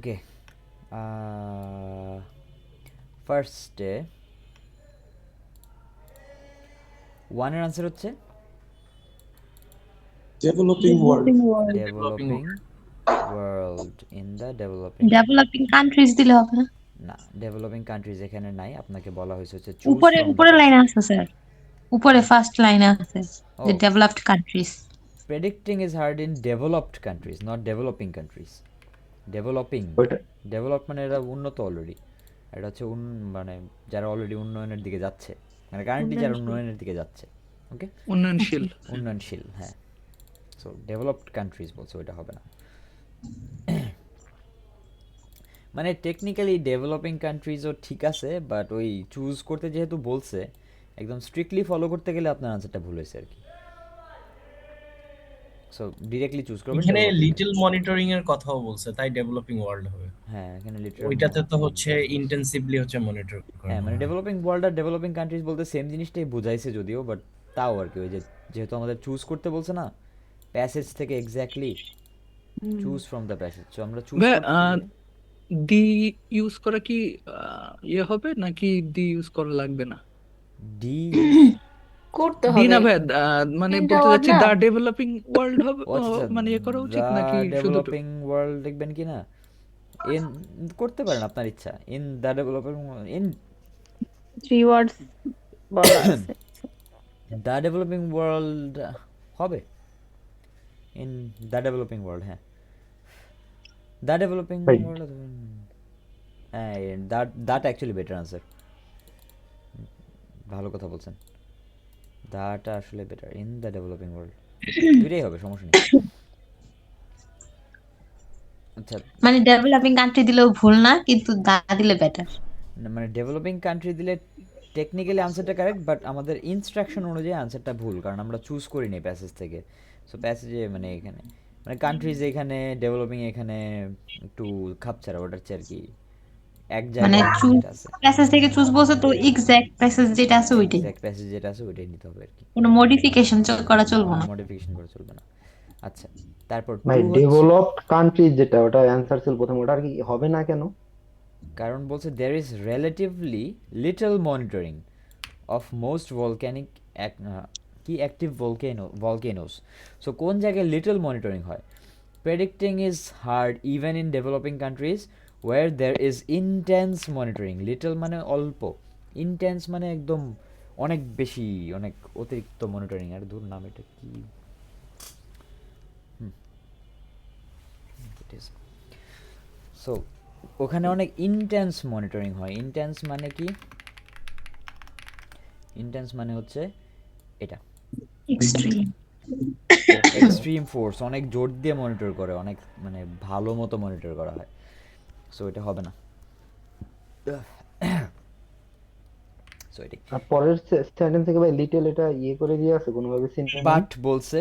ওকে, ফার্স্টে ওয়ানের আনসার হচ্ছে developing world. Developing world. Developing world. In the developing, developing countries দিলে হবে না? না ডেভেলপিং কান্ট্রিজ এখানে নাই, আপনাকে বলা হয়েছে হচ্ছে চুজ উপরে ফ্রম দ্য উপরে লাইনে প্যাসেজ। আছে স্যার, উপরে ফার্স্ট লাইনে আছে ও, যে developed countries. Predicting is hard in developed countries, not developing countries. Developing, ওইটা ডেভেলপ মানে এরা উন্নত অলরেডি, এটা হচ্ছে মানে যারা অলরেডি উন্নয়নের দিকে যাচ্ছে, মানে কারেন্টলি যারা উন্নয়নের দিকে যাচ্ছে। ওকে, উন্নয়নশীল। উন্নয়নশীল, হ্যাঁ। সো ডেভেলপড কান্ট্রিজ বলছে, ওইটা হবে না। মানে টেকনিক্যালি ডেভেলপিং কান্ট্রিজও ঠিক আছে, বাট ওই চুজ করতে যেহেতু বলছে, একদম স্ট্রিক্টলি ফলো করতে গেলে আপনার আনসারটা ভুল হয়েছে আর কি। সো ডিরেক্টলি চুজ করবেন এখানে ডেভেলপিং। লিটল মনিটরিং এর কথাও বলছে, তাই ডেভেলপিং ওয়ার্ল্ড হবে। হ্যাঁ, এখানে লিটারাল, ওইটাতে তো হচ্ছে ইন্টেন্সিভলি হচ্ছে মনিটর হ্যাঁ করানো মানে হয়। ডেভেলপিং ওয়ার্ল্ড আর ডেভেলপিং কান্ট্রিজ বলতে সেম জিনিসটাই বোঝাইছে যদিও, বাট তাও আর কি ওই যে যেহেতু আমাদের চুজ করতে বলছে না প্যাসেজ থেকে, exactly choose from the passage, so আমরা চুজ ভাই, করতে গেলে দি ইউজ করা কি ইয়ে হবে নাকি দি ইউজ করা লাগবে না? ডি। করতে দি হবে। না ভাই, মানে তিনটা বলতে ওয়ার্ড চাচ্ছি না? দা ডেভেলপিং ওয়ার্ল্ড হবে, ও আচ্ছা আচ্ছা, মানে ইয়ে করা উচিত দ্য নাকি শুধু ডেভেলপিং ওয়ার্ল্ড লিখবেন কি না, ইন করতে পারেন আপনার ইচ্ছা, ইন দ্য ডেভেলপিং, ইন 3 ওয়ার্ডস বলা আছে। দ্য ডেভেলপিং ওয়ার্ল্ড হবে, ইন দ্য ডেভেলপিং ওয়ার্ল্ড, হ্যাঁ দ্য ডেভেলপিং ভাই ওয়ার্ল্ড, হ্যাঁ দ্যাট অ্যাকচুয়ালি বেটার আনসার, ভালো কথা বলছেন, দ্যাটা আসলে better, in the developing world, দুইটাই হবে, সমস্যা নেই। আচ্ছা, মানে ডেভেলপিং কান্ট্রি দিলেও ভুল না, কিন্তু দা দিলে বেটার। মানে ডেভেলপিং কান্ট্রি দিলে টেকনিক্যালি আনসারটা কারেক্ট, বাট আমাদের ইনস্ট্রাকশন অনুযায়ী আনসারটা ভুল, কারণ আমরা চুজ করিনি প্যাসেজ থেকে। সো প্যাসেজে মানে এখানে মানে কান্ট্রিজ এখানে, ডেভেলপিং এখানে একটু খাপছাড়া, ওটার চেয়ে আর কি এক মানে জায়গায় চুজ যেটা আছে, প্যাসেজ থেকে চুজ বলছে তো এক্সাক্ট প্যাসেজ যেটা আছে ওইটাই, এক্স্যাক্ট প্যাসেজ যেটা আছে ওইটাই নিতে হবে আর কি, কোনো মডিফিকেশন করা চলবে কোনো না। মডিফিকেশন করা চলবে না। আচ্ছা, তারপর ভাই টু হচ্ছে, ডেভেলপড কান্ট্রি যেটা ওটা অ্যান্সার ছিল প্রথম, ওটা আর কি হবে না কেন? কারণ বলছে there is relatively little monitoring of most volcanic কি অ্যাক্টিভ ভলকেনোস। সো কোন জায়গায় লিটল মনিটরিং হয়, predicting is hard even in developing countries where there is intense monitoring. Little মানে অল্প, ইন্টেন্স মানে একদম অনেক বেশি, অনেক অতিরিক্ত মনিটরিং। আর ধর নাম এটা কি, সো ওখানে অনেক ইন্টেন্স মনিটরিং হয়। ইন্টেন্স মানে কি, ইন্টেন্স মানে হচ্ছে এটা এক্সট্রিম। এক্সট্রিম ফোর্স, অনেক জোর দিয়ে মনিটর করে, অনেক মানে ভালো মতো মনিটর করা হয়। সো এটা হবে না। সো এটাই আর পরের সেন্টেন্স থেকে ভাই লিটল এটা ইয়ে করে দিয়ে আছে কোনোভাবে সিনোনিম। বাট বলছে,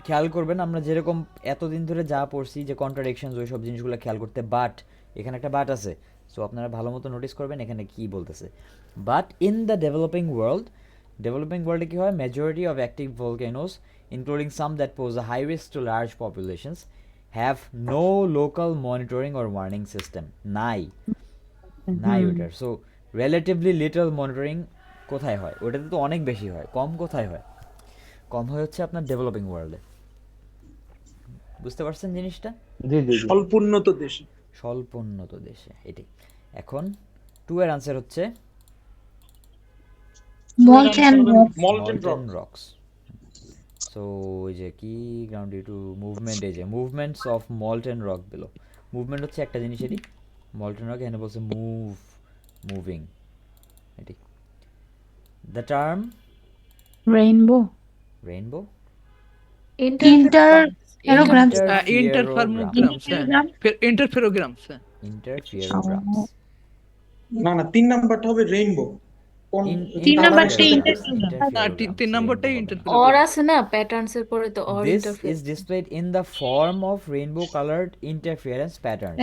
খেয়াল করবেন আমরা যেরকম এতদিন ধরে যা পড়ছি যে কন্ট্রাডিকশনস ওই সব জিনিসগুলো খেয়াল করতে, বাট এখানে একটা বাট আছে। সো আপনারা ভালো মতো নোটিস করবেন এখানে কি বলতেছে। But in the developing world, developing ওয়ার্ল্ডে কী হয়, majority of active volcanoes including some that pose a high risk to large populations have no local monitoring or warning system. নাই, নাই ওটার। সো রিলেটিভলি লিটল মনিটরিং কোথায় হয়, ওটাতে তো অনেক বেশি হয়। কম কোথায় হয়, কম হয় হচ্ছে আপনার ডেভেলপিং ওয়ার্ল্ডে। বুঝতে পারছেন জিনিসটা, জি জি জি। স্বল্প উন্নত দেশে। স্বল্প উন্নত দেশে, এটাই। এখন টু এর আনসার হচ্ছে মলটেন রক। মলটেন মলটেন রক। রক্স। সো ওই যে কি গ্রাউন্ড ডিউ টু মুভমেন্ট, এই যে movements of মলটেন rock below, movement হচ্ছে একটা জিনিসেরই, মলটেন রক এখানে বলছে মুভিং, এটি। The term rainbow. রেইনবো, ইন্টারফেরোগ্রামস। ইন্টারফার্মোগ্রামস, হ্যাঁ, ইন্টারফেরোগ্রামস, হ্যাঁ। ইন্টারফিয়ারোগ্রামস। না না, 3 নাম্বারটা হবে রেইনবো। কোন তিন কালারের নাম্বারটা সাথে ইন্টারফেরোগ্রাম। তিন নম্বরটাই অর ইন্টারফেরোগ্রাম। আছে না প্যাটার্নস এর পরে, তো or This interface. is displayed in the form of rainbow colored interference patterns.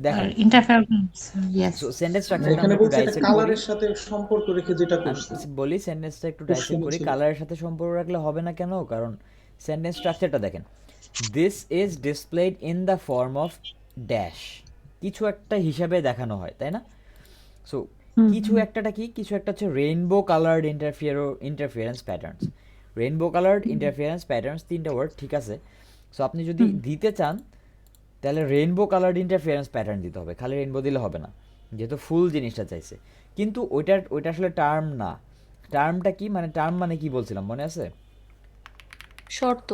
দেখেন, ইন্টারফেরোগ্রামস, ইয়েস। সো সেন্টেন্স স্ট্রাকচারটা এখানে আমরা একটু বলছে এটা ডাইসেক্ট করি। কালারের সাথে সম্পর্ক রেখে যেটা আমি করছে। বলি সেন্টেন্সটা একটু খুব ডাইসেক্ট করি। শুনেছি। কালারের সাথে সম্পর্ক রাখলে হবে না কেন, কারণ সেন্টেন্স স্ট্রাকচারটা দেখেন, this is displayed in the form of dash, কিছু একটা হিসাবে দেখানো হয়, তাই না? সো হুম, কিছু একটাটা কি, কিছু একটা হচ্ছে rainbow coloured interference patterns. Rainbow coloured interference patterns, তিনটা ওয়ার্ড, ঠিক আছে। সো আপনি যদি দিতে চান তাহলে রেইনবো কালার্ড ইন্টারফিয়ারেন্স প্যাটার্ন দিতে হবে, খালি রেইনবো দিলে হবে না, যেহেতু ফুল জিনিসটা চাইছে। কিন্তু ওইটা আসলে টার্ম না। টার্মটা কি মানে, টার্ম মানে কি বলছিলাম মনে আছে? শর্ত।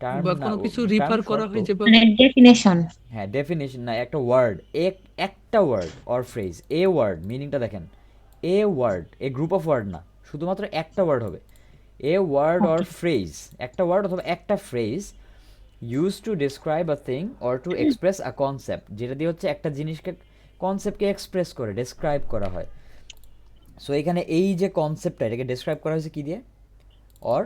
টার্ম বা না, কোনো কিছু টার্ম রিফার করা শর্ত। হয় যেভাবে। মানে ডেফিনেশন। হ্যাঁ, ডেফিনেশন না, একটা ওয়ার্ড, একটা word or phrase, a word মিনিংটা দেখেন, a word, a group of word না, শুধুমাত্র একটা ওয়ার্ড হবে। এ ওয়ার্ড অর ফ্রেজ, একটা ওয়ার্ড অথবা একটা phrase use to describe a thing or to express a concept, যেটা দিয়ে হচ্ছে একটা জিনিসকে, কনসেপ্টকে এক্সপ্রেস করে, ডেসক্রাইব করা হয়। সো এখানে এই যে কনসেপ্টটা, এটাকে ডেসক্রাইব করা হয়েছে কি দিয়ে? অর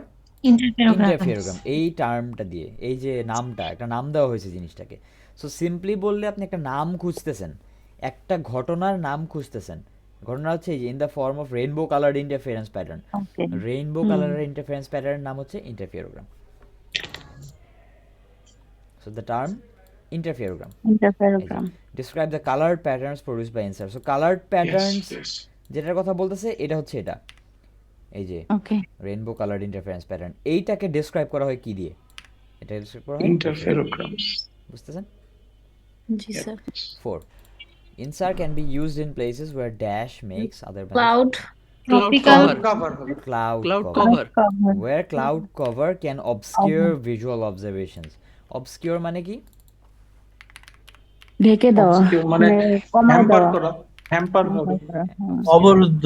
ইন্টারফেরোগ্রামস। ইন্টারফিয়ারোগ্রাম, এই টার্মটা দিয়ে, এই যে নামটা, একটা নাম দেওয়া হয়েছে জিনিসটাকে। সো সিম্পলি বললে আপনি একটা নাম খুঁজতেছেন, একটা ঘটনার নাম খুঁজতেছেন। ঘটনা হচ্ছে এই যে in the form of rainbow coloured interference pattern. Okay. Rainbow কালারের ইন্টারফিয়ারেন্স প্যাটার্নের নাম হচ্ছে interferogram. So the term interferogram interferogram. describe the colored patterns produced by insert. So colored patterns যেটার কথা বলতেছে এটা হচ্ছে এটা, এই যে ওকে। রেইনবো কালার্ড ইন্টারফারেন্স প্যাটার্ন, এইটাকে ডেসক্রাইব করা হয় কি দিয়ে? এটা ডেসক্রাইব করা হয় Interferograms. বুঝতেছেন? জি sir. 4. Insert can be used in places where dash makes other cloud. Tropical cover. Cover হবে। cloud Cloud cover, cover. where cloud cover can obscure visual observations. Obscure মানে কি? ঢেকে দেওয়া, Obscure মানে কমায় হ্যাম্পার দেওয়া। করা, হ্যাম্পার হবে, অবরুদ্ধ।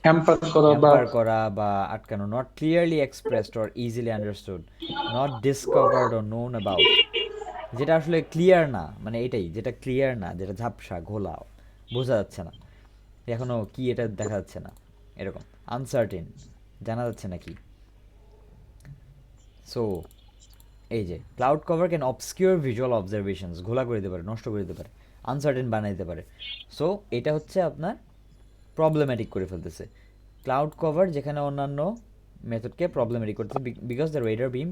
হ্যাম্পার করা বা হ্যাম্পার করা বা আটকানো, not clearly expressed or easily understood, not discovered or known about, যেটা আসলে ক্লিয়ার না, মানে এটাই যেটা ক্লিয়ার না, যেটা ঝাপসা ঘোলা, বোঝা যাচ্ছে না, এখনো কি এটা দেখা যাচ্ছে না, এরকম আনসার্টেন, জানা যাচ্ছে না কি। সো এই যে cloud cover can obscure visual observations, ঘোলা করে দিতে পারে, নষ্ট করে দিতে পারে, আনসার্টেন বানাই দিতে পারে। সো এটা হচ্ছে আপনার প্রবলেম্যাটিক করে ফেলতেছে। ক্লাউড কভার যেখানে অন্যান্য মেথডকে প্রবলেম্যাটিক করতেছে, because the radar beam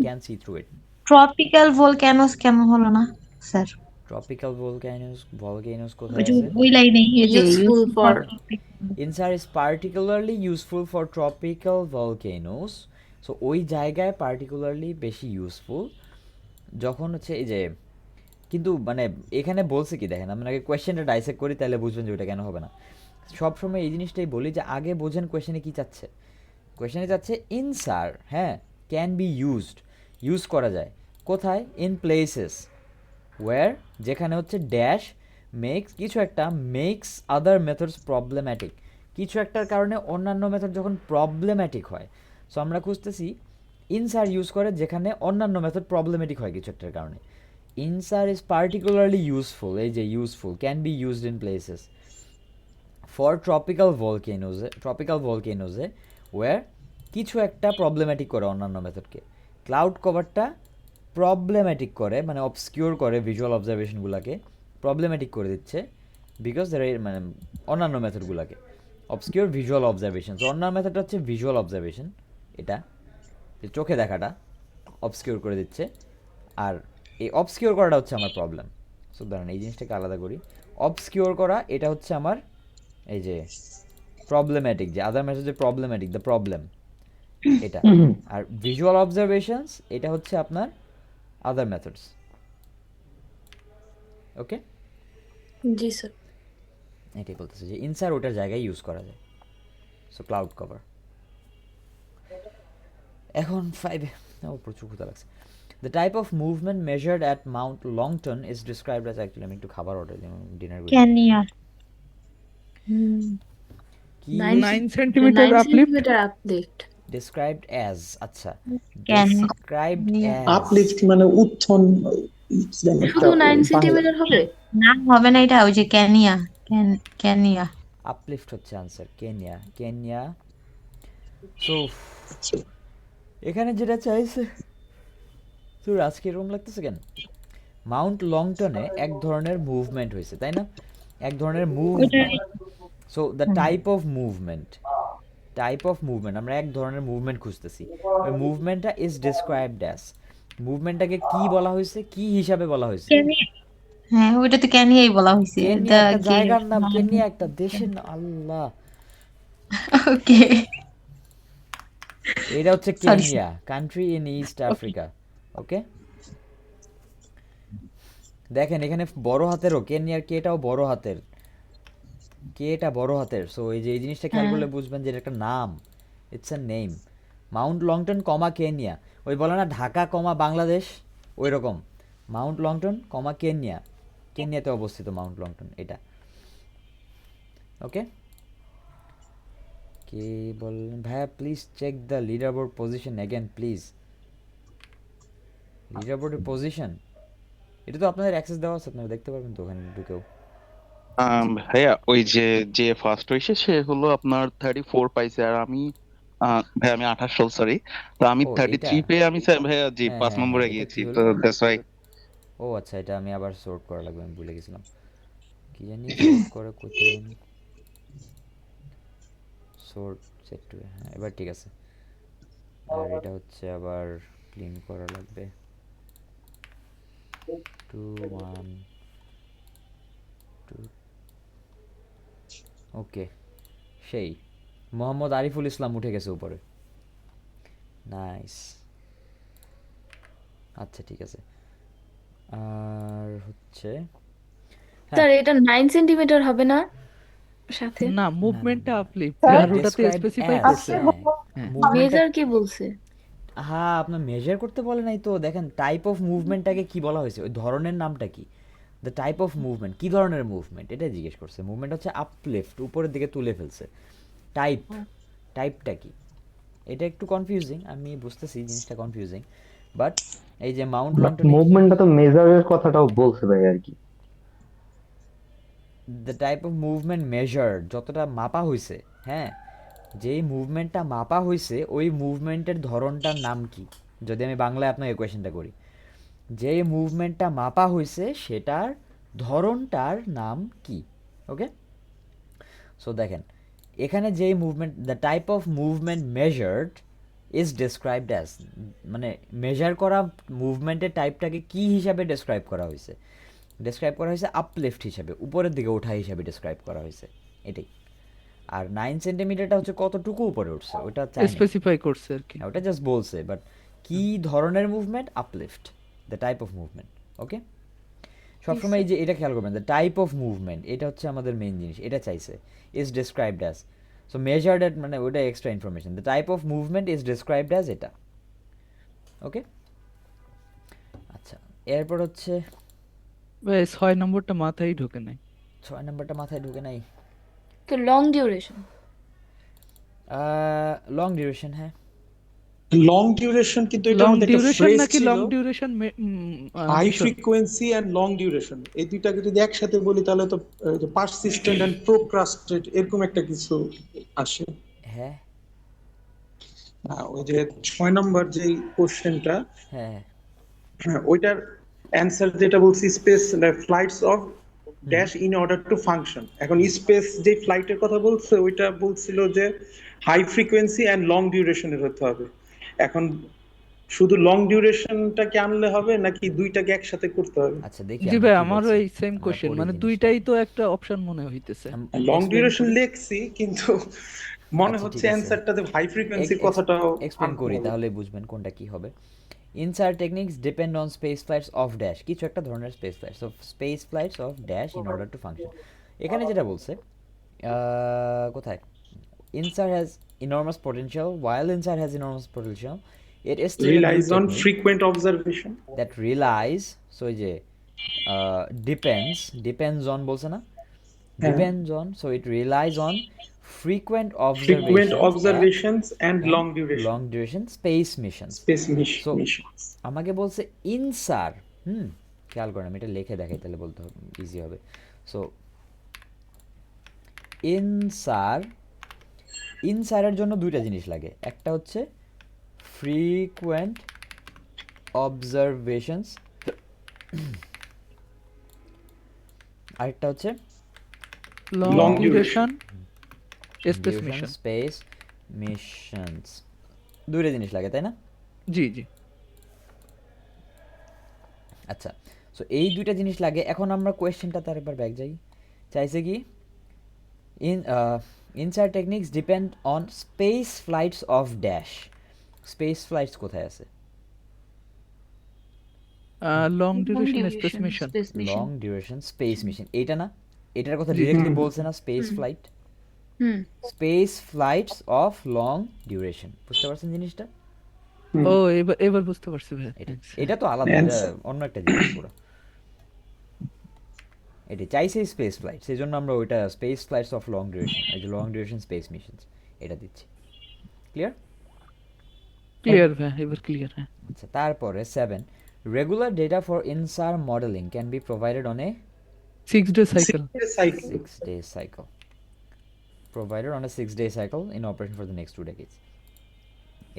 can see through it. Tropical volcanoes কেন হলো না স্যার? ট্রপিক্যাল ভলকেনোস ওই কোথায় যে আছে? ওই লাইনে এই যে Useful for INSAR is particularly useful for tropical volcanoes. So ওই জায়গায় particularly বেশি ইউজফুল যখন হচ্ছে এই যে, কিন্তু মানে এখানে বলছে কি দেখেন, আপনাকে কোয়েশ্চেনটা ডাইসেক্ট করি তাহলে বুঝবেন যে ওটা কেন হবে না। সবসময় এই জিনিসটাই বলি যে আগে বোঝেন কোয়েশ্চেনে কি চাচ্ছে। কোয়েশ্চেনে চাচ্ছে INSAR, হ্যাঁ, ক্যান বি ইউজ করা যায় কোথায়? ইন প্লেসেস ওয়্যার, যেখানে হচ্ছে ড্যাশ মেক্স, কিছু একটা মেক্স আদার মেথডস প্রবলেম্যাটিক, কিছু একটার কারণে অন্যান্য মেথড যখন প্রবলেম্যাটিক হয়। সো আমরা খুঁজতেছি ইনসার ইউজ করে যেখানে অন্যান্য মেথড প্রবলেম্যাটিক হয় কিছু একটার কারণে। ইনসার ইজ পার্টিকুলারলি ইউজফুল, এই যে useful, can be used in places for tropical ভলকেনোজে ওয়্যার কিছু একটা প্রবলেম্যাটিক করে অন্যান্য মেথডকে। ক্লাউড কভারটা প্রবলেম্যাটিক করে, মানে অবসকিউর করে ভিজুয়াল অবজারভেশনগুলোকে, প্রবলেম্যাটিক করে দিচ্ছে, বিকজ মানে অন্যান্য মেথডগুলোকে অবসকিউর ভিজুয়াল অবজারভেশন। অন্যান্য মেথডটা হচ্ছে ভিজুয়াল অবজারভেশন, এটা যে চোখে দেখাটা অবসকিউর করে দিচ্ছে, আর এই অবসকিউর করাটা হচ্ছে আমার প্রবলেম। সো ধরেন এই জিনিসটাকে আলাদা করি, অবসকিউর করা এটা হচ্ছে আমার এই যে প্রবলেম্যাটিক, যে আদার মেথড যে প্রবলেম্যাটিক, দ্য প্রবলেম এটা, আর ভিজুয়াল অবজারভেশনস এটা হচ্ছে আপনার আদার মেথডস। ওকে, জি স্যার। এটাই বলতেছে যে ইনসার ওটার জায়গায় ইউজ করা যায়। So cloud cover. এখন 5 প্রচুর ক্ষুধা লাগছে। The type of movement measured at Mount Longonot is described as, actually আমি একটু খাবার অর্ডার দিলাম, ডিনার করি। ক্যানিয়া। কি 9 centimetre uplift. Uplift. Described as, আচ্ছা, Can- described Yeah. As, uplift মানে উত্থন, শুধু 9 সেন্টিমিটার হবে? না হবে না, এটা ওই যে ক্যানিয়া, ক্যানিয়া। আপলিফট হচ্ছে আনসার, কেনিয়া। সো এখানে যেটা চাইছে, তো আজকে এরকম লাগতেছে কেন? মাউন্ট লংটনে এক ধরনের মুভমেন্ট হয়েছে, তাই না? এক ধরনের movement. So the type of movement, আমরা এক ধরনের মুভমেন্ট খুঁজতেছি। ওই মুভমেন্টটা ইজ ডিসক্রাইবড অ্যাজ, মুভমেন্টটাকে কি বলা হয়েছে, কি হিসাবে বলা হয়েছে? হ্যাঁ, ওইটা তো কেনিয়াই বলা হয়েছে। কেনিয়া দ্য একটা গে জায়গার নাম, কেনিয়া একটা দেশের নাম। আল্লাহ, ওকে, এটা হচ্ছে sorry. Kenya, country in East Africa. Okay, দেখেন এখানে বড় হাতেরও কেনিয়ার কেটাও বড় হাতের, কেটা বড় হাতের। সো এই যে এই জিনিসটা খেয়াল হ্যাঁ করলে বুঝবেন যে এটা একটা নাম, it's a name. Mount Longonot comma Kenya, ওই বলে না ঢাকা কমা বাংলাদেশ, ওই রকম মাউন্ট লংটন কমা কেনিয়া, কেনিয়াতে অবস্থিত মাউন্ট লংটন এটা। ওকে, কে বললেন ভাইয়া please check the leader board position again please. Leader বোর্ডের পজিশন এটা তো আপনাদের অ্যাক্সেস দেওয়া আছে, আপনারা দেখতে পারবেন তো ওখানে ঢুকেও। ভাইয়া ওই যে যে ফার্স্ট হয়েছে সে হলো আপনার 34 পাইছে, আর আমি ভাইয়া আমি 28, সরি। তো আমি ও এইটা, 33 পেয়ে আমি ভাইয়া জি হ্যাঁ 5 হ্যাঁ হ্যাঁ, নম্বরে এটা গিয়েছি, কি তো হলো? That's why. ও আচ্ছা, এটা আমি আবার সোর্ট করা লাগবে, আমি ভুলে গেছিলাম। কি জানি সোর্ট করে কোথায় জানি, সোর্ট সেট টু, হ্যাঁ এবার ঠিক আছে। আর এটা হচ্ছে আবার ক্লিন করা লাগবে, 2 1 2। ওকে, সেই মোহাম্মদ আরিফুল ইসলাম উঠে গেছে উপরে, নাইস। আচ্ছা ঠিক আছে, আর হচ্ছে হ্যাঁ, স্যার এটা 9 সেন্টিমিটার হবে না সাথে? না, না না মুভমেন্টটা না, আপলিফট স্যার আর ওটাতে ডেসক্রাইবড স্পেসিফাই অ্যাজ, করছে। হ্যাঁ হ্যাঁ, মুভমেন্টটা। মেজার কে বলছে? হ্যাঁ আপনার মেজার করতে বলে নাই তো, দেখেন টাইপ অফ মুভমেন্টটাকে কি বলা হয়েছে, ওই ধরনের নামটা কি, দ্য টাইপ অফ মুভমেন্ট, কি ধরনের মুভমেন্ট এটা জিজ্ঞেস করছে। মুভমেন্ট হচ্ছে আপলিফট, উপরের দিকে তুলে ফেলছে। টাইপ, টাইপটা কি, এটা একটু কনফিউজিং, আমি বুঝতেছি জিনিসটা কনফিউজিং, বাট এই যে মাউন্ট বাট লংটনে মুভমেন্টটা তো মেজারের কথাটাও বলছে ভাই আর কি। The type of movement measure, যতটা মাপা হয়েছে, হ্যাঁ যেই মুভমেন্টটা মাপা হয়েছে ওই মুভমেন্টের ধরনটার নাম কি, যদি আমি বাংলায় আপনাকে কোয়েশ্চেনটা করি, যে মুভমেন্টটা মাপা হয়েছে সেটার ধরনটার নাম কি। ওকে, সো দেখেন এখানে যেই movement, the type of movement measured is described as, মানে মেজার করা মুভমেন্টের টাইপটাকে কি হিসাবে ডেসক্রাইব করা হয়েছে, ডেসক্রাইব করা হয়েছে আপলিফট হিসাবে, উপরের দিকে ওঠা হিসাবে ডেসক্রাইব করা হয়েছে, এটাই। আর 9 সেন্টিমিটারটা হচ্ছে কতটুকু উপরে উঠছে ওটা চাই নাই, স্পেসিফাই করছে আর কি। হ্যাঁ, ওটা জাস্ট বলছে, বাট কি ধরনের movement, uplift, the type of movement. Okay, সবসময় এই যে এটা খেয়াল করবেন, দ্য টাইপ অফ মুভমেন্ট, এটা হচ্ছে আমাদের মেইন জিনিস, এটা চাইছে, is described as. So measured at মানে ওটা extra information, the type of movement is described as এটা। ওকে, আচ্ছা এরপর হচ্ছে ভাই 6 নম্বরটা মাথায় ঢোকে নাই। 6 নম্বরটা মাথায় ঢুকে নাই, তো লং ডিউরেশন। লং ডিউরেশন, হ্যাঁ লং ডিউরেশন, কিন্তু এটার লং মধ্যে একটা ডিউরেশন ফ্রেজ নাকি ছিল, long duration high mission? Frequency and long duration, এই দুইটাকে যদি একসাথে বলি তাহলে তো পারসিস্টেন্ট অ্যান্ড প্রোক্রাস্টেড এরকম একটা কিছু আসে। হ্যাঁ ওই যে 6 নম্বর যেই কোশ্চেনটা, হ্যাঁ ওইটার অ্যান্সার যেটা বলছি, space flights of dash in order to function. এখন স্পেস যে ফ্লাইটের কথা বলছে ওইটা বলছিল যে হাই ফ্রিকোয়েন্সি অ্যান্ড লং ডিউরেশনের হতে হবে। এখন শুধু লং ডিউরেশনটাকে আনলে হবে নাকি দুইটাকে একসাথে করতে হবে? আচ্ছা দেখি জি আমরা ভাই, কি আমারও বলছি, এই সেম আমরা কোশ্চেন, পড়ি মানে জিনিসটা। দুইটাই তো একটা অপশন মনে হইতেছে। লং explain ডিউরেশন করি। লিখছি, কিন্তু মনে আচ্ছা হচ্ছে ঠিক আছে, অ্যান্সারটাতে হাই ফ্রিকোয়েন্সির কথাটাও এক্সপ্লেন আনতে করি হবে। তাহলে বুঝবেন কোনটা কি হবে। InSAR techniques depend on space flights of dash, কিছু একটা ধরনের space flights of space flights of dash in order to function. এখানে যেটা বলছে কোথায়, InSAR has enormous potential, while INSAR has enormous potential, it is still a new realise on technique frequent observation. that relies, so এই যে depends on বলছে না, হ্যাঁ, depends on, so it relies on frequent frequent observations observations and long and duration long duration space missions. Space So missions. আমাকে বলছে ইনসার, খেয়াল করেন আমি এটা লিখে দেখাই তাহলে বলতে হবে, ইজি হবে। সো ইনসারের জন্য দুইটা জিনিস লাগে, একটা হচ্ছে ফ্রিকুয়েন্ট অবজারভেশনস, আরেকটা হচ্ছে long Long duration space mission. Space missions, দুইটা জিনিস লাগে তাই না? জি জি। আচ্ছা, সো এই দুইটা জিনিস লাগে। এখন আমরা কোয়েশ্চেনটা তার একবার ব্যাক যাই। চাইছে কি in ইনসার techniques depend on space flights of dash. Space flights কোথায় আছে? Long Long duration duration space mission. space mission. Long duration space mission, এইটা না? এটার কথা জি। ডিরেক্টলি বলছে না, space flight. Hmm space flights of long duration, বুঝতে পারছেন জিনিসটা? ও এবার বুঝতে পারছি ভাই। এটা এটা তো আলাদা, এটা Answer. অন্য একটা জিনিস পুরো। এটা চাইছে স্পেস ফ্লাইট, সেই জন্য আমরা ওইটা space flights of long duration, এই যে লং ডিউরেশন স্পেস মিশনস এটা দিচ্ছি। ক্লিয়ার? ক্লিয়ার ভাই, এবার ক্লিয়ার। হ্যাঁ, আচ্ছা, তারপরে 7, regular data for InSAR modelling can be provided on a 6 day cycle. Cycle. 6-day cycle. Provided on a 6-day cycle in operation for the next 2 decades.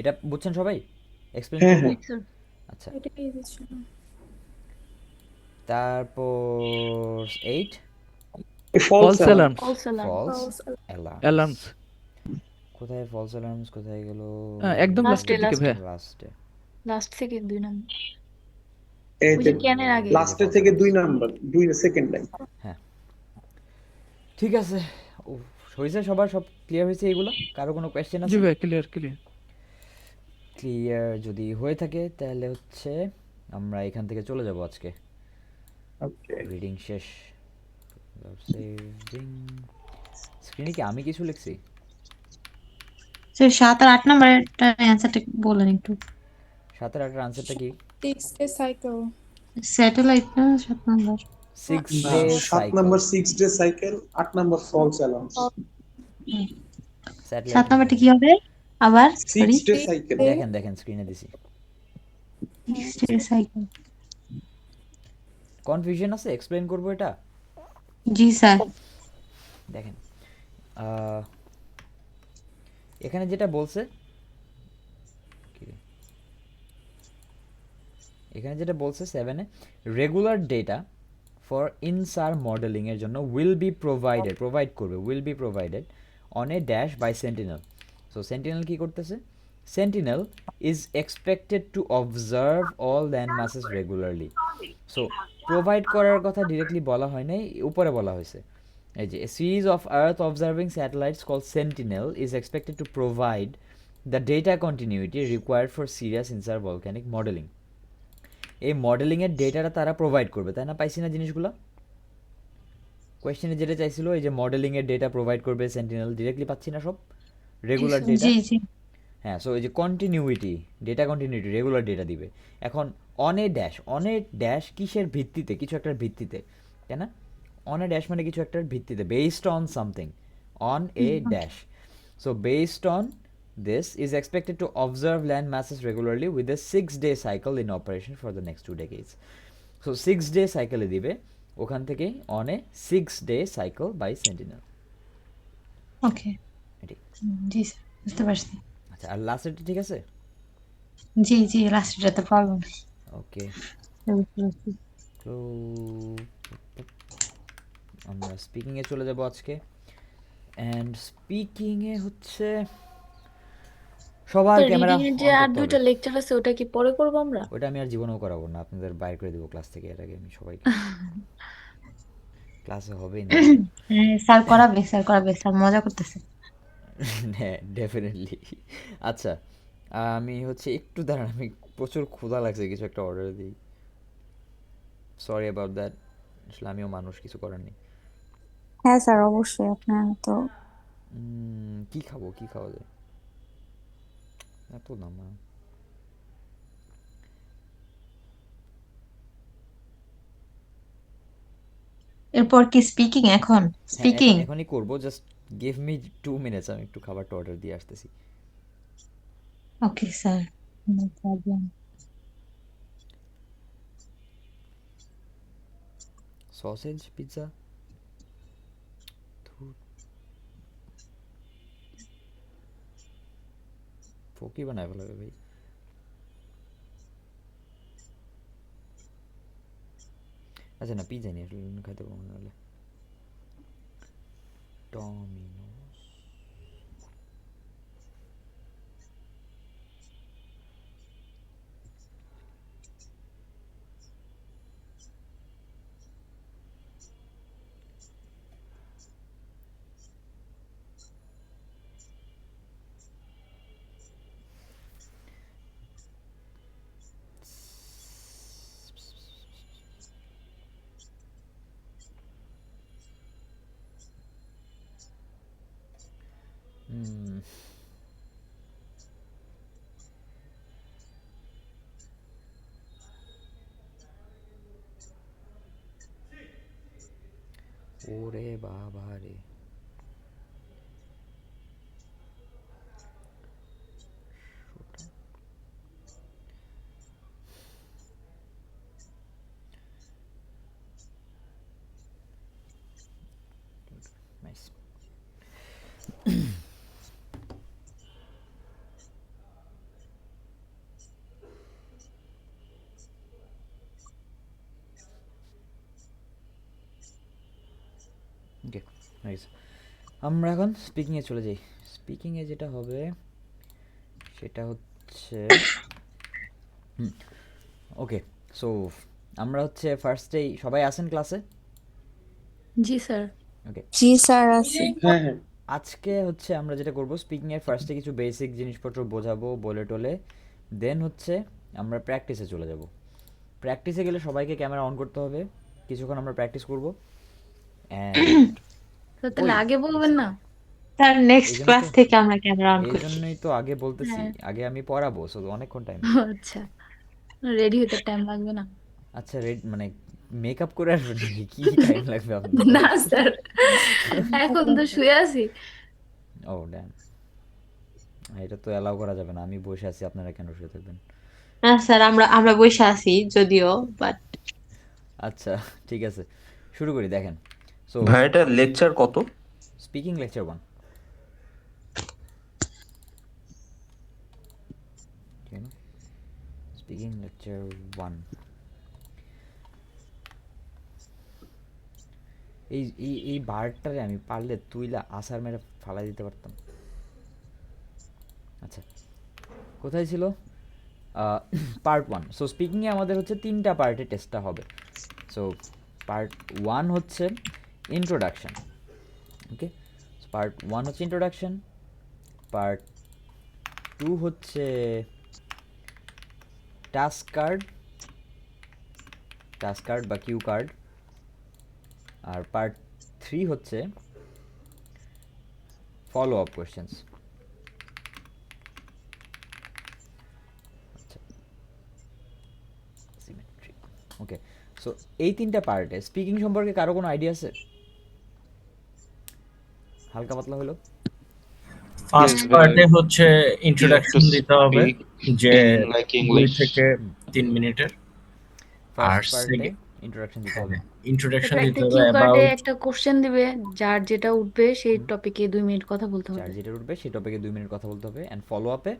এটা বুঝছেন সবাই? এক্সপ্লেইন হ্যাঁ, করব? হ্যাঁ। স্যার আচ্ছা, এটাই দিচ্ছিল। তারপর 8, false False alarm. Alarms. False alarm. false alarms. Alarms কোথায় false alarms কোথায় গেল? একদম Last লাস্টের day, দিকে last ভাই। লাস্টে। লাস্ট থেকে 2 নম্বর। এই ওই যে যে ক্যানের আগে। লাস্টের থেকে 2 নাম্বার, 2 সেকেন্ড লাইন। হ্যাঁ, ঠিক আছে। ও, হয়েছে সবার, সব ক্লিয়ার হয়েছে এগুলো? কারো কোনো কোয়েশ্চেন জি আছে? ভাই, ক্লিয়ার ক্লিয়ার। ক্লিয়ার যদি হয়ে থাকে তাহলে হচ্ছে আমরা এখান থেকে চলে যাব আজকে। ওকে। রিডিং শেষ। সেভিং স্ক্রিনে কি আমি কিছু লিখছি? স্যার 7 আর 8 নাম্বারটা অ্যান্সারটা বলেন একটু। 7 আর 8 আনসারটা কি? 6-day cycle. স্যাটেলাইট না 7 নাম্বার। 6 না, day 7 cycle. Number 6 day cycle, 8 number false alarm. 7 নাম্বারটা কি হবে আবার? 6 সরি, ডে সাইকেল। দেখেন দেখেন স্ক্রিনে দিছি। 6 ডে সাইকেল। কনফিউশন আছে, এক্সপ্লেইন করব এটা। জি স্যার। দেখেন এখানে যেটা বলছে, এখানে যেটা বলছে 7 এ, regular data for InSAR modelling এর জন্য উইল বি প্রোভাইডেড, প্রোভাইড করবে, will be provided on a dash by Sentinel. So Sentinel কি করতেছে? Sentinel is expected to observe all land masses regularly. So provide করার কথা ডিরেক্টলি বলা হয় নাই, উপরে বলা হয়েছে। এই যে series of earth observing satellites call Sentinel is expected to provide the data continuity required for serious InSAR volcanic modelling. এই মডেলিংয়ের ডেটাটা তারা প্রোভাইড করবে, তাই না? পাইছি না জিনিসগুলো? কোয়েশ্চেনে যেটা চাইছিল, এই যে মডেলিংয়ের ডেটা প্রোভাইড করবে সেন্টিনেল, ডিরেক্টলি পাচ্ছি না সব রেগুলার ডেটা। জি জি। হ্যাঁ, সো এই যে continuity, data continuity, regular data দিবে। এখন অন এ ড্যাশ কিসের ভিত্তিতে? কিছু একটার ভিত্তিতে, তাই না? অন এ ড্যাশ মানে কিছু একটার ভিত্তিতে, based on something, on a dash. So based on this is expected to observe land masses regularly with a 6-day cycle in operation for the next 2 decades. So 6-day cycle এ দিবে, ওখান থেকে on a 6-day cycle by sentinel। ওকে। এটি। জি sir, বুঝতে পারছি। আচ্ছা, আর লাস্টেরটা ঠিক আছে? জি জি, লাস্টটা তো প্রবলেম। ওকে, বুঝতে পারছি। তো আমরা স্পিকিং এ চলে যাব আজকে। অ্যান্ড স্পিকিং এ হচ্ছে সবার ক্যামেরা রিডিং এর যে আর 2টা লেকচার আছে ওটা কি পরে করব আমরা? ওটা আমি আর জীবনেও করাবো না, আপনাদের বাইর করে দেবো ক্লাস থেকে। এর আগে আমি সবাইকে ক্লাসে হবেই না। হ্যাঁ স্যার করাবে, স্যার করাবে, স্যার মজা করতেছে। হ্যাঁ, ডেফিনেটলি। আচ্ছা, আমি হচ্ছে একটু দাঁড়ান, আমি প্রচুর ক্ষুধা লাগছে, কিছু একটা অর্ডার দিই। সরি অ্যাবাউট দ্যাট, আসলে আমিও মানুষ, কিছু করার নেই। হ্যাঁ স্যার, অবশ্যই আপনার তো। কি খাবো, কি খাওয়া যায়? এত দাম না। এরপর কি স্পিকিং এখন? হ্যাঁ, স্পিকিং। এখনই করবো, জাস্ট গিভ মি 2 মিনিটস, আমি একটু খাবারটা অর্ডার দিয়ে আসতেছি। Okay sir, no problem. Sausage pizza, ফকি বানায় ফেলাবে ভাই। আচ্ছা না, পিৎজা নিয়ে খাইতে পারবো না, নাহলে ডমিনোস। ওরে বাবা রে, নাইস। ওকে, নাইস। আমরা এখন স্পিকিংয়ে চলে যাই। স্পিকিংয়ে যেটা হবে সেটা হচ্ছে ওকে, সো আমরা হচ্ছে ফার্স্টেই সবাই আছেন ক্লাসে? জি স্যার। ওকে, জি স্যার আছে। হ্যাঁ হ্যাঁ আজকে হচ্ছে আমরা যেটা করব, স্পিকিংয়ের ফার্স্টে কিছু বেসিক জিনিসপত্র বোঝাবো বলে টলে, দেন হচ্ছে আমরা প্র্যাকটিসে চলে যাব। প্র্যাকটিসে গেলে সবাইকে ক্যামেরা অন করতে হবে, কিছুক্ষণ আমরা প্র্যাকটিস করব। অ্যান্ড স্যার তাহলে আগে বলবেন না? তার নেক্সট এই জন্য ক্লাস তো থেকে আমরা ক্যামেরা অন এই করছি। জন্যই তো আগে বলতেছি, হ্যাঁ। আগে আমি পড়াবো, সো অনেকক্ষণ টাইম। আচ্ছা, রেডি হতে টাইম লাগবে না? আচ্ছা, রেড মানে মেকআপ করে আসবেন নাকি? কি টাইম লাগবে আপনার? না স্যার, এখন তো শুয়ে আছি। ও ড্যাম, এটা তো অ্যালাউ করা যাবে না। আমি বসে আছি, আপনারা কেন শুয়ে থাকবেন? না স্যার, আমরা আমরা বসে আছি যদিও, বাট আচ্ছা, ঠিক আছে, শুরু করি। দেখেন, সো ভাই এটা লেকচার কত? স্পিকিং লেকচার 1, ঠিক না? Speaking lecture 1। এই এই এই বারটারে আমি পারলে তুইলা আসার মেরে ফালাই দিতে পারতাম। আচ্ছা, কোথায় ছিল? পার্ট 1। সো স্পিকিংয়ে আমাদের হচ্ছে 3টা পার্টে টেস্টটা হবে। সো পার্ট 1 হচ্ছে ইন্ট্রোডাকশন। ওকে, পার্ট 1 হচ্ছে ইন্ট্রোডাকশন, পার্ট 2 হচ্ছে টাস্ক কার্ড বা কিউ কার্ড, আর পার্ট 3 হচ্ছে ফলো আপ কোয়েশ্চেন্স। আচ্ছা, সিমেট্রি। ওকে, সো এই 3টা পার্টে স্পিকিং সম্পর্কে কারো কোনো আইডিয়া আছে? হালকা পাতলা হলো। ফার্স্ট পার্টে হচ্ছে ইন্ট্রোডাকশন দিতে হবে, যে লাইক 2 ইংলিশ। থেকে 3 মিনিটের। আর ফার্স্ট পার্টে ইন্ট্রোডাকশন দিতে হবে। ইন্ট্রোডাকশন তারপর দিতে একটা হবে কিউ কার্ডে অ্যাবাউট। একটা কোশ্চেন দিবে, যার যেটা উঠবে সেই টপিকে 2 মিনিট কথা বলতে যার হবে। যেটা উঠবে সেই টপিকে 2 মিনিট কথা বলতে হবে। অ্যান্ড ফলো আপে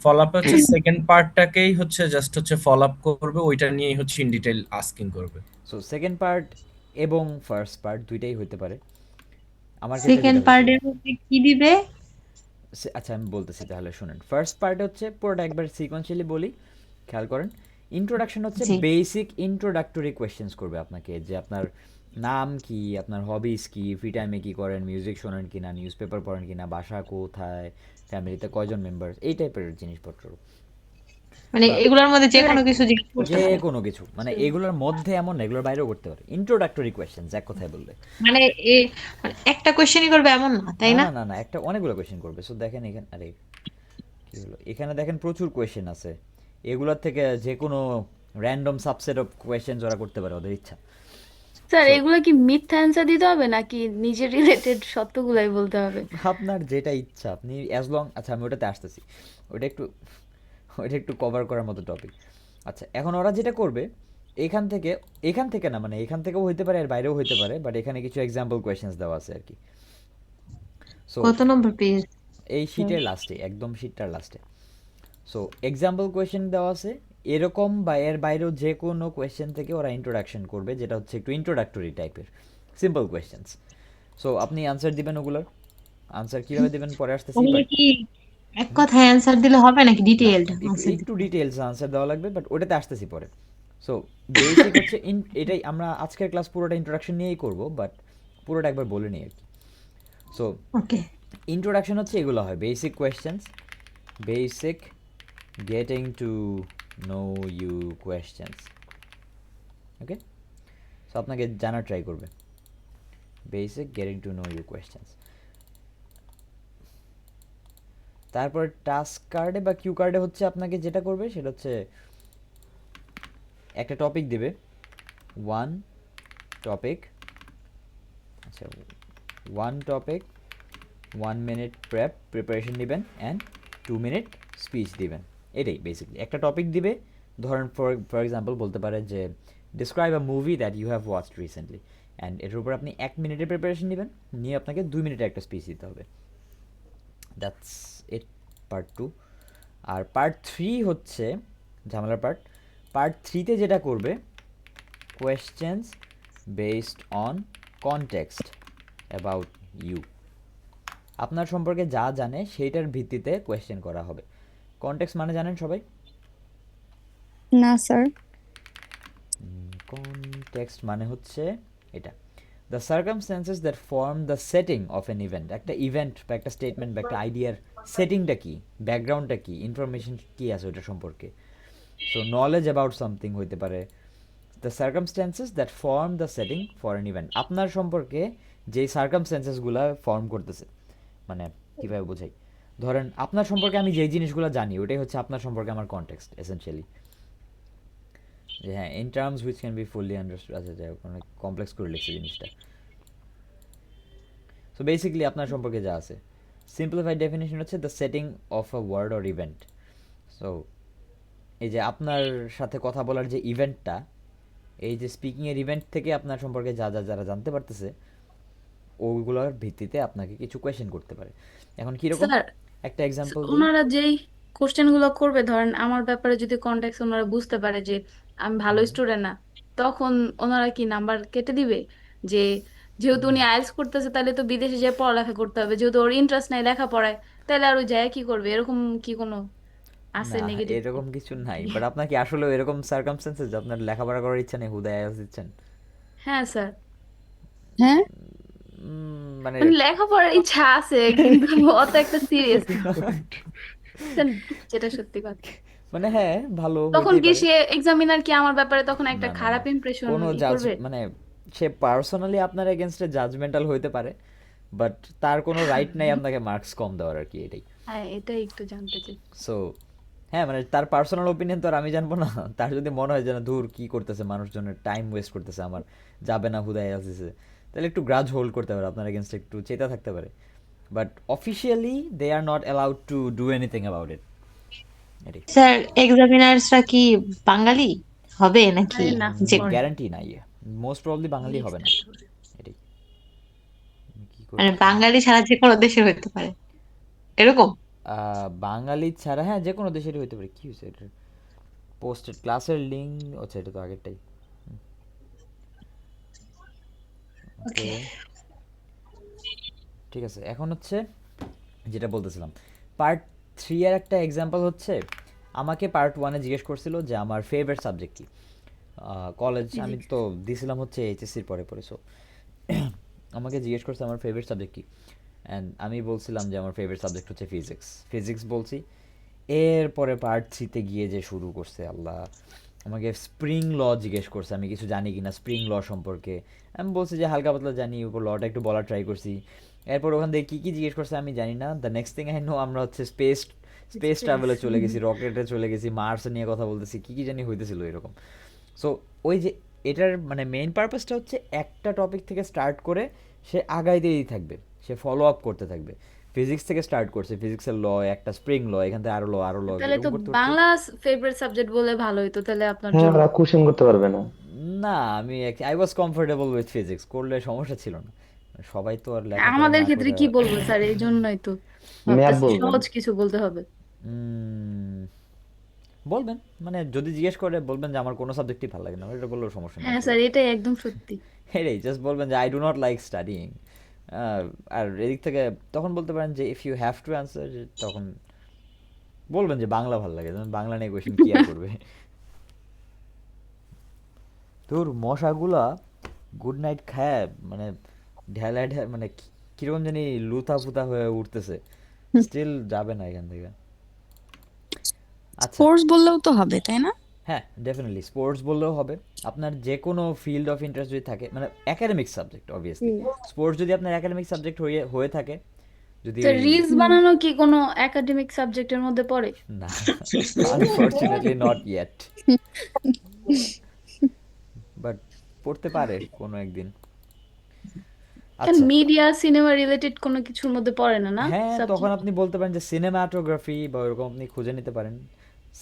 ফলো আপ হচ্ছে সেকেন্ড পার্টটাকেই হচ্ছে জাস্ট হচ্ছে ফলো আপ করবে, ওইটা নিয়েই হচ্ছে ইন ডিটেইল আস্কিং করবে। সো সেকেন্ড পার্ট এবং ফার্স্ট পার্ট দুইটাই হতে পারে। আমার ক্ষেত্রে সেকেন্ড যেটা পার্টের হয়েছিল, মধ্যে কি দিবে? আচ্ছা আমি বলতেছি তাহলে শুনেন। ফার্স্ট পার্ট হচ্ছে পুরোটা একবার সিকোয়েন্সিয়ালি বলি, খেয়াল করেন। ইন্ট্রোডাকশন হচ্ছে জি। বেসিক ইন্ট্রোডাক্টরি কোয়েশ্চেন্স করবে আপনাকে, যে আপনার নাম কি, আপনার হবিস কি, ফ্রি টাইমে কি করেন, মিউজিক শোনেন কিনা, নিউজ পেপার পড়েন কিনা, বাসা কোথায়, ফ্যামিলিতে কয়জন মেম্বার, এই টাইপের জিনিসপত্র। মানে বা এগুলোর মধ্যে যে কোনো কিছু জিজ্ঞেস করতে যে পারে। কোনো কিছু, মানে এগুলোর মধ্যে এমন না, এগুলোর বাইরেও করতে পারে। ইন্ট্রোডাক্টরি কোয়েশ্চেন্স এক কথায় বললে। মানে মানে একটা কোশ্চেনই করবে এমন না, তাই না না? না না না, একটা অনেকগুলো কোয়েশ্চেন করবে। সো দেখেন এখানে, আরে কি হলো, এখানে দেখেন প্রচুর কোয়েশ্চেন আছে। এগুলোর থেকে যে কোনো র্যান্ডম সাবসেট অফ কোয়েশ্চেন ওরা করতে পারে ওদের ইচ্ছা। স্যার সো এগুলো কি মিথ্যা অ্যান্সার দিতে হবে নাকি নিজের রিলেটেড সত্যগুলাই বলতে হবে? আপনার যেটা ইচ্ছা আপনি অ্যাজ লং, আচ্ছা আমি ওটাতে আসতেছি, ওটা একটু কভার করার মতো টপিক। আচ্ছা, এখন ওরা যেটা করবে, এখান থেকে না, মানে এখান থেকেও হইতে পারে, এর বাইরেও হইতে পারে, বাট এখানে কিছু এক্সাম্পল কোয়েশ্চেন্স দেওয়া আছে আর কি। সো কত নম্বর পেজ? এই শীটের লাস্টে, একদম শীটটার লাস্টে। সো এক্সাম্পল কোয়েশ্চেন দেওয়া আছে, এরকম বা এর বাইরেও যে কোনো কোয়েশ্চেন থেকে ওরা ইন্ট্রোডাকশন করবে, যেটা হচ্ছে একটু ইন্ট্রোডাক্টরি টাইপের সিম্পল কোয়েশ্চেন্স। সো আপনি আনসার দিবেন ওগুলোর। আনসার কীভাবে দেবেন পরে আসতেছি, ওগুলো বাট কি এক কথায় অ্যান্সার দিলে হবে নাকি না, ডিটেইলড একটু অ্যান্সার একটু দিতে? ডিটেলস আনসার দেওয়া লাগবে, বাট ওটাতে আসতেছি পরে। সো বেসিক হচ্ছে এটাই আমরা আজকের ক্লাস পুরোটা ইন্ট্রোডাকশন নিয়েই করব, বাট পুরোটা একবার বলে নিই আর কি। So okay. ইন্ট্রোডাকশন হচ্ছে এগুলো হয়, basic questions, basic getting to know you questions. Okay, so আপনাকে জানার ট্রাই করবে basic getting to know you questions. তারপর টাস্ক কার্ডে বা কিউ কার্ডে হচ্ছে আপনাকে যেটা করবে সেটা হচ্ছে একটা টপিক দেবে, ওয়ান টপিক, আচ্ছা, 1 টপিক 1 মিনিট প্রিপারেশন দিবেন অ্যান্ড 2 মিনিট স্পিচ দিবেন। এটাই বেসিকলি একটা টপিক দিবে, ধরেন ফর এক্সাম্পল বলতে পারে যে describe a movie that you have watched recently, and এটার উপর আপনি 1 মিনিটের প্রিপারেশন নেবেন, নিয়ে আপনাকে 2 মিনিটের একটা স্পিচ দিতে হবে। That's it part 2। আর পার্ট 3 হচ্ছে ঝামেলার পার্ট 3তে যেটা করবে, questions based on context about you. আপনার সম্পর্কে যা জানে সেইটার ভিত্তিতে কোয়েশ্চেন করা হবে। কনটেক্সট মানে জানেন সবাই? না স্যার। কনটেক্সট মানে হচ্ছে এটা, the circumstances that form the setting of an event. একটা ইভেন্ট বা একটা স্টেটমেন্ট বা একটা আইডিয়ার সেটিংটা কি, ব্যাকগ্রাউন্ডটা কি, ইনফরমেশন কি আছে ওটা সম্পর্কে। সো নলেজ অ্যাবাউট সামথিং হইতে পারে। The circumstances that form the setting for an event, আপনার সম্পর্কে যেই সার্কামস্ট্যান্সেসগুলো ফর্ম করতেছে, মানে কীভাবে বোঝাই, ধরেন আপনার সম্পর্কে আমি যেই জিনিসগুলো জানি ওটাই হচ্ছে আপনার সম্পর্কে আমার কনটেক্সট এসেনশিয়ালি। যে হ্যাঁ, in terms which can be fully understood. আচ্ছা, যাই হোক, অনেক কমপ্লেক্স করে লিখছে জিনিসটা। সো বেসিক্যালি আপনার সম্পর্কে যা আছে, সিম্পলিফাইড ডেফিনেশন হচ্ছে the setting of a word or event. So এই যে আপনার সাথে কথা বলার যে ইভেন্টটা, এই যে স্পিকিংয়ের ইভেন্ট থেকে আপনার সম্পর্কে যারা জানতে পারতেছে, ওইগুলোর ভিত্তিতে আপনাকে কিছু কোয়েশ্চেন করতে পারে। এখন কীরকম, স্যার, একটা এক্সাম্পল দিই। ওনারা যেই কোশ্চেন গুলো করবে, ধরেন আমার ব্যাপারে যদি কন্টেক্ট ওনারা বুঝতে পারে যে আমি ভালো স্টুডেন্ট না, তখন ওনারা কি নাম্বার কেটে দিবে? যে যেহেতু উনি আইএলটিএস করতেছে, তাহলে তো বিদেশে যেয়ে পড়ালেখা করতে হবে, যেহেতু ওর ইন্টারেস্ট নাই লেখাপড়ায়, তাহলে আর ওই যায় কি করবে? এরকম কি কোনো আছে না, নেগেটিভ? এরকম কিছু নাই, বাট আপনার কি আসলে এরকম সার্কামস্টেন্সেস যে আপনার লেখাপড়া করার ইচ্ছা নেই, হুদায় আইএলটিএস দিচ্ছেন? হ্যাঁ স্যার, হ্যাঁ মানে মানে লেখাপড়ার ইচ্ছা আছে, কিন্তু অত একটা সিরিয়াস যেটা সত্যি কথা। মানে হ্যাঁ, ভালো তখন হইতেই কি পারে। সে এক্সামিনার কি আমার ব্যাপারে তখন একটা না না খারাপ না, ইমপ্রেশন কোনো জাজ করবে? মানে সে পার্সোনালি আপনার এগেনস্টে জাজমেন্টাল হইতে পারে, বাট তার কোনো রাইট নাই আপনাকে মার্কস কম দেওয়ার আর কি, এটাই। হ্যাঁ, এটাই একটু জানতে চাই। সো হ্যাঁ, মানে তার পার্সোনাল ওপিনিয়ন তো আর আমি জানবো না। তার যদি মনে হয় যে না, ধুর কি করতেছে, মানুষজনের টাইম ওয়েস্ট করতেছে, আমার যাবে না, হুদায় আসতেছে, তাহলে একটু গ্রাজ হোল্ড করতে পারে, আপনার এগেনস্টে একটু চেতা থাকতে পারে, but officially they are not allowed to do anything about it, এটাই। স্যার, এক্সামিনার্সরা কি বাঙালি হবে নাকি? আরে না, যে ফরেন। গ্যারান্টি নাই, মোস্ট প্রবাবলি বাঙালি হবে না, এটাই। কি মানে করতেছে? বাঙালি ছাড়া যে কোনো দেশের হতে পারে এরকম? বাঙালি ছাড়া হ্যাঁ, যে কোনো দেশেরই হইতে পারে। কি হয়েছে এটার? পোস্টেড ক্লাসের লিঙ্ক, আচ্ছা এটা তো আগেরটাই। ওকে, ঠিক আছে। এখন হচ্ছে যেটা বলতেছিলাম, পার্ট 3 এর একটা এক্সাম্পল হচ্ছে, আমাকে পার্ট 1-এ জিজ্ঞেস করছিল যে আমার ফেভারিট সাবজেক্ট কি। কলেজ আমি তো দিছিলাম হচ্ছে এইচএসসির পরে পরে, সো আমাকে জিজ্ঞেস করছে আমার ফেভারিট সাবজেক্ট কি, অ্যান্ড আমি বলছিলাম যে আমার ফেভারিট সাবজেক্ট হচ্ছে ফিজিক্স বলছি। এরপরে পার্ট 3-তে গিয়ে যে শুরু করছে, আল্লাহ, আমাকে স্প্রিং ল জিজ্ঞেস করছে, আমি কিছু জানি কি না স্প্রিং ল সম্পর্কে। আমি বলছি যে হালকা পাতলা জানি, উপর লটা একটু বলার ট্রাই করছি। এরপর ওখান থেকে কী কী জিজ্ঞেস করছে আমি জানি না। The next thing I know, আমরা হচ্ছে স্পেস ট্রাভেলে চলে গেছি, রকেটে চলে গেছি, মার্স নিয়ে কথা বলতেছি, কী কী জানি হইতেছিল এরকম। সো ওই যে এটার মানে মেইন পারপাসটা হচ্ছে একটা টপিক থেকে স্টার্ট করে সে আগাইতেই থাকবে, সে ফলো আপ করতে থাকবে। ফিজিক্স থেকে স্টার্ট করছে, ফিজিক্সের ল, একটা স্প্রিং ল, এখান থেকে আরো ল তাহলে তো এরকম করতে করতে। বাংলা ফেভারিট সাবজেক্ট বলে ভালো হতো তাহলে আপনার হ্যাঁ, জন্য। ওরা কোশ্চেন করতে পারবে না। না, আমি I was comfortable with physics, করলে সমস্যা ছিল না। সবাই তো আর লেখাপড়া আমাদের না ক্ষেত্রে করে। কি বলবো স্যার, এই জন্যই তো ম্যাথ ভাবতেছি বলবেন। সহজ কিছু বলতে হবে। উম, বলবেন, মানে যদি জিজ্ঞেস করে বলবেন যে আমার কোনো সাবজেক্টই ভালো লাগে না, এটা বললেও সমস্যা নেই হ্যাঁ আসলে। স্যার, এটাই একদম সত্যি। এটাই, জাস্ট বলবেন যে I do not like studying. আর এদিক থেকে তখন বলতে পারেন যে if you have to answer, তখন বলবেন যে বাংলা ভালো লাগে, বাংলা নিয়ে কোয়েশ্চেন কি আর করবে। তোর মশাগুলা গুড নাইট খায়, মানে ঢেলায় মানে কিরকম জানি লুথা ফুথা হয়ে উঠতেছে, স্টিল যাবে না এখান থেকে। আচ্ছা, স্পোর্টস বললেও তো হবে, তাই না? হ্যাঁ ডেফিনেটলি স্পোর্টস বললেও হবে। আপনার যে কোনো ফিল্ড অফ ইন্টারেস্ট যদি থাকে, মানে একাডেমিক সাবজেক্ট অবভিয়াসলি, স্পোর্টস যদি আপনার একাডেমিক সাবজেক্ট হয়ে থাকে, যদি স্যার, রিলস বানানো কি কোনো একাডেমিক সাবজেক্টের মধ্যে পড়ে? না, আনফরচুনেটলি নট ইয়েট, বাট পড়তে পারে কোনো একদিন। কেন আচ্ছা, মিডিয়া সিনেমা রিলেটেড কোনো কিছুর মধ্যে পড়ে না, না হ্যাঁ তখন সাবজেক্ট? আপনি বলতে পারেন যে সিনেমাটোগ্রাফি বা ওরকম আপনি খুঁজে নিতে পারেন।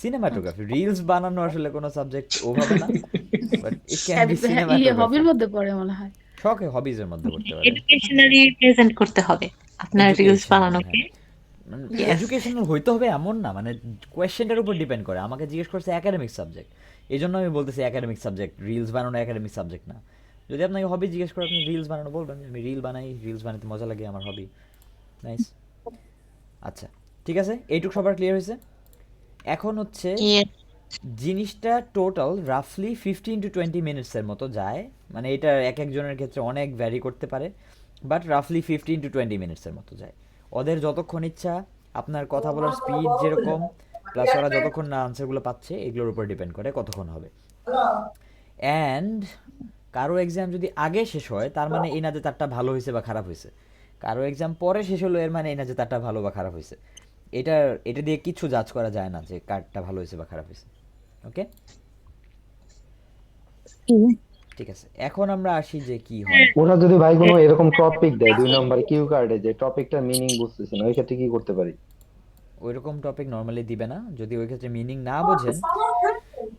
সিনেমাটোগ্রাফি, রিলস বানানো আসলে কোনো সাবজেক্ট ওভাবে না, but it can be cinematography. হবির মধ্যে পড়ে মনে হয়। শখে হবিজের মধ্যে করতে পারেন। এডুকেশনালি প্রেজেন্ট করতে হবে আপনার রিলস এডুকেশনাল, বানানোকে। হ্যাঁ, মানে ইয়েস। এডুকেশনাল হইতে হবে এমন না, মানে কোয়েশ্চেনটার উপর ডিপেন্ড করে। আমাকে জিজ্ঞেস করছে একাডেমিক সাবজেক্ট, এই জন্য আমি বলতেছি একাডেমিক সাবজেক্ট, রিলস বানানো একাডেমিক সাবজেক্ট না। যদি আপনাকে হবি জিজ্ঞেস করে আপনি রিলস বানানো বলবেন যে আমি রিল বানাই, রিলস বানাতে মজা লাগে, আমার হবি। নাইস। আচ্ছা, ঠিক আছে, এইটুকু সবার ক্লিয়ার হয়েছে। এখন হচ্ছে Yes. জিনিসটা টোটাল রাফলি 15 to 20 মিনিটসের মতো যায়, মানে এটা এক একজনের ক্ষেত্রে অনেক ভ্যারি করতে পারে, বাট রাফলি 15 to 20 মিনিটসের মতো যায়। ওদের যতক্ষণ ইচ্ছা, আপনার কথা বলার স্পিড যেরকম, প্লাস ওরা যতক্ষণ না আনসারগুলো পাচ্ছে, এগুলোর উপর ডিপেন্ড করে কতক্ষণ হবে। অ্যান্ড কারো এক্সাম যদি আগে শেষ হয় তার মানে এই না যে তারটা ভালো হয়েছে বা খারাপ হয়েছে, কারো এক্সাম পরে শেষ হলো এর মানে এই না যে তারটা ভালো বা খারাপ হয়েছে। এটা দিয়ে কিছু জাজ করা যায় না যে কারটা ভালো হয়েছে বা খারাপ হয়েছে। ওকে, ঠিক আছে, এখন আমরা আসি যে কি হয়। ওরা যদি ভাই কোনো এরকম টপিক দেয় 2 নম্বর কিউ কার্ডে যে টপিকটা মিনিং বুঝতেছি না, ওই ক্ষেত্রে কি করতে পারি? ওইরকম টপিক নর্মালি দিবে না যদি ওই ক্ষেত্রে মিনিং না বোঝেন।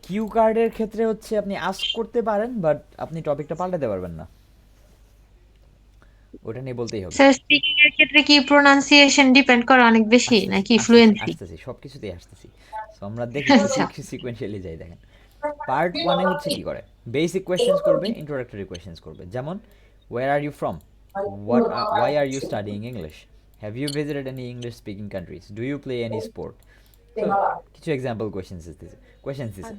কিউ কার্ডের ক্ষেত্রে হচ্ছে আপনি আস্ক করতে পারেন, বাট আপনি টপিকটা পাল্টাতে পারবেন না, ওটা নিয়ে বলতেই হবে। স্যার স্পিকিং এর ক্ষেত্রে কি প্রোনাউন্সিয়েশন ডিপেন্ড করে অনেক বেশি আসতেছি নাকি আসতেছি ফ্লুয়েন্সি? আসতেছি সব কিছুতেই আসতেছি। সো আমরা দেখি আচ্ছা। সিকুয়েন্সিয়ালি যাই। দেখেন, পার্ট ওয়ানে হচ্ছে কি করে, বেসিক কোয়েশ্চেন্স করবে, ইন্ট্রোডাক্টরি কোয়েশ্চেন্স করবে, যেমন where are you from, why are you studying English, have you visited any English speaking countries, do you play any sport. তো কিছু এক্সাম্পল কোয়েশ্চেন্স দিছে।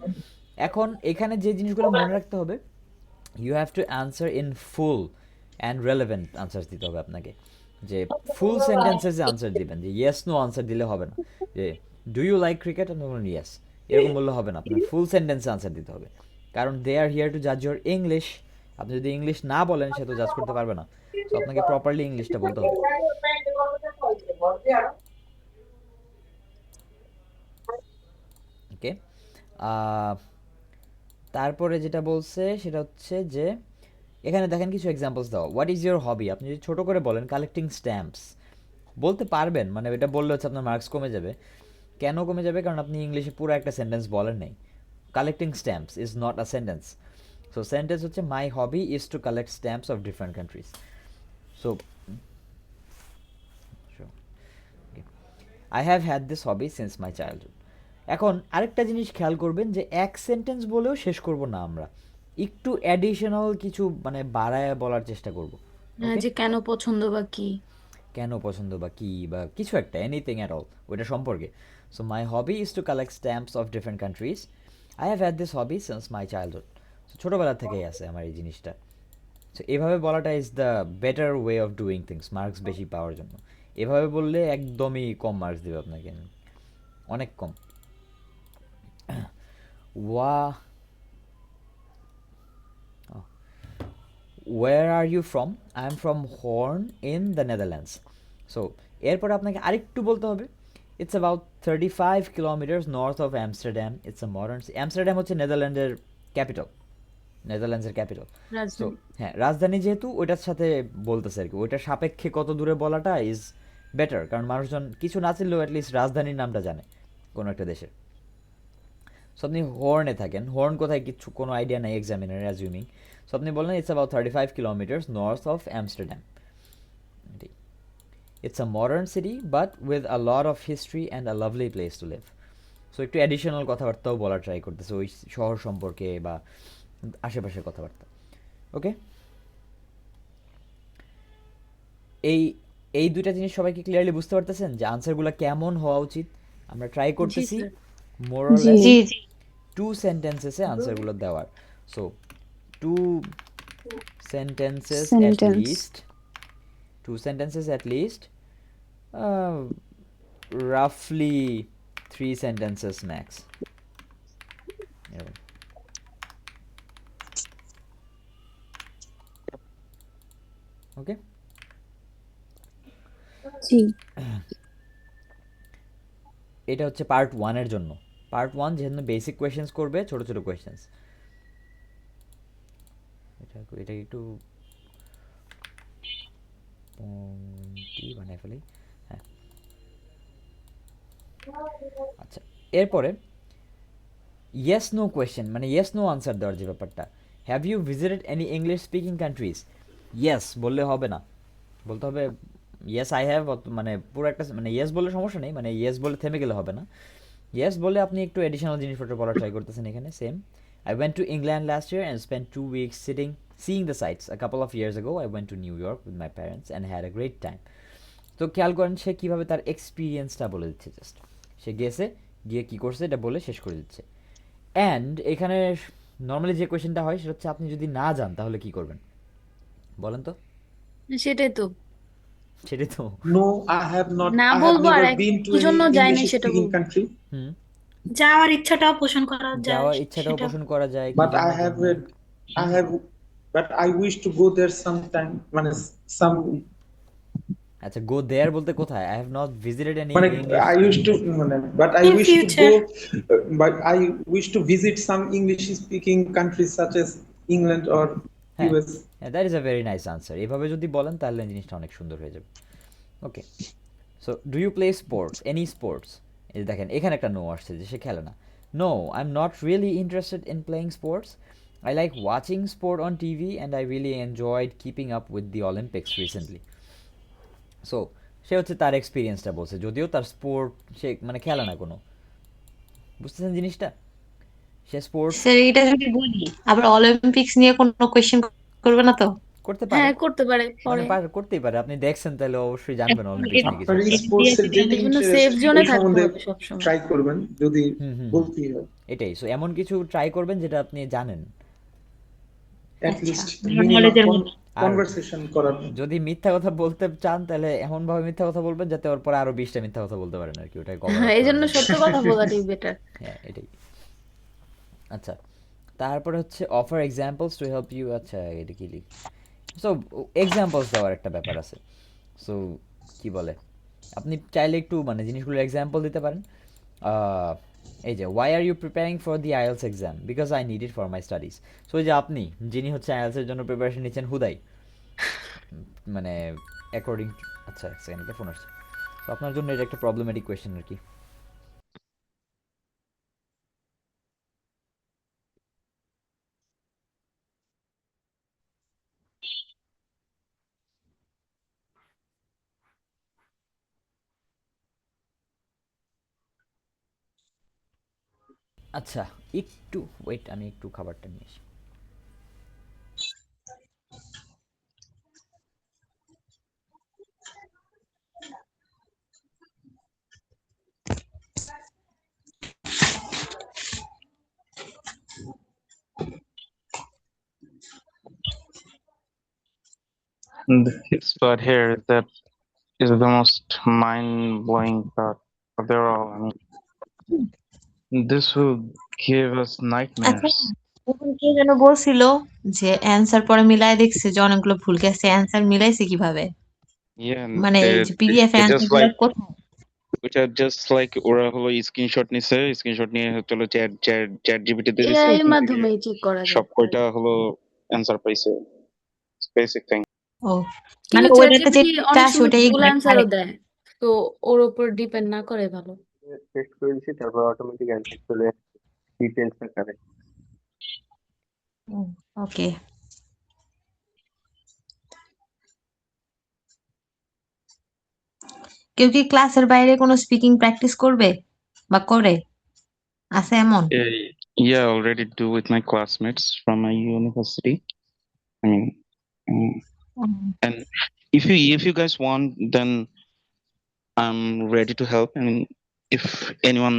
এখন এখানে যে জিনিসগুলো মনে রাখতে হবে, you have to answer in full and relevant answers দিতে হবে আপনাকে। যে ফুল সেন্টেন্সেসে আনসার দিবেন, যে ইয়েস নো আনসার দিলে হবে না, যে do you like cricket and বলুন ইয়েস, এরকম বললে হবে না, আপনার ফুল সেন্টেন্সে আনসার দিতে হবে। কারণ দে আর হিয়ার টু জাজ ইউর ইংলিশ। আপনি যদি ইংলিশ না বলেন সে তো জাজ করতে পারবে না, সো আপনাকে প্রপারলি ইংলিশটা বলতে হবে। ওকে, তারপরে যেটা বলছে সেটা হচ্ছে যে এখানে দেখেন কিছু এক্সাম্পলস দাও। হোয়াট ইজ ইউর হবি, আপনি যদি ছোট করে বলেন কালেক্টিং স্ট্যাম্পস, বলতে পারবেন, মানে এটা বললে হচ্ছে আপনার মার্কস কমে যাবে। কেন কমে যাবে? কারণ আপনি ইংলিশে পুরো একটা সেন্টেন্স বলেন নাই। Collecting stamps is not a sentence. So sentence হচ্ছে my hobby is to collect stamps of different countries. So I have had this hobby since my childhood. এখন আরেকটা জিনিস খেয়াল করবেন যে এক সেন্টেন্স বলেও শেষ করব না আমরা, একটু অ্যাডিশনাল কিছু মানে বাড়ায় বলার চেষ্টা করব। ওকে, যে কেন পছন্দ বা কি। কেন পছন্দ বা কি বা কিছু একটা, এনিথিং অ্যাট অল, ওইটা সম্পর্কে। So my hobby is to collect stamps of different countries, I have had this hobby since my childhood. So ছোটোবেলা থেকেই আছে আমার এই জিনিসটা। সো এভাবে বলাটা is the better way of doing things, marks বেশি পাওয়ার জন্য। এভাবে বললে একদমই কম মার্কস দেবে আপনাকে, অনেক কম। Where where are you from, I am from Hoorn in the Netherlands. So এরপরে আপনাকে আরেকটু বলতে হবে, it's about 35 kilometres north of Amsterdam, it's a modern. Amsterdam হচ্ছে নেদারল্যান্ডের ক্যাপিটাল, নেদারল্যান্ডসের ক্যাপিটাল। সো রাজধানী। হ্যাঁ, রাজধানী যেহেতু ওইটার সাথে বলতেছে আর কি, ওইটার সাপেক্ষে কত দূরে বলাটা ইজ বেটার, কারণ মানুষজন কিছু না চিনলেও অ্যাটলিস্ট রাজধানীর নামটা জানে কোনো একটা দেশের। সো আপনি হর্নে থাকেন, হর্ন কোথায় কিছু কোনো আইডিয়া নাই এক্সামিনার অ্যাজিউমিং। সো আপনি বললেন it's about 35 kilometres north of Amsterdam. It's a modern city but with a lot of history and a lovely place to live. So একটু অ্যাডিশনাল কথাবার্তাও বলার ট্রাই করতেছে ওই শহর সম্পর্কে বা আশেপাশের কথাবার্তা। ওকে, এই এই দুইটা জিনিস সবাইকে ক্লিয়ারলি বুঝতে পারতেছেন যে আনসারগুলো কেমন হওয়া উচিত? আমরা ট্রাই জি করতেছি স্যার। মোর অর জি লেস জি জি। 2 সেন্টেন্সেসে আনসারগুলো দেওয়ার। So 2 sentences at sentence least, 2 sentences at least, uh, roughly 3 sentences max. এরকম। ওকে, জি এটা হচ্ছে পার্ট 1 এর জন্য। পার্ট 1 যেহেতু বেসিক কোয়েশ্চেন্স করবে, ছোট ছোট কোয়েশ্চেন্স। এটা একটু টি বানাই ফেলি। হ্যাঁ, আচ্ছা, এরপরে ইয়েস নো কোয়েশ্চেন, মানে ইয়েস নো আনসার দেওয়ার যে ব্যাপারটা, have you visited any English speaking countries? Yes বললে হবে না, বলতে হবে ইয়েস আই হ্যাভ, মানে পুরো একটা, মানে ইয়েস বললে সমস্যা নেই, মানে ইয়েস বলে থেমে গেলে হবে না। ইয়েস বলে আপনি একটু এডিশনাল জিনিসপত্র বলার ট্রাই করতেছেন এখানে। Same, I went to England last year and spend 2 weeks sitting seeing the sights. A couple of years ago I went to New York with my parents and had a great time. তো খেয়াল করেন সে কীভাবে তার এক্সপিরিয়েন্সটা বলে দিচ্ছে, just সে গেছে, গিয়ে কী করছে এটা বলে শেষ করে দিচ্ছে। অ্যান্ড এখানে নর্মালি যে কোয়েশ্চেনটা হয় সেটা হচ্ছে আপনি যদি না যান তাহলে কি করবেন বলেন তো? সেটাই তো, সেটাই তো। No, I have not. না I have বলবো আর never been to কি any জন্য যাই নাই English সেটা speaking বলবো। country, হুম, যাওয়ার ইচ্ছাটাও পোষণ করা যায় যাওয়ার ইচ্ছাটাও সেটা। পোষণ করা যায়, কি but জন্য I যান have না। read, I have, but I wish to go there sometime. মানে some, আচ্ছা, গো দেয়ার বলতে কোথায়? I have not visited any মানে English I speaking used to, country. মানে, but I In wish to go, future. but I wish to visit some English speaking countries such as England or হ্যাঁ, US. That is a very nice answer. এভাবে যদি বলেন তাহলে জিনিসটা অনেক সুন্দর হয়ে যাবে। Okay, so do you play sports, any sports? এই যে দেখেন এখানে একটা নো আসছে যে সে খেলে না। No, I am not really interested in playing sports. I like watching sport on TV and I really enjoyed keeping up with the Olympics recently. So সে হচ্ছে তার এক্সপিরিয়েন্সটা বলছে, যদিও তার স্পোর্ট সে মানে খেলে না কোনো। বুঝতেছেন জিনিসটা? সে স্পোর্টস স্যার এটা যদি বলি আবার অলিম্পিক্স নিয়ে কোনো কোয়েশ্চেন করবে না তো? করতে পারে, হ্যাঁ করতে পারে মানে পরে, করতেই পারে। আপনি দেখছেন তাহলে অবশ্যই জানবেন এখন অলিম্পিক্স নিয়ে কিছু আপনার একটা। স্পোর্টস এর যেটা এই জন্য ইন্টারেস্ট সেফ জোনে ওই থাকতে সম্বন্ধে হবে সবসময়। ট্রাই করবেন যদি হুম হুম হুম, বলতেই হয়, এটাই। সো এমন কিছু ট্রাই করবেন যেটা আপনি জানেন। অ্যাট আচ্ছা, লিস্ট আমার মিনিমাম নলেজের মধ্যে। আর কনভারসেশন করার। যদি মিথ্যা কথা বলতে চান তাহলে এমনভাবে মিথ্যা কথা বলবেন যাতে ওর পরে আরো 20টা মিথ্যা কথা বলতে পারেন আর কি, ওটাকে কভার আপ এই করার জন্য জন্য। সত্য কথা বলাটাই বেটার। হ্যাঁ, এটাই। আচ্ছা, তারপরে হচ্ছে offer examples to help you. আচ্ছা, এটা কি লিখ, সো এক্সাম্পলস দেওয়ার একটা ব্যাপার আছে। সো কি বলে, আপনি চাইলে একটু মানে জিনিসগুলোর এক্সাম্পল দিতে পারেন। আহ, এই যে why are you preparing for the IELTS exam? Because I need it for my studies. So এই যে আপনি যিনি হচ্ছে আইএলসের জন্য প্রিপারেশন নিচ্ছেন হুদাই, মানে অ্যাকর্ডিং, আচ্ছা এক সেকেন্ড, একটা ফোন আসছে। তো আপনার জন্য এটা একটা প্রবলেমেটিক কোয়েশ্চেন আর কি। আচ্ছা, একটু ওয়েট, আমি একটু খাবারটা নিয়ে আসি। This part here that is the most mind-blowing part of their all. I mean, this will give us আচ্ছা, nightmares. তখন কে যেন বলছিল যে অ্যান্সার পরে মিলায় দেখছে যে অনেকগুলো ভুল গেছে, অ্যান্সার মিলাইছে কিভাবে? Yeah, and মানে এই যে পিডিএফ they অ্যান্সার just গুলো like কোথায়? ওটা জাস্ট লাইক ওরা হলো স্ক্রিনশট নিছে, স্ক্রিনশট নিয়ে চলো চ্যাট চ্যাট চ্যাট জিপিটিতে দিছে, এআই এর ওখান থেকে মাধ্যমে চেক করা যায়। সব কয়টা হলো অ্যান্সার পাইছে। Basic thing. ও মানে কিন্তু চ্যাট ওইটাতে জিপিটি যেটা অনেক আসে সময় ওটাই ভুল অ্যান্সারও কারেক্ট। দেয়, তো ওর উপর ডিপেন্ড না করে ভালো। টেস্ট করে দিছি, তারপর অটোমেটিক অ্যান্সার চলে আসছে ডিটেইলস আকারে। ওকে, কেউ কি ক্লাসের বাইরে কোনো স্পিকিং প্র্যাকটিস করবে বা করে? আছে এমন? Yeah, I already do with my classmates from my university. I mean, and if you guys want, then I'm ready to help. I mean, if anyone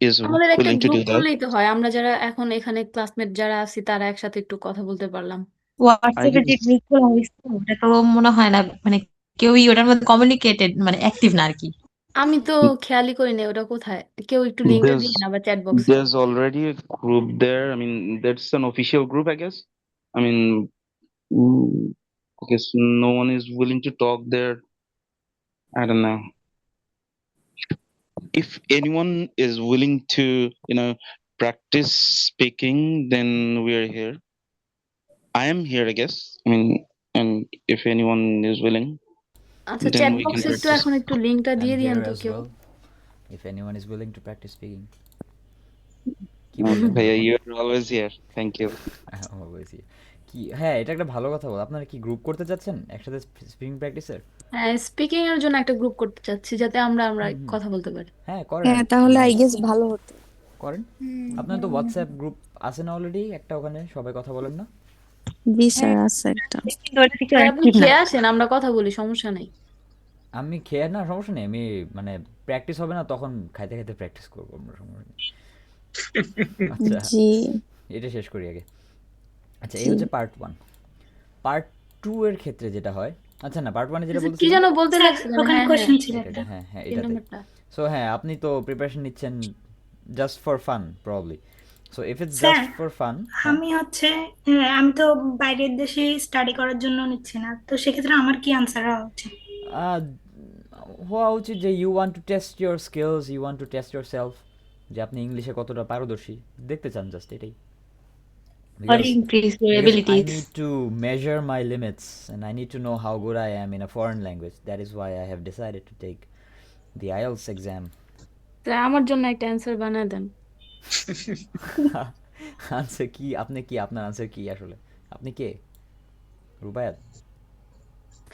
is আমাদের একটা willing to group do that. করলেই তো হয়, আমরা যারা এখন এখানে classmate যারা আছি তারা একসাথে একটু কথা বলতে পারলাম। I হোয়াটসঅ্যাপে যে guess গ্রুপ খোলা হয়েছে ওটা তো মনে হয় না, মানে কেউই ওটার মধ্যে কমিউনিকেটেড মানে অ্যাক্টিভ না আর কি। আমি তো খেয়ালই করি না ওটা কোথায়, কেউ একটু লিঙ্কটা দিই না বা চ্যাট বক্সে। there's already a group there. I mean, that's an official group, I guess. I mean, I guess no one is willing to talk there. I don't know. If anyone is willing to, practice speaking, then we're here. I am here, I guess. I mean, and if anyone is willing. আচ্ছা, then chat we can বক্সে একটু practice. এখন একটু লিঙ্কটা I'm দিয়ে দিয়েন here তো as কেউ। well if anyone is willing to practice speaking. কি বলবেন Bhaiya, তখন? you're always here. Thank you. Always. কি, হ্যাঁ, এটা একটা ভালো কথা বল। আপনারা কি গ্রুপ করতে চাচ্ছেন একসাথে স্পিকিং প্র্যাকটিসের? হ্যাঁ, স্পিকিং এর জন্য একটা গ্রুপ করতে চাচ্ছি যাতে আমরা আমরা হুম হুম কথা বলতে পারি। হ্যাঁ, করেন, হ্যাঁ তাহলে আই নাইস, গেস ভালো হতো। করেন। আপনার তো হোয়াটসঅ্যাপ গ্রুপ আছে না অলরেডি একটা, ওখানে সবাই কথা বলেন না? জি হ্যাঁ স্যার আছে একটা। কিন্তু ওটা থেকে আপনি অ্যাক্টিভ না। খেয়ে আসেন, আমরা কথা বলি, সমস্যা নেই। আমি খেয়ে না, সমস্যা নেই, আমি মানে প্র্যাকটিস হবে না তখন খাইতে খাইতে প্র্যাকটিস করবো আমরা, সমস্যা নেই। আচ্ছা, জি এটা শেষ করি আগে। আচ্ছা, এই জি হচ্ছে পার্ট 1। পার্ট 2 এর ক্ষেত্রে যেটা হয়, আচ্ছা না, পার্ট 1 এ যেটা আচ্ছা, কি বলতেছিলাম, যেন বলতে স্যার লাগছিলেন? ওখানে হ্যাঁ হ্যাঁ, কোশ্চেন ছিল এটা একটা। হ্যাঁ হ্যাঁ 3 এটাতে। নম্বরটা। সো হ্যাঁ, আপনি তো প্রিপারেশন নিচ্ছেন just for fun probably. So if it's sir just for fun, হ্যাঁ, আমি হচ্ছে আমি তো বাইরের দেশে স্টাডি করার জন্য নিচ্ছি না, তো সেক্ষেত্রে আমার কি আনসার হওয়া উচিত? আহ, হওয়া উচিত যে you want to test your skills, you want to test yourself, যে আপনি ইংলিশে কতটা পারদর্শী দেখতে চান, জাস্ট এটাই। or Because increase your I abilities. need to measure my limits and I need to know how good I am in a foreign language. That is why I have decided to take the IELTS exam. তা আমার জন্য একটা answer বানায় দেন। Answer কি? আপনি কি, আপনার answer কি আসলে? আপনি কে? রুবায়াত?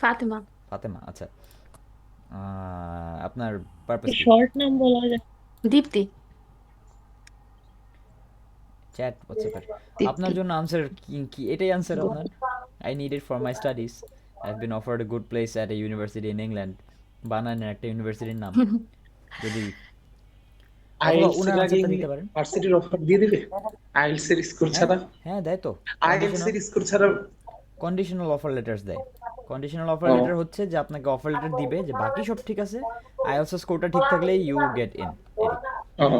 ফাতেমা। ফাতেমা? আচ্ছা, আপনার পারপাস কি? শর্ট নাম বলা যায়। দীপ্তি। চ্যাট হোয়াটসঅ্যাপের আপনার দীপ্তি। জন্য আনসার কি? কি এটাই আনসার আপনার? I need it for my studies. I have been offered a good place at a university in England. বানান একটা ইউনিভার্সিটির নাম যদি, অথবা আইএলটিএস উনার এর আগে আনসারটা দিতে পারেন। ইউনিভার্সিটির অফার দিয়ে দিবে আইএলটিএস এর স্কোর হ্যাঁ ছাড়া? হ্যাঁ, দেয় তো। আইএলটিএস এর স্কোর ছাড়া? কন্ডিশনাল অফার লেটার্স দেয়। কন্ডিশনাল অফার ও লেটার হচ্ছে যে আপনাকে অফার লেটার দিবে যে বাকি সব ঠিক আছে, আইএলটিএস স্কোরটা ঠিক থাকলে ইউ গেট ইন, এরই। ও,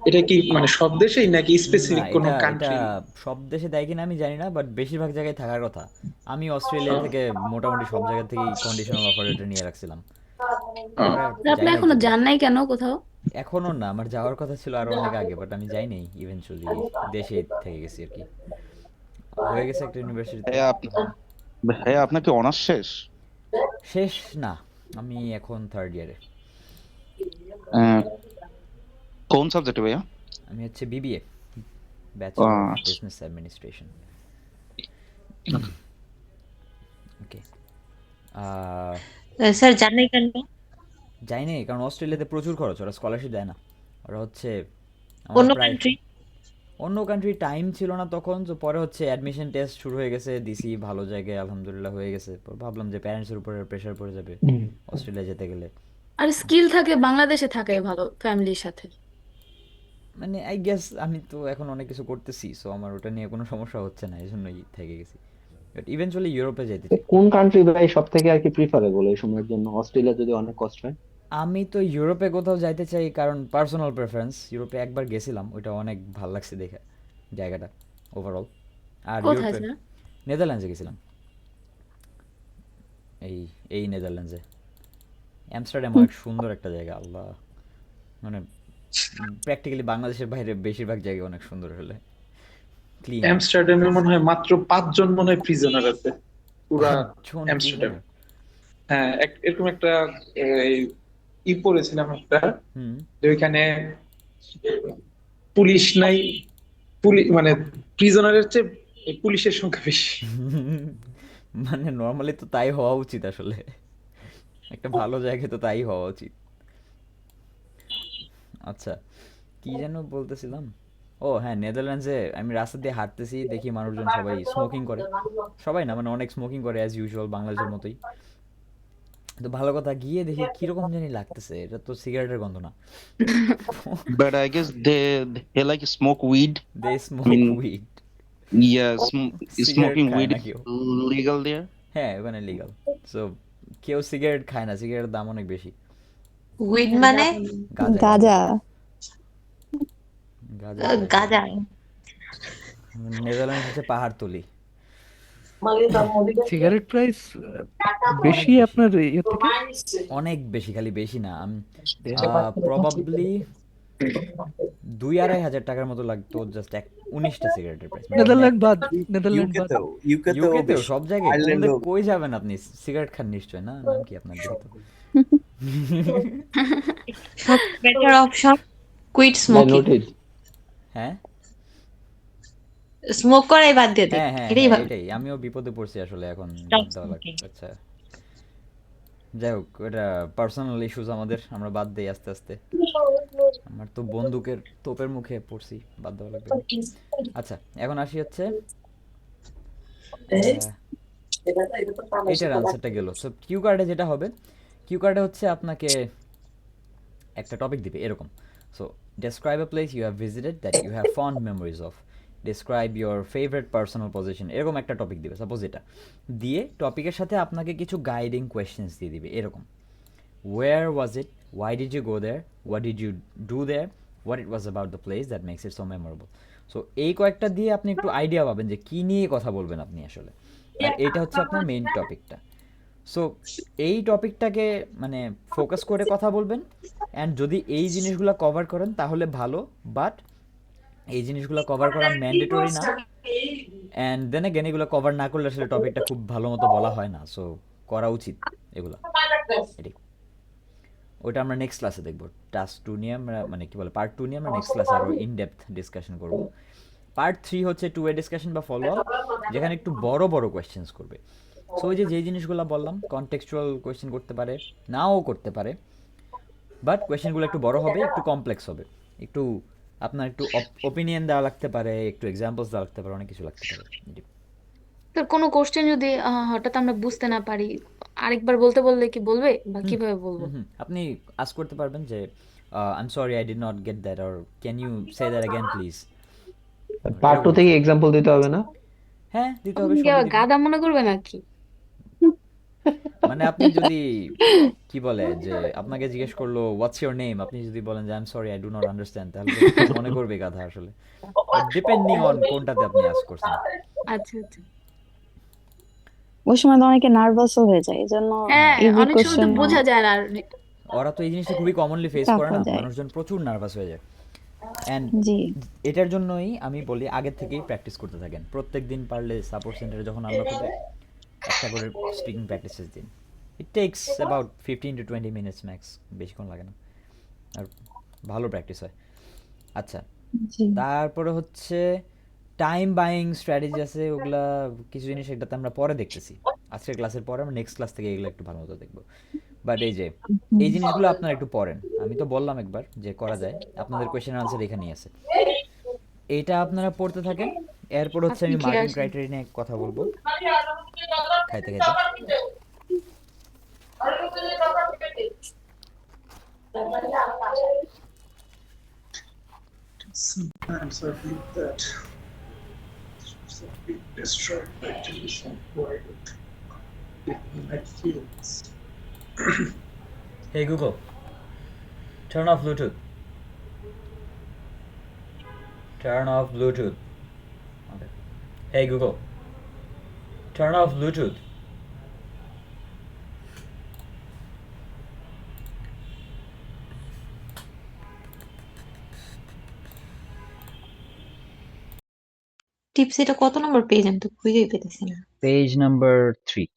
এটা কি মানে সব দেশেই নাকি না, স্পেসিফিক কোনো এটা কান্ট্রি? সব দেশে দেয় কিনা আমি জানি না, বাট বেশিরভাগ জায়গায় থাকার কথা। আমি অস্ট্রেলিয়া থেকে মোটামুটি সব জায়গা থেকেই কন্ডিশনাল অফার লেটার নিয়ে রাখছিলাম। পরে আর তা আপনি যাই নাই এখনো যদিও। যান নাই কেন কোথাও? এখনো না, আমার যাওয়ার কথা ছিল আরো অনেক আগে, বাট আমি যাই নাই, ইভেনচুয়ালি দেশে থেকে গেছি আর কি। হয়ে গেছে একটা ইউনিভার্সিটিতে। ভাইয়া আপনার কি অনার্স শেষ? শেষ না, আমি এখন 3rd ইয়ারে। আহ, কোন সাবজেক্টে ভাইয়া? আমি হচ্ছে বিবিএ, ব্যাচেলর অফ আচ্ছা। Business administration. ওকে, স্যার জান নাই কেন? যাই নাই কারণ অস্ট্রেলিয়াতে প্রচুর খরচ, ওরা স্কলারশিপ দেয় না। ওরা হচ্ছে আমার অন্য প্রায় কান্ট্রি? অন্য কান্ট্রি টাইম ছিল না তখন, তো পরে হচ্ছে অ্যাডমিশন টেস্ট শুরু হয়ে গেছে, দিছি ভালো জায়গায় আলহামদুলিল্লাহ হয়ে গেছে। পর ভাবলাম যে প্যারেন্টসের উপরে প্রেশার পড়ে যাবে অস্ট্রেলিয়া যেতে গেলে। আর স্কিল থাকে বাংলাদেশে থাকাই ভালো ফ্যামিলির সাথে। মানে আই গেস আমি তো এখন অনেক কিছু করতেছি, সো আমার ওটা নিয়ে কোনো সমস্যা হচ্ছে না, এই জন্যই থেকে গেছি। বাট ইভেনচুয়ালি ইউরোপে যেতে চাই। কোন কান্ট্রি ভাই সব থেকে আর কি প্রিফারেবল এই সময়ের জন্য? অস্ট্রেলিয়া যদি অনেক কষ্ট হয়। আমি তো ইউরোপে কোথাও যাইতে চাই, কারণ পার্সোনাল প্রেফারেন্স। ইউরোপে একবার গেছিলাম, ওইটা অনেক ভালো লাগছে দেখে জায়গাটা ওভারঅল। আর কোথায় ইউরোপে স্যার? নেদারল্যান্ডসে গেছিলাম, এই এই নেদারল্যান্ডসে অ্যামস্টারডাম অনেক সুন্দর একটা জায়গা, আল্লাহ, মানে প্র্যাকটিক্যালি বাংলাদেশের বাইরে বেশিরভাগ জায়গা অনেক সুন্দর, হলে ক্লিন। অ্যামস্টারডামে মনে হয় মাত্র 5 জন মনে হয় প্রিজনার আছে পুরা 5 জন অ্যামস্টারডাম। প্রিজনার? হ্যাঁ, এরকম একটা এই, পড়েছিলাম একটা, হুম। যে ওইখানে পুলিশ নাই, মানে প্রিজনারের চেয়ে এই পুলিশের সংখ্যা বেশি। মানে নর্মালি তো তাই হওয়া উচিত আসলে, একটা ভালো জায়গায় তো তাই হওয়া উচিত। আচ্ছা, কি যেন বলতেছিলাম? ও হ্যাঁ, নেদারল্যান্ডসে আমি রাস্তা দিয়ে হাঁটতেছি, দেখি মানুষজন সবাই স্মোকিং করে। সবাই না, মানে অনেক স্মোকিং করে অ্যাজ ইউজুয়াল, বাংলাদেশের মতোই। তো ভালো কথা, গিয়ে দেখি কিরকম জানি লাগতেছে, এটা তো সিগারেটের গন্ধ না। But I guess they like smoke weed. They I smoke mean, weed. yeah, cigarette smoking খায় weed না is কেউ। legal there. হ্যাঁ, ওখানে লিগাল। সো কেউ সিগারেট খায় না, সিগারেটের দাম অনেক বেশি। উইড হ্যাঁ, মানে? গাঁজা, গাজা। গাঁজা খায়। গাঁজা। নেদারল্যান্ডস হচ্ছে পাহাড়তলি। সিগারেট প্রাইস বেশি অনেক বেশি, আপনার ইয়ে থেকে? অনেক বেশি, খালি বেশি না, প্রবাবলি $2,500 টাকার মতো লাগতো জাস্ট 19টা সিগারেটের প্রাইস, মানে নেদারল্যান্ড বাদ, নেদারল্যান্ড বাদ। ইউকেতেও ইউকেতেও বেশি, সব জায়গায় কোন আয়ারল্যান্ডেও কই যাবেন আপনি? সিগারেট খান নিশ্চয় না? নাম কি আপনার দেখি তো? বেটার অপশন কুইট ভাই স্মোকিং, নোটেড। হ্যাঁ স্মোক করাই বাদ দিয়ে দিন, হ্যাঁ হ্যাঁ এটাই হ্যাঁ ভালো। এটাই, আমিও বিপদে পড়ছি আসলে, এখন স্টপ বাদ দেওয়া স্মোকিং। লাগবে। আচ্ছা যাই হোক, এটা পার্সোনাল ইস্যুস আমাদের, আমরা বাদ দিই আস্তে আস্তে। আমার তো বন্দুকের তোপের মুখে পড়ছি, বাদ দেওয়া লাগবে। আচ্ছা এখন আসি হচ্ছে আহ, এটার আনসারটা গেল। সো কিউ কার্ডে যেটা হবে, কিউ কার্ডে হচ্ছে আপনাকে একটা টপিক দিবে এরকম। So describe a place you have visited that you have fond memories of, describe your favourite personal position, এরকম একটা টপিক দিবে সাপোজ। এটা দিয়ে টপিকের সাথে আপনাকে কিছু গাইডিং কোয়েশ্চেন্স দিয়ে দিবে এরকম, where was it, why did you go there, what did you do there, what it was about the place that makes it so memorable. So এই কয়েকটা দিয়ে আপনি একটু আইডিয়া পাবেন যে কী নিয়ে কথা বলবেন আপনি আসলে, আর এইটা হচ্ছে আপনার মেইন টপিকটা। সো এই টপিকটাকে মানে ফোকাস করে কথা বলবেন, অ্যান্ড যদি এই জিনিসগুলো কভার করেন তাহলে ভালো, বাট এই জিনিসগুলো কভার করা ম্যান্ডেটরি না, অ্যান্ড দেন এগেন এগুলো কভার না করলে আসলে টপিকটা খুব ভালো মতো বলা হয় না। সো করা উচিত এগুলো, এটাই। ওটা আমরা নেক্সট ক্লাসে দেখবো। টাস্ক 2 নিয়ে আমরা, মানে কি বলে, পার্ট 2 নিয়ে আমরা নেক্সট ক্লাসে আরও ইন ডেপথ ডিসকাশন করব। পার্ট 3 হচ্ছে 2 ওয়ে ডিসকাশন বা ফলো আপ, যেখানে একটু বড় বড় কোয়েশ্চেন্স করবে। সো ওই যে যেই জিনিসগুলো বললাম, কনটেক্সচুয়াল কোয়েশ্চেন করতে পারে, নাও করতে পারে, বাট কোয়েশ্চেনগুলো একটু বড় হবে, একটু কমপ্লেক্স হবে, একটু আপনার একটু ওপিনিয়ন দেওয়া লাগতে পারে, একটু এক্সাম্পলস দেওয়া লাগতে পারে, অনেক কিছু লাগতে পারে। তো কোনো কোশ্চেন যদি হঠাৎ আমরা বুঝতে না পারি, আরেকবার বলতে বললে কি বলবে বা হুম কিভাবে বলবো? হুম হুম আপনি আস্ক করতে পারবেন যে I am sorry I did not get that, or can you say that again please, part two এরকম থেকে কিছু। এক্সাম্পল দিতে হবে না? হ্যাঁ দিতে হবে, তখন কি সবই আবার দিব। গাধা মনে করবে নাকি? মানে আপনি যদি কি বলে যে আপনাকে জিজ্ঞেস করলো হোয়াটস ইওর নেম, আপনি যদি বলেন যে I am sorry I do not understand, তাহলে তো মনে করবে গাধা আসলে। বাট ডিপেন্ডিং অন কোনটাতে আপনি আস্ক করছেন। আচ্ছা আচ্ছা। ওই সময় তো অনেকে নার্ভাসও হয়ে যায়, এই জন্য হ্যাঁ, হ্যাঁ ইজি অনেক সময় তো কোশ্চেন বোঝা যায় না। ওরা তো এই জিনিসটা খুবই কমনলি ফেস টাফ করে না, হয়ে যায়। মানুষজন প্রচুর নার্ভাস হয়ে যায়। অ্যান্ড জি এটার জন্যই আমি বলি আগের থেকেই প্র্যাকটিস করতে থাকেন, প্রত্যেক দিন পারলে সাপোর্ট সেন্টারে যখন আনলক হবে একটা করে স্পিকিং প্র্যাকটিসেস দিন। It takes about 15 to 20 minutes max, বেশিক্ষণ লাগে না, আর ভালো প্র্যাকটিস হয়। আচ্ছা জি তারপরে হচ্ছে টাইম বাইং স্ট্র্যাটেজি আছে, ওগুলা কিছু জিনিস এটাতে আমরা পরে দেখতেছি, আজকের ক্লাসের পরে আমরা নেক্সট ক্লাস থেকে এগুলো একটু ভালো মতো দেখবো। বাট এই যে এই জিনিসগুলো আপনারা একটু পড়েন, আমি তো বললাম একবার যে করা যায়, আপনাদের কোয়েশ্চেন আনসার এখানেই আছে, এইটা আপনারা পড়তে থাকেন। এরপর হচ্ছে আপনি আমি খেয়ে মার্কিং আসেন। ক্রাইটেরিয়া নিয়ে কথা বলবো খাইতে খাইতে। Sometimes I believe that being destroyed by television world in my feelings. Hey Google, turn off Bluetooth. Turn off Bluetooth. Okay. Hey Google, turn off Bluetooth. Tips এটা কত নম্বর পেজ? আমি তো খুঁজেই পেতেছি না। Page number 3.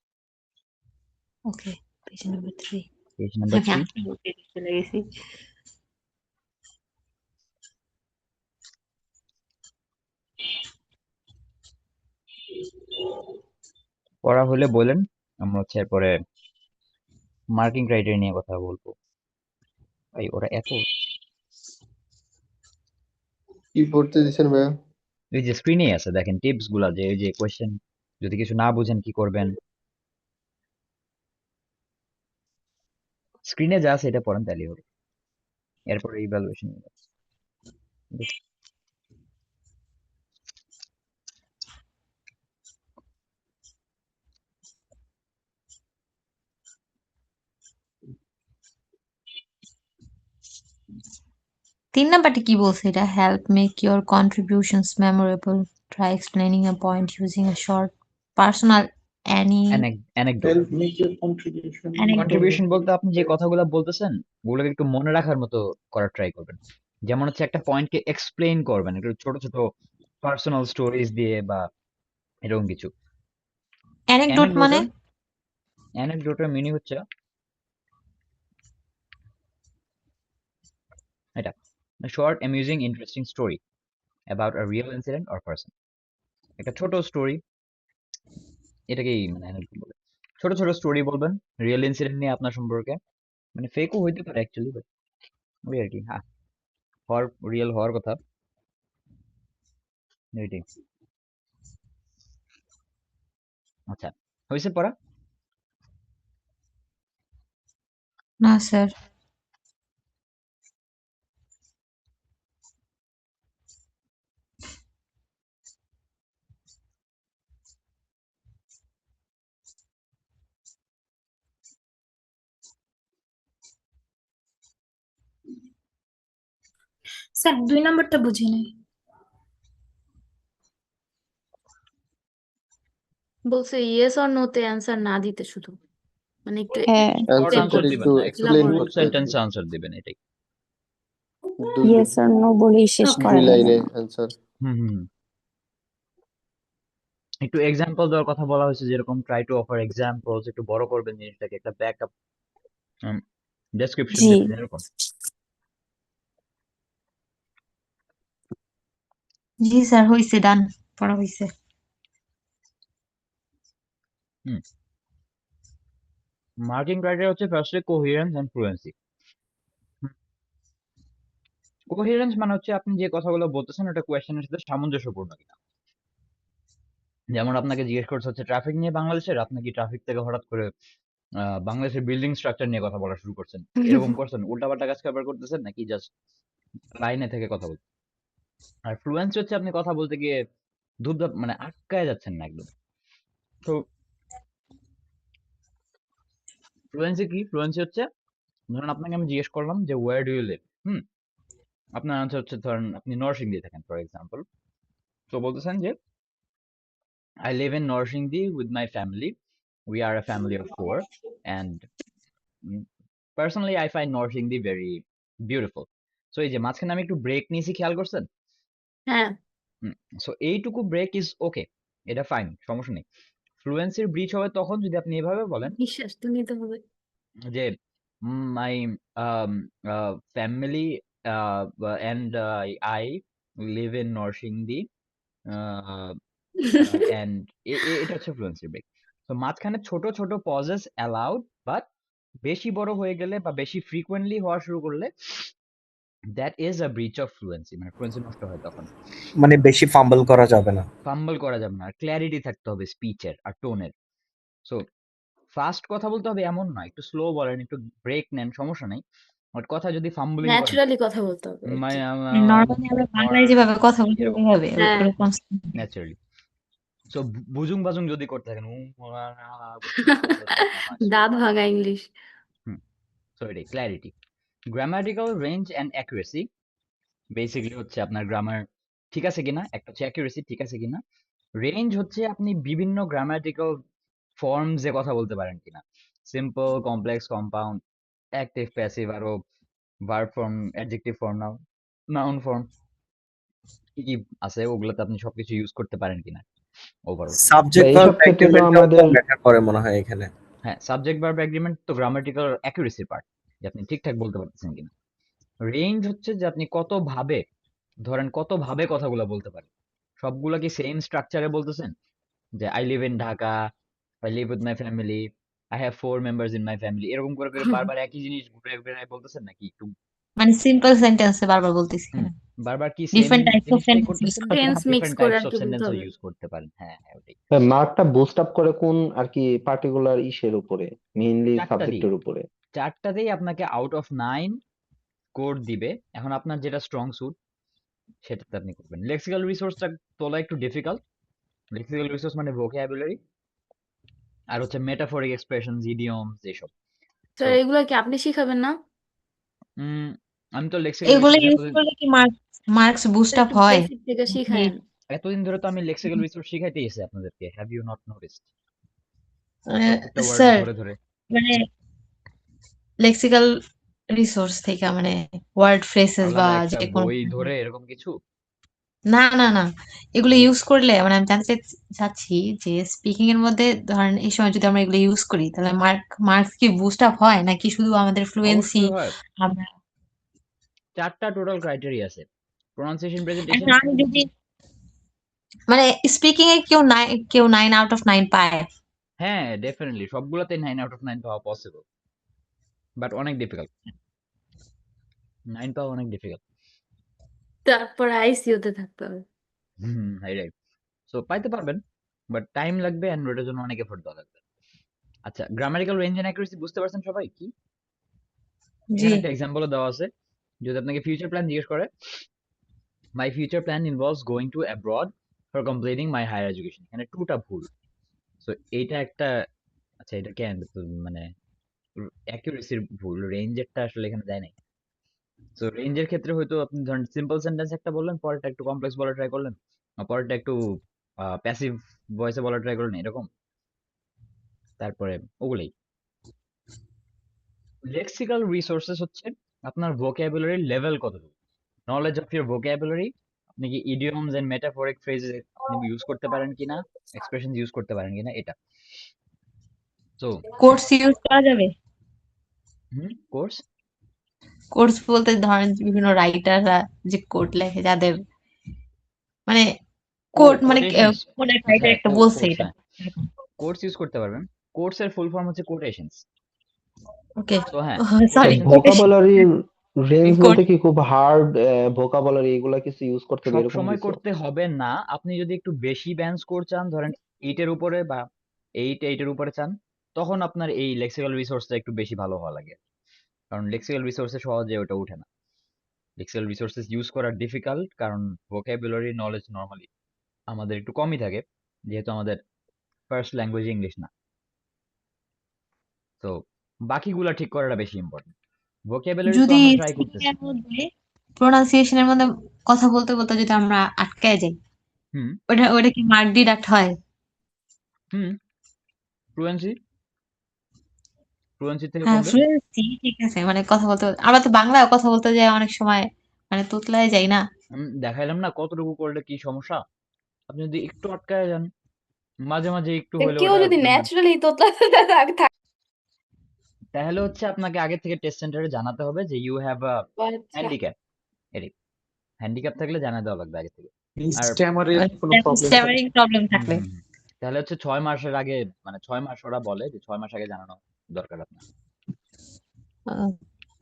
ওকে, পেজ নাম্বার 3। Page number আমি 3. 8 নম্বর পেজে চলে গেছি। পড়া হলে বলেন, আমরা হচ্ছে এরপরে মার্কিং ক্রাইটেরিয়া নিয়ে কথা বলবো। ভাই ওরা এত, কি পড়তে দিচ্ছেন ভাইয়া? এই যে স্ক্রিনেই আছে দেখেন টিপস গুলা, যে এই যে কোয়েশ্চেন যদি কিছু না বুঝেন কি করবেন, স্ক্রিনে যা আছে এটা পড়েন তাহলেই হবে। এরপরে ইভ্যালুয়েশন। 3 নাম্বারটা কি বলছে এটা? Help make your contributions memorable, try explaining a point using a short personal anecdote. Help make your contribution. Anecdote. Contribution বলতে আপনি যে কথাগুলো বলতেছেন ওগুলোকে একটু মনে রাখার মতো করার ট্রাই করবেন। যেমন হচ্ছে একটা পয়েন্টকে এক্সপ্লেইন করবেন একটু ছোট ছোট পার্সোনাল স্টোরিজ দিয়ে বা এরকম কিছু। অ্যানেকডোট মানে? অ্যানেকডোটের মিনিং হচ্ছে এটা short amusing interesting story about a real incident or person. একটা ছোট স্টোরি, এটাকেই মানে অ্যানেকডোট বলে। ছোট ছোট স্টোরি বলবেন রিয়েল ইনসিডেন্ট নিয়ে আপনার সম্পর্কে, মানে ফেকও হইতে পারে অ্যাকচুয়ালি, বাট ওই আর কি। হ্যাঁ, রিয়েল হওয়ার কথা এটাই। আচ্ছা, হয়েছে পড়া? না স্যার। স্যার 2 নম্বরটা বুঝি নাই। বলছে ইয়েস অর নোতে অ্যান্সার না দিতে, শুধু মানে একটু হ্যাঁ শর্ট এক্সপ্লেন আনসার করতে, দিবেন না, একটু এক্সপ্লেইন ফুল করতে সেন্টেন্স আনসার দিবেন এটাই। ইয়েস আর নো বলেই শেষ ওকে। করা 2 যাবে লাইনে না। অ্যান্সার। হুম। একটু এক্সাম্পল দেওয়ার কথা বলা হয়েছে, যেরকম ট্রাই টু অফার এক্সাম্পলস, একটু বড় করবেন জিনিসটাকে, একটা ব্যাকআপ ডেসক্রিপশন জি দেবেন এরকম। জি স্যার, হইছে, ডান, পড়া হইছে। হুম, মার্কিং ক্রাইটেরিয়া হচ্ছে ফার্স্টে কোহিরেন্স এন্ড ফ্লুয়েন্সি। কোহিরেন্স মানে হচ্ছে আপনি যে কথাগুলো বলতেছেন ওটা কোয়েশ্চেনের সাথে সামঞ্জস্যপূর্ণ কিনা। যেমন আপনাকে জিজ্ঞেস করছে হচ্ছে ট্রাফিক নিয়ে বাংলাদেশের, আপনি কি ট্রাফিক থেকে হঠাৎ করে বাংলাদেশের বিল্ডিং স্ট্রাকচার নিয়ে কথা বলা শুরু করছেন, এরকম করছেন, উল্টাপাল্টা কাজ কভার করতেছেন, নাকি জাস্ট লাইনে থেকে কথা বলছেন। আর ফ্লুয়েন্সি হচ্ছে আপনি কথা বলতে গিয়ে ধুপধাপ মানে আটকায় যাচ্ছেন না একদম। তো ফ্লুয়েন্সি কি? ফ্লুয়েন্সি হচ্ছে ধরুন আপনাকে আমি জিজ্ঞেস করলাম যে ওয়্যার ডু ইউ লিভ, আপনার আনসার হচ্ছে ধরেন আপনি নরসিংদী থাকেন ফর এক্সাম্পল। তো বলতেছেন যে I live in Norsingdi with my family. We are a family of 4 and personally I find Norsingdi very beautiful. So এই যে মাঝখানে আমি একটু ব্রেক নিয়েছি, খেয়াল করছেন? হ্যাঁ সো এইটুকু ব্রেক ইজ ওকে, এটা ফাইন, সমস্যা নেই। ফ্লুয়েন্সির ব্রিচ হবে তখন যদি আপনি এভাবে বলেন নিঃশ্বাস তো নিতে হবে। যে my family and I live in Norsingdi and এটা হচ্ছে ফ্লুয়েন্সি ব্রেক। তো মাঝখানে ছোট ছোট পজেস অ্যালাউড, বাট বেশি বড় হয়ে গেলে বা বেশি ফ্রিকোয়েন্টলি হওয়া শুরু করলে that is a breach of fluency, মানে ফ্লুয়েন্সি নষ্ট হয় তখন। মানে বেশি ফাম্বল করা যাবে না। ফাম্বল করা যাবে না, আর ক্ল্যারিটি থাকতে হবে স্পিচের আর টোনের। সো ফাস্ট কথা বলতে হবে এমন না, একটু স্লো বলেন, একটু ব্রেক নেন, সমস্যা নাই। বাট কথা যদি ফাম্বলিং করেন, ন্যাচারালি কথা বলতে হবে আর মানে কি। নর্মালি আমরা বাংলায় যেভাবে কথা বলি এরকম ওইভাবে, হ্যাঁ ওরকম ন্যাচারালি। সো বুজুং বাজুং যদি করতে থাকেন দাঁত ভাঙা ইংলিশ। সো এটাই clarity. Grammatical range and accuracy basically হচ্ছে আপনার গ্রামার ঠিক আছে কিনা, একটা হচ্ছে অ্যাকুরেসি ঠিক আছে কিনা। রেঞ্জ হচ্ছে আপনি বিভিন্ন গ্রামাটিক্যাল ফর্মসে কথা বলতে পারেন কিনা, simple, complex, compound, active, passive, আরো verb form, adjective form, noun form কি কি আছে ওগুলোতে আপনি সবকিছু ইউজ করতে পারেন কিনা ওভারঅল। সাবজেক্ট এইসব ভার্ব ক্ষেত্রে তো এগ্রিমেন্টটাও আমাদের ম্যাটার করে মনে হয় এখানে। হ্যাঁ, সাবজেক্ট ভার্ব এগ্রিমেন্ট তো গ্রামাটিক্যাল অ্যাকুরেসির পার্ট, যে আপনি ঠিকঠাক বলতে পারতেছেন কিনা। রেঞ্জ হচ্ছে যে আপনি কত ভাবে, ধরেন কত ভাবে কথাগুলো বলতে পারেন, সবগুলা কি সেম স্ট্রাকচারে বলতেছেন, যে I live in Dhaka, I live with my family, I have 4 members in my family, এরকম করে করে বারবার একই জিনিস ঘুরে ঘুরে বলতেছেন, নাকি একটু মানে সিম্পল সেন্টেন্সে বারবার বলতেছি কিনা, বারবার কি সেম ডিফারেন্ট টাইপস অফ জিনিসটাই সেন্টেন্স ইউজ করতেছেন, করতে টেন্স হবে। মিক্স ডিফারেন্ট করে টাইপস আর অফ কি বলতে সেন্টেন্সও হবে। ইউজ করতে পারেন। হ্যাঁ হ্যাঁ ওটাই। মার্কটা বুস্ট আপ করে কোন আর কি পার্টিকুলার ইসের উপরে, মেইনলি চারটা দিই, সাবজেক্টের উপরে। চারটাতেই আপনাকে আউট অফ 9 কোড দিবে। এখন আপনার যেটা স্ট্রং স্যুট সেটাতে আপনি করবেন। লেক্সিক্যাল রিসোর্সটা তোলা একটু ডিফিকাল্ট। লেক্সিক্যাল রিসোর্স মানে ভোকাবুলারি, আর হচ্ছে মেটাফরিক এক্সপ্রেশনস, ইডিয়মস এসব। স্যার সো এগুলো কি আপনি শিখাবেন না? আমি তো লেক্সিক্যাল এগুলো রিসোর্স ইউজ করলে কি মার্কস বুস্ট আপ একটু হয়? বেসিক থেকে শিখায়েন। এতদিন ধরে তো আমি লেক্সিক্যাল রিসোর্স শিখাইতেছি আপনাদেরকে, হ্যাভ ইউ নট নোটিসড? প্রত্যেকটা ওয়ার্ড স্যার ধরে ধরে। মানে লেক্সিক্যাল রিসোর্স থেকে মানে ওয়ার্ড ফ্রেসেস বা আলাদা একটা যে কোনো বই ধরে এরকম কিছু? না না না এগুলো তাহলে ইউজ করলে মানে আমি জানতে চাচ্ছি যে স্পিকিং এর মধ্যে ধরেন এই সময় যদি আমরা এগুলো ইউজ করি তাহলে মার্কস কি বুস্ট আপ হয় নাকি শুধু আমাদের ফ্লুয়েন্সি অবশ্যই হয়। আমরা 4টা টোটাল ক্রাইটেরিয়া আছে। Pronunciation, presentation. এখন আমি যদি মানে স্পিকিং এ কেউ 9 আউট অফ 9 পায়? হ্যাঁ, ডেফিনিটলি সবগুলোতে 9 আউট অফ 9 পাওয়া পসিবল, বাট অনেক ডিফিকাল্ট। 9 পাওয়া অনেক ডিফিকাল্ট। তারপর আইসিইউতে থাকতে হবে। রাইট। সো পাইতে পারবেন, বাট টাইম লাগবে এন্ড ওটার জন্য অনেক এফোর্ট দেওয়া লাগবে। আচ্ছা, গ্রামাটিক্যাল রেঞ্জ এন্ড অ্যাকুরেসি বুঝতে পারছেন সবাই কি? জি এখানে একটা এক্সাম্পলও দেওয়া আছে। যদি আপনাকে ফিউচার প্ল্যান জিজ্ঞেস করে, my future plan involves going to abroad for completing my higher education. এখানে টুটা ভুল। সো এইটা একটা, আচ্ছা এটা কেন মানে অ্যাকুরেসির ভুল, রেঞ্জেরটা আসলে এখানে দেয় নাই। সো রেঞ্জের ক্ষেত্রে হয়তো আপনি ধরেন সিম্পল সেন্টেন্স একটা বললেন, পরেরটা একটু কমপ্লেক্স বলা ট্রাই করলেন, বা পরেরটা একটু প্যাসিভ ভয়েসে বলা ট্রাই করলেন, এরকম। তারপরে ওগুলোই লেক্সিক্যাল রিসোর্সেস হচ্ছে আপনার ভোক্যাবুলারি লেভেল কতটুকু, নলেজ অফ ইউর ভোক্যাবুলারি। আপনি কি ইডিয়মস এন্ড মেটাফরিক ফ্রেজেস আপনি ইউজ করতে পারেন কিনা, এক্সপ্রেশন ইউজ করতে পারেন কিনা, এটা। সো কোর্স ইউজ করা যাবে? কোর্স কোর্স বলতে ধরেন বিভিন্ন রাইটাররা যে কোড লেখে যাদের মানে কোড মানে কোটেশনস। কোন এক আচ্ছা রাইটার হ্যাঁ, একটা বলছে কোর্স, এটা হ্যাঁ কোর্স ইউজ করতে পারবেন। কোর্সের ফুল ফর্ম হচ্ছে কোটেশনস। ওকে তো হ্যাঁ, সরি কোটেশনস ভোকাবুলারি রেঞ্জ বলতে কোড কি খুব হার্ড ভোকাবুলারি এগুলা কিছু ইউজ করতে হবে সব এরকম সময় কিছু? করতে হবে না। আপনি যদি একটু বেশি ব্যান্ড স্কোর চান, ধরেন 8 এর উপরে বা 8 এর উপরে চান, তখন আপনার এই লেক্সিক্যাল রিসোর্সটা একটু বেশি ভালো হওয়া লাগে। কারণ লেক্সিক্যাল রিসোর্সে সহজে ওটা উঠে না। লেক্সিক্যাল রিসোর্সেস ইউজ করা ডিফিকাল্ট, কারণ ভোকাবুলারি নলেজ নরমালি আমাদের একটু কমই থাকে, যেহেতু আমাদের ফার্স্ট ল্যাঙ্গুয়েজ ইংলিশ না। তো বাকিগুলা ঠিক করাটা বেশি ইম্পর্টেন্ট। ভোকাবুলারি তো যদি আমরা ট্রাই স্পিকিং করতেছি। এর মধ্যে প্রোনাউন্সিয়েশনের মধ্যে কথা বলতে বলতে যদি আমরা আটকায় যাই হুম ওটা কি মার্ক ডিডাক্ট হয়? হুম ফ্লুয়েন্সি ফ্লুয়েন্সি থেকে হ্যাঁ কমবে। ফ্লুয়েন্সি ঠিক আছে মানে কথা বলতে আমরা তো বাংলায় কথা বলতে যাই অনেক সময় মানে তোতলায় যাই না? আমি দেখাইলাম না কতটুকু করলে কি সমস্যা। আপনি যদি একটু আটকায় যান, মাঝে মাঝে একটু হলে কেউ ওটা যদি ন্যাচারালি তোতলাতে থাকে তাহলে হচ্ছে আপনাকে আগে থেকে টেস্ট সেন্টারে জানাতে হবে যে ইউ হ্যাভ আ আচ্ছা হ্যান্ডিক্যাপ। এটি হ্যান্ডিক্যাপ থাকলে জানাতে দেওয়া লাগবে আগে থেকে। আর স্ট্যামারের কোনো প্রবলেম থাকে? স্ট্যামারিং প্রবলেম থাকলে হুম, তাহলে হচ্ছে 6 মাসের আগে, মানে 6 মাস ওরা বলে যে 6 মাস আগে জানানো দরকার আপনার।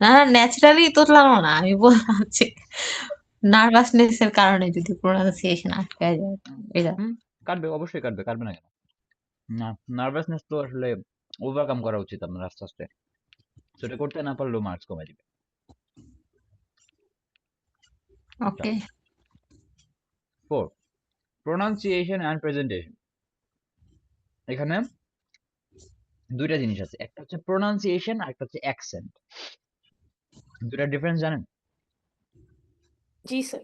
না না ন্যাচারালি তোতলানো না আমি বললাম হচ্ছে নার্ভাসনেস এর কারণে যদি প্রোনাউন্সিয়েশন আটকায় যায় এটা হুম কাটবে, অবশ্যই কাটবে, কাটবে না কেন? না, নার্ভাসনেস তো আসলে ওভারকাম করা উচিত আপনার আস্তে আস্তে। সেটা করতে না পারলেও মার্কস কমে দিবে। ওকে 4, প্রোনাউন্সিয়েশন অ্যান্ড প্রেজেন্টেশন। এখানে দুইটা জিনিস আছে, একটা হচ্ছে প্রোনাউন্সিয়েশন আর একটা হচ্ছে অ্যাকসেন্ট। দুটা ডিফারেন্স জানেন? জি স্যার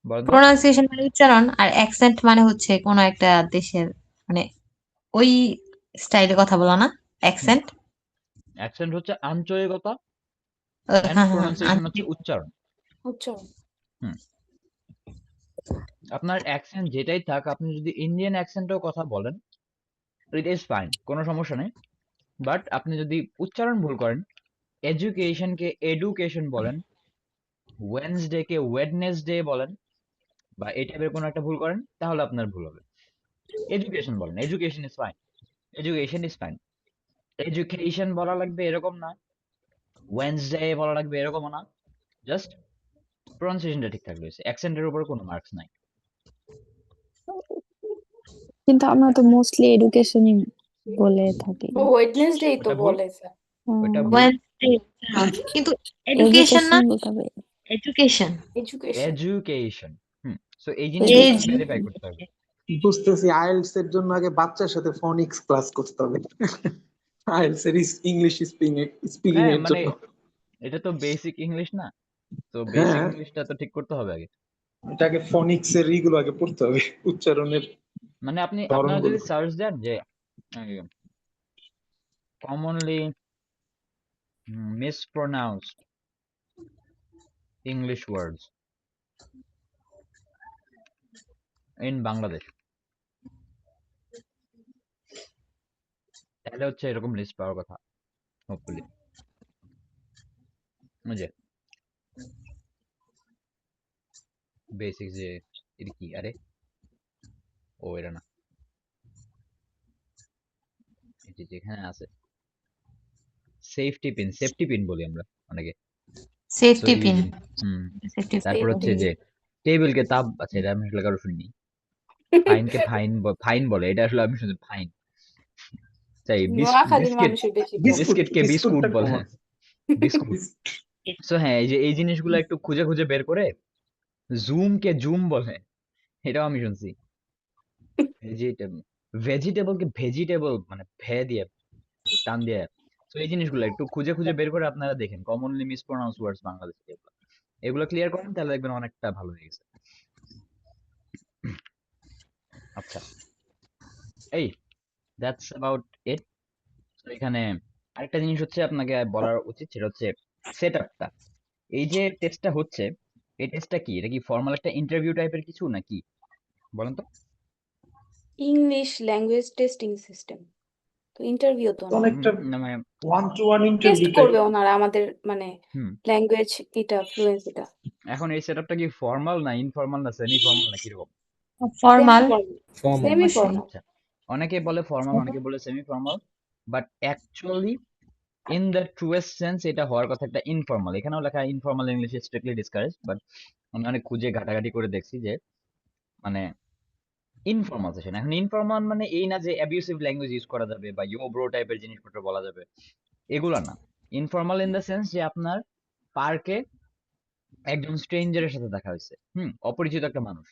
বলেন তো। প্রোনাউন্সিয়েশন মানে উচ্চারণ আর অ্যাকসেন্ট মানে হচ্ছে কোনো একটা দেশের মানে ওই স্টাইলে কথা বলা না অ্যাকসেন্ট? অ্যাকসেন্ট হচ্ছে আঞ্চলিকতা, হ্যাঁ এন্ড হ্যাঁ প্রোনাউন্সিয়েশন হচ্ছে উচ্চারণ। উচ্চারণ হুম আপনার অ্যাকসেন্ট যেটাই থাক, আপনি যদি ইন্ডিয়ান অ্যাকসেন্টেও কথা বলেন, ইট ইজ ফাইন, কোনো সমস্যা নেই। বাট আপনি যদি উচ্চারণ ভুল করেন, এডুকেশনকে এডুকেশন বলেন, ওয়েডনেসডে কে ওয়েডনেসডে বলেন, বা এই টাইপের কোনো একটা ভুল করেন, তাহলে আপনার ভুল হবে। এডুকেশন বলেন, education is fine, education is fine. Education বলা লাগবে এরকম না, ওয়েডনেসডে বলা লাগবে এরকমও না, জাস্ট প্রনাউন্সিয়েশনটা ঠিক থাকলে হয়েছে। অ্যাকসেন্টের উপর কোনো মার্কস নাই। কিন্তু আমরা তো মোস্টলি এডুকেশনই বলে থাকি। ওয়েডনেসডেই তো ওটা ভুল, বলে স্যার ওটা ভুল। ওয়েনসডে কিন্তু এডুকেশন না এডুকেশন বলতে হবে। Education education education. সো এই জিনিসগুলো এজ ভেরিফাই করতে হবে। বুঝতেছি, আইএলটিএস এর জন্য আগে বাচ্চার সাথে ফনিক্স ক্লাস করতে হবে। আইএলটিএস এর ইংলিশ স্পিকিং হ্যাঁ এর মানে জন্য। এটা তো বেসিক ইংলিশ না, তো বেসিক হ্যাঁ, ইংলিশটা তো ঠিক করতে হবে আগে। এটাকে ফনিক্স এর ইগুলো আগে পড়তে হবে, উচ্চারণের মানে আপনারা ধরনগুলো। যদি সার্চ দেন যে commonly mispronounced English words in Bangladesh, তাহলে হচ্ছে এরকম লিস্ট পাওয়ার কথা হোপফুলি। ওই যে বেসিক যে এটা কি, আরে ও এটা না, এই যে যেখানে আছে সেফটি পিন বলি আমরা অনেকে। তো সেফটি এই পিন, যে সেফটি তারপর হচ্ছে Safety. যে টেবিলকে তাপ, আচ্ছা এটা আমি আসলে কারো শুনিনি। ফাইনকে ফাইন বলে, এটা আসলে আমি শুনি ফাইন। তাই নোয়াখালীর মানুষের বেশি কম। বিস্কিটকে বিস্কুট বিস্কুটটা বলে, কমন। বিস্কুট। সো হ্যাঁ, এই যে এই জিনিসগুলো একটু খুঁজে খুঁজে বের করে জুমকে জুম বলে, এটাও আমি শুনছি। ভেজিটেবলকে ভেজিটেবল মানে ভে দিয়ে টান দিয়ে। তো এই জিনিসগুলো একটু খুঁজে খুঁজে বের করে আপনারা দেখেন কমনলি মিসপ্রোনাউন্স ওয়ার্ডস বাংলাদেশে এগুলো, এগুলো ক্লিয়ার করেন তাহলে দেখবেন অনেকটা ভালো হয়ে গেছে। আচ্ছা, এই দ্যাটস অ্যাবাউট ইট। তো এখানে আরেকটা জিনিস হচ্ছে আপনাকে বলার উচিত, সেটা হচ্ছে সেট আপটা। এই যে টেস্টটা হচ্ছে, এই টেস্টটা কি, এটা কি ফর্মাল একটা ইন্টারভিউ টাইপের কিছু নাকি বলেন তো? ইংলিশ ল্যাঙ্গুয়েজ টেস্টিং সিস্টেম, তো ইন্টারভিউ তো না, অনেকটা না মানে 1-to-1 টেস্ট ইন্টারভিউ করবে ওনারা আমাদের মানে হুম ল্যাঙ্গুয়েজ এটা ফ্লুয়েন্সিটা। এখন এই সেটআপটা কি ফর্মাল না ইনফর্মাল না সেমি ফর্মাল না কিরকম? ফর্মাল সেমি অবশ্যই। ফর্মাল। আচ্ছা, অনেকে বলে ফর্মাল, অনেকে বলে semi formal, but actually in the truest sense এটা হওয়ার কথা একটা ইনফর্মাল। এখানেও লেখা informal English strictly discourage, but আমি অনেক খুঁজে ঘাটাঘাটি করে দেখছি যে মানে ইনফর্মাল সেশন। এখন ইনফর্মাল মানে এই না যে অ্যাবিউসিভ ল্যাঙ্গুয়েজ ইউজ করা যাবে বা ইয়ো ব্রো টাইপের জিনিসপত্র বলা যাবে, এগুলো না। ইনফর্মাল ইন দ্য সেন্স যে আপনার পার্কে একজন স্ট্রেঞ্জারের সাথে দেখা হয়েছে, অপরিচিত একটা মানুষ,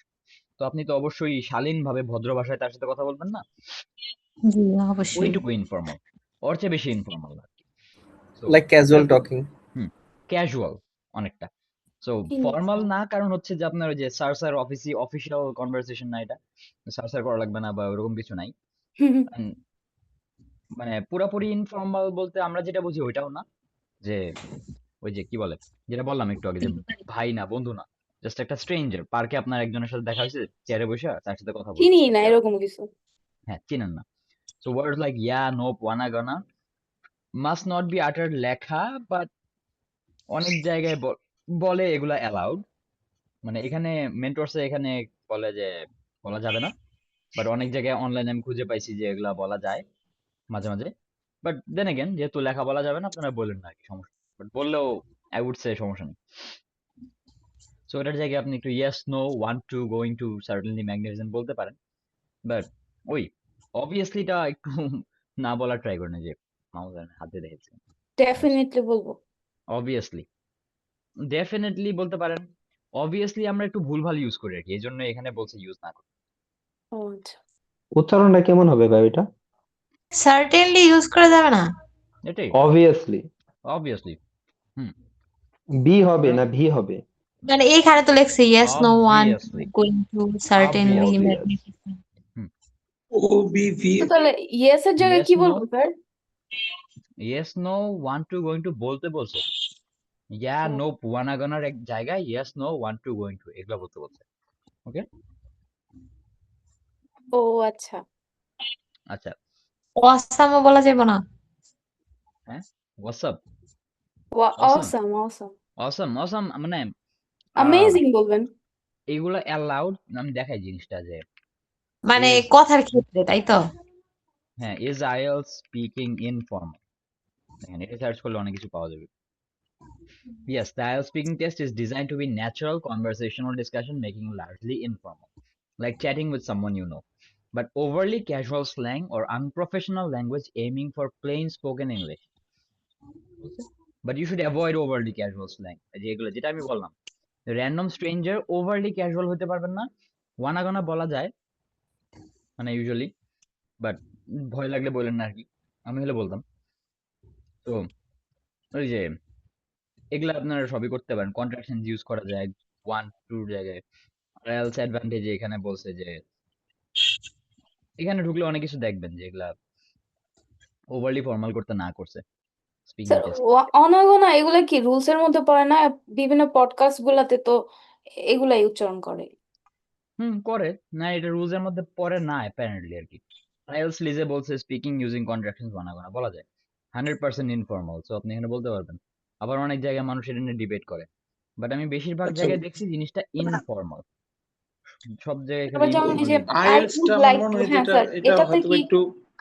তো আপনি তো অবশ্যই শালীনভাবে ভদ্র ভাষায় তার সাথে কথা বলবেন না, জি অবশ্যই। ওইটুকু ইনফর্মাল, ওর চেয়ে বেশি ইনফর্মাল না। So like casual talking. Casual অনেকটা। সো ফর্মাল না, কারণ হচ্ছে যে আপনার ওই যে স্যার অফিসিয়াল কনভারসেশন না, এটা স্যার করা লাগবে না বা ওরকম কিছু নাই। And মানে পুরাপুরি ইনফর্মাল বলতে আমরা যেটা বুঝি ওইটাও না, যে ওই যে কি বলে, যেটা বললাম একটু আগে, যে ভাই না বন্ধু না, জাস্ট একটা স্ট্রেঞ্জার পার্কে আপনার একজনের সাথে দেখা হয়েছে, চেয়ারে বসে তার সাথে কথা চিনি বলতেছেন, না এরকম কিছু। হ্যাঁ চিনেন না। So words like yeah, nope, wanna, gonna must not be uttered লেখা, বাট অনেক জায়গায় বলে এগুলা অ্যালাউড। মানে এখানে মেন্টরসে এখানে বলে যে বলা যাবে না, বাট অনেক জায়গায় অনলাইনে আমি খুঁজে পাইছি যে এগুলা বলা যায় মাঝে মাঝে। বাট দেন এগেন, যেহেতু লেখা বলা যাবে না, আপনারা বললেন না আর কি, সমস্যা, বাট বললেও আই উড সে সমস্যা নেই। সো এটার জায়গায় আপনি একটু yes, no, want to, going to, certainly, magnificent বলতে পারেন, বাট ওই অবভিয়াসলিটা একটু না বলার ট্রাই করেন, যে মাউস হাতে দেখেছি। ডেফিনেটলি বলবো। অবভিয়াসলি, ডেফিনেটলি বলতে পারেন। অবভিয়াসলি আমরা একটু ভুলভাল ইউজ করি আর কি, এই জন্য এখানে বলছে ইউজ না করতে। ও আচ্ছা। উচ্চারণটা কেমন হবে ভাই এটা? সার্টেনলি ইউজ করা যাবে না, এটাই অবভিয়াসলি অবভিয়াসলি। বি হবে না ভি হবে? মানে এইখানে তো লেখছে yes no want Obviously. Going to certainly Obvious. Magnificent. OBV তো তাহলে ইয়েস এর জায়গায় Yes, কি no. বলবো sir? Yes, no, want to, going to বলতে বলছে। ইয়া, ও। নো, ওয়ানা, গানার এক জায়গায় yes, no, want to, going to এগুলো বলতে বলছে। ওকে, ও আচ্ছা। আচ্ছা, অসামও বলা যাবে না। হ্যাঁ, হোয়াটসঅ্যাপ, Awesome. অসাম অসাম অসম, অসম মানে অ্যামেজিং বলবেন। এগুলো অ্যালাউড। আমি দেখাই জিনিসটা যে মানে is কথার ক্ষেত্রে, তাই তো? হ্যাঁ, ইজ আইএলস স্পিকিং ইনফর্মাল, দেখেন এটা সার্চ করলে অনেক কিছু পাওয়া যাবে। Yes, the IELTS speaking test is designed to be natural conversational discussion, making largely informal, like chatting with someone you know, but overly casual slang or unprofessional language aiming for plain spoken English. But you should avoid overly casual slang. যেগুলো যেটা আমি বললাম, random stranger overly casual হতে পারবেন না, ওয়ানা গানা বলা যায় মানে ইউজুয়ালি, বাট ভয় লাগলে বলেন না আর কি, আমি হলে বলতাম। তো ওই যে এগুলা আপনারা সবই করতে পারেন, কন্ট্রাকশন ইউজ করা যায় ওয়ান টুর জায়গায়। আর এলস অ্যাডভান্টেজ এখানে বলছে যে এখানে ঢুকলে অনেক কিছু দেখবেন যে এগুলা ওভারলি ফর্মাল করতে না করছে। Speaking sir test. অনাগোনা এগুলা কি রুলস এর মধ্যে পড়ে না? বিভিন্ন পডকাস্ট গুলাতে তো এগুলাই উচ্চারণ করে। করে না, এটা রুলস এর মধ্যে পড়ে না অ্যাপারেন্টলি আর কি। আইএলস লিজে বলছে স্পিকিং ইউজিং কন্ট্রাকশনস বানাগোনা বলা যায় 100% ইনফর্মাল, সো আপনি এখানে বলতে পারবেন। আবার অনেক জায়গায় মানুষ এটা নিয়ে ডিবেট করে, বাট আমি বেশিরভাগ আচ্ছা জায়গায় দেখছি জিনিসটা ইনফর্মাল। সব জায়গায় তারপর খালি যেমন এই যে মানে আই আইএলটিএসটা উড আমার লাইক মনে টু, হয় হ্যাঁ যেটা স্যার এটা এটাতে হয়তো কি একটু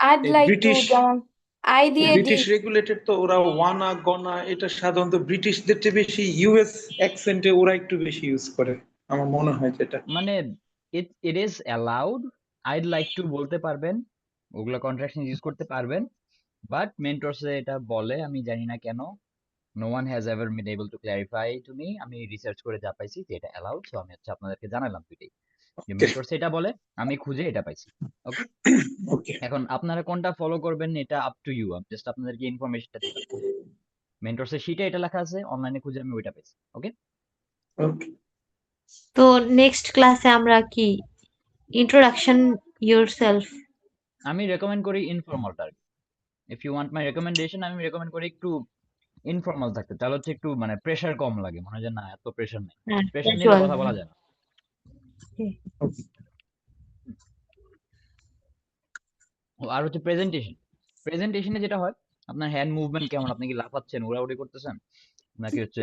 আইড লাইক টু, ব্রিটিশ যেমন আই দিয়ে ডি। ব্রিটিশ রেগুলেটেড, তো ওরা ওয়ানা গনা এটা সাধারণত ব্রিটিশদের চেয়ে বেশি ইউএস অ্যাকসেন্টে ওরা একটু বেশি ইউজ করে আমার মনে হয় যেটা। মানে it is allowed. I'd like to বলতে পারবেন, ওগুলা কন্ট্রাকশন ইউজ করতে পারবেন, বাট মেন্টরসে এটা বলে, আমি জানি না কেন। No one has ever been able to clarify to me. আমি রিসার্চ করে যা পাইছি যে এটা অ্যালাউড, সো আমি হচ্ছে আপনাদেরকে জানালাম দুইটাই। যে মেন্টরসে এটা বলে, আমি খুঁজে এটা পাইছি। ওকে, ওকে এখন আপনারা কোনটা ফলো করবেন এটা আপ টু ইউ। আমি জাস্ট আপনাদেরকে ইনফরমেশনটা দিলাম। মেন্টরসের শিটে এটা লেখা আছে, অনলাইনে খুঁজে আমি ওইটা পেয়েছি। ওকে, ওকে তো নেক্সট ক্লাসে আমরা কি ইন্ট্রোডাকশন ইয়োরসেলফ? আমি রেকমেন্ড করি ইনফর্মালটা। If you want my recommendation, আমি রেকমেন্ড করি একটু ইনফর্মাল থাকতে, তাহলে হচ্ছে একটু মানে প্রেশার কম লাগে, মনে হয় যে না এত প্রেশার নেই। হ্যাঁ, প্রেশার নিলে ক্যাজুয়াল। কথা বলা যায় না। আর হচ্ছে প্রেজেন্টেশন। প্রেজেন্টেশনে যেটা হয়, আপনার হ্যান্ড মুভমেন্ট কেমন, আপনি কি লাফাচ্ছেন, উড়াউড়ি করতেছেন, নাকি হচ্ছে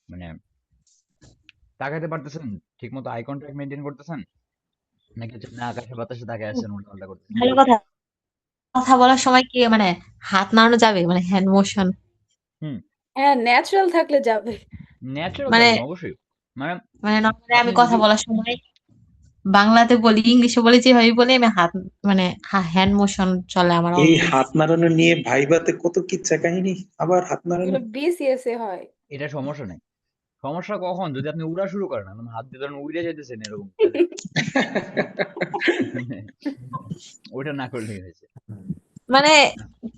মানে তাকাতে পারতেছেন, ঠিক মতো আই কন্ট্যাক্ট মেনটেন করতেছেন, নাকি হচ্ছে না আকাশে বাতাসে তাকায় আছেন, উল্টা করতেছেন, ভালো কথা। কথা বলার সময় কি মানে হাত নাড়ানো যাবে, মানে হ্যান্ড মোশন? হুম, হ্যাঁ, ন্যাচারাল থাকলে যাবে। ন্যাচারাল মানে থাকবেন অবশ্যই। মানে মানে নর্মালি আমি আপনি কথা যদি বলার সময় বাংলাতে বলি, ইংলিশে বলি, যেভাবে বলি আমি হাত মানে হ্যান্ড মোশন চলে আমার এই অলওয়েজ। হাত নাড়ানো নিয়ে ভাইভাতে কত কিচ্ছা কাহিনী, আবার হাত নাড়ানো এগুলো বিসিএস এ হয়। এটা সমস্যা নেই। সমস্যা কখন, যদি আপনি উড়া শুরু করেন, আপনি হাত দিয়ে ধরেন উড়ে যেতেছেন এরকম, তাহলে ওটা না করলেই হয়েছে। মানে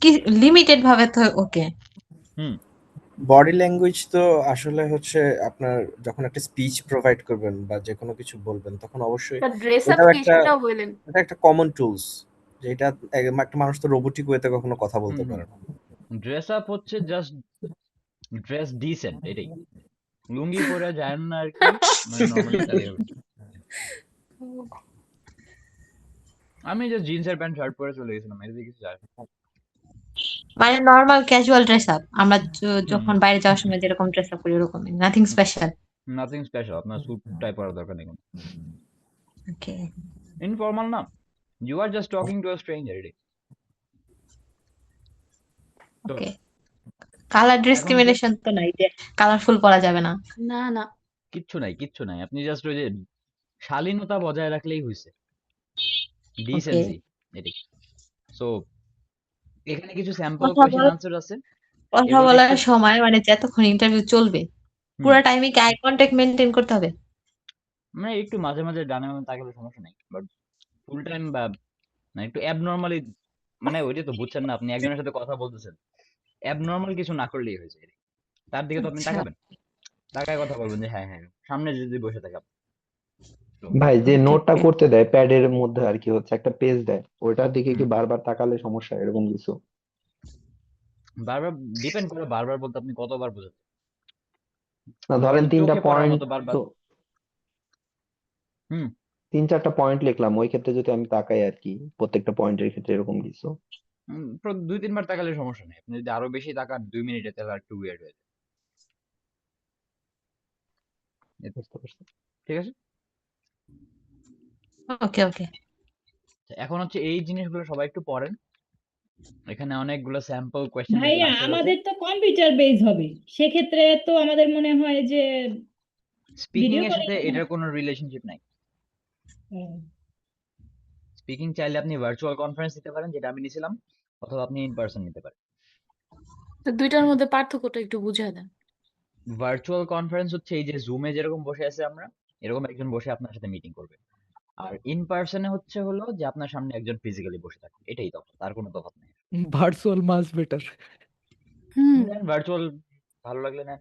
কি লিমিটেড ভাবে তো ওকে। হুম, বডি ল্যাঙ্গুয়েজ তো আসলে হচ্ছে আপনার যখন একটা স্পিচ প্রোভাইড করবেন বা যে কোনো কিছু বলবেন, তখন অবশ্যই তা ড্রেস আপ এটাও কি একটা সেটাও বললেন। এটা একটা কমন টুলস, যে এটা একটা মানুষ তো রোবোটিক ওয়েতে কখনো কথা বলতে পারে না। ড্রেস আপ হচ্ছে জাস্ট ড্রেস ডিসেন্ট, এটাই। লুঙ্গি পরে যায় না আর কি, মানে নর্মালি তাহলে হবে। আমি যে জিন্সের প্যান্ট শার্ট পরে চলে গেছিলাম, এতে কিছু যায় না। মানে নর্মাল ক্যাজুয়াল ড্রেস আপ আমরা হুম, যখন বাইরে যাওয়ার সময় যেরকম ড্রেস আপ করি ওরকমই, নাথিং স্পেশাল। নাথিং স্পেশাল, আপনার স্যুট টাই পরার দরকার নেই। ওকে ইনফর্মাল না, you are just talking to a stranger, এটাই তো। ওকে। কালার এখন হচ্ছে ডিসক্রিমিনেশন তো নাই যে কালারফুল পরা যাবে না? না না, কিচ্ছু নাই, আপনি জাস্ট ওই যে শালীনতা বজায় রাখলেই হয়েছে, ওকে। ডিসেন্সি, এটাই। সো এখানে কিছু স্যাম্পল কথা কোয়েশ্চেন বল আনসার আছে, কথা এগুলো বলার একটু সময় মানে যতক্ষণ ইন্টারভিউ চলবে হুম, পুরো টাইমে কি আই কন্টাক্ট মেনটেন করতে হবে? মানে একটু মাঝে মাঝে ডানে বামে তাকালে সমস্যা নেই, বাট ফুল টাইম বা না একটু অ্যাবনর্মালি, মানে ওইটাই তো বুঝছেন না, আপনি একজনের সাথে কথা বলতেছেন, অ্যাবনর্মাল কিছু না করলেই হয়েছে। তার দিকে তো আপনি আচ্ছা। তাকাবেন, তাকায় কথা বলবেন যে হ্যাঁ হ্যাঁ, সামনে যদি বসে থাকে আপনি। তো ভাই যে ওকে নোটটা ওকে। করতে দেয় প্যাডের মধ্যে আর কি হচ্ছে একটা পেজ দেয়, ওইটার দিকে কি বারবার তাকালে সমস্যা এরকম কিছু? বারবার ডিপেন্ড করে, বারবার বলতে আপনি কতবার বোঝাচ্ছেন। না ধরেন ধরেন তিনটা চোখে পড়ার পয়েন্ট মতো বারবার। তো হুম, 3-4টা পয়েন্ট লিখলাম, ওই ক্ষেত্রে যদি আমি তাকাই আর কি প্রত্যেকটা পয়েন্টের ক্ষেত্রে এরকম কিছু? 2-3 বার তাকালে সমস্যা নেই। আপনি যদি আরো বেশি তাকান 2 মিনিটে, তাহলে আর একটু উইয়ার্ড হয়ে যায়। বুঝতে পারছি। ঠিক আছে, ওকে ওকে। এখন হচ্ছে এই জিনিসগুলো সবাই একটু পড়েন। এখানে অনেকগুলো স্যাম্পল কোয়েশ্চেন এর ভাইয়া আনসার আছে। আমাদের তো কম্পিউটার বেস হবে, সেক্ষেত্রে তো আমাদের মনে হয় যে স্পিকিং ভিডিও এর কলিং। সাথে এটার কোনো রিলেশনশিপ নাই। স্পিকিং চাইলে আপনি ভার্চুয়াল কনফারেন্স নিতে পারেন, যেটা আমি নিছিলাম, অথবা আপনি ইন পারসন নিতে পারেন। তো দুইটার মধ্যে পার্থক্যটা একটু বুঝায় দেন। ভার্চুয়াল কনফারেন্স হচ্ছে এই যে জুমে যেরকম বসে আছে আমরা, এরকম একজন বসে আপনার সাথে মিটিং করবে। আর ইন পারসনে হচ্ছে হলো যে আপনার সামনে একজন ফিজিক্যালি বসে থাকবে, এটাই তফাৎ, আর কোনো তফাৎ নেই। ভার্চুয়াল মাস বেটার। হুম, ভার্চুয়াল ভালো লাগলে না,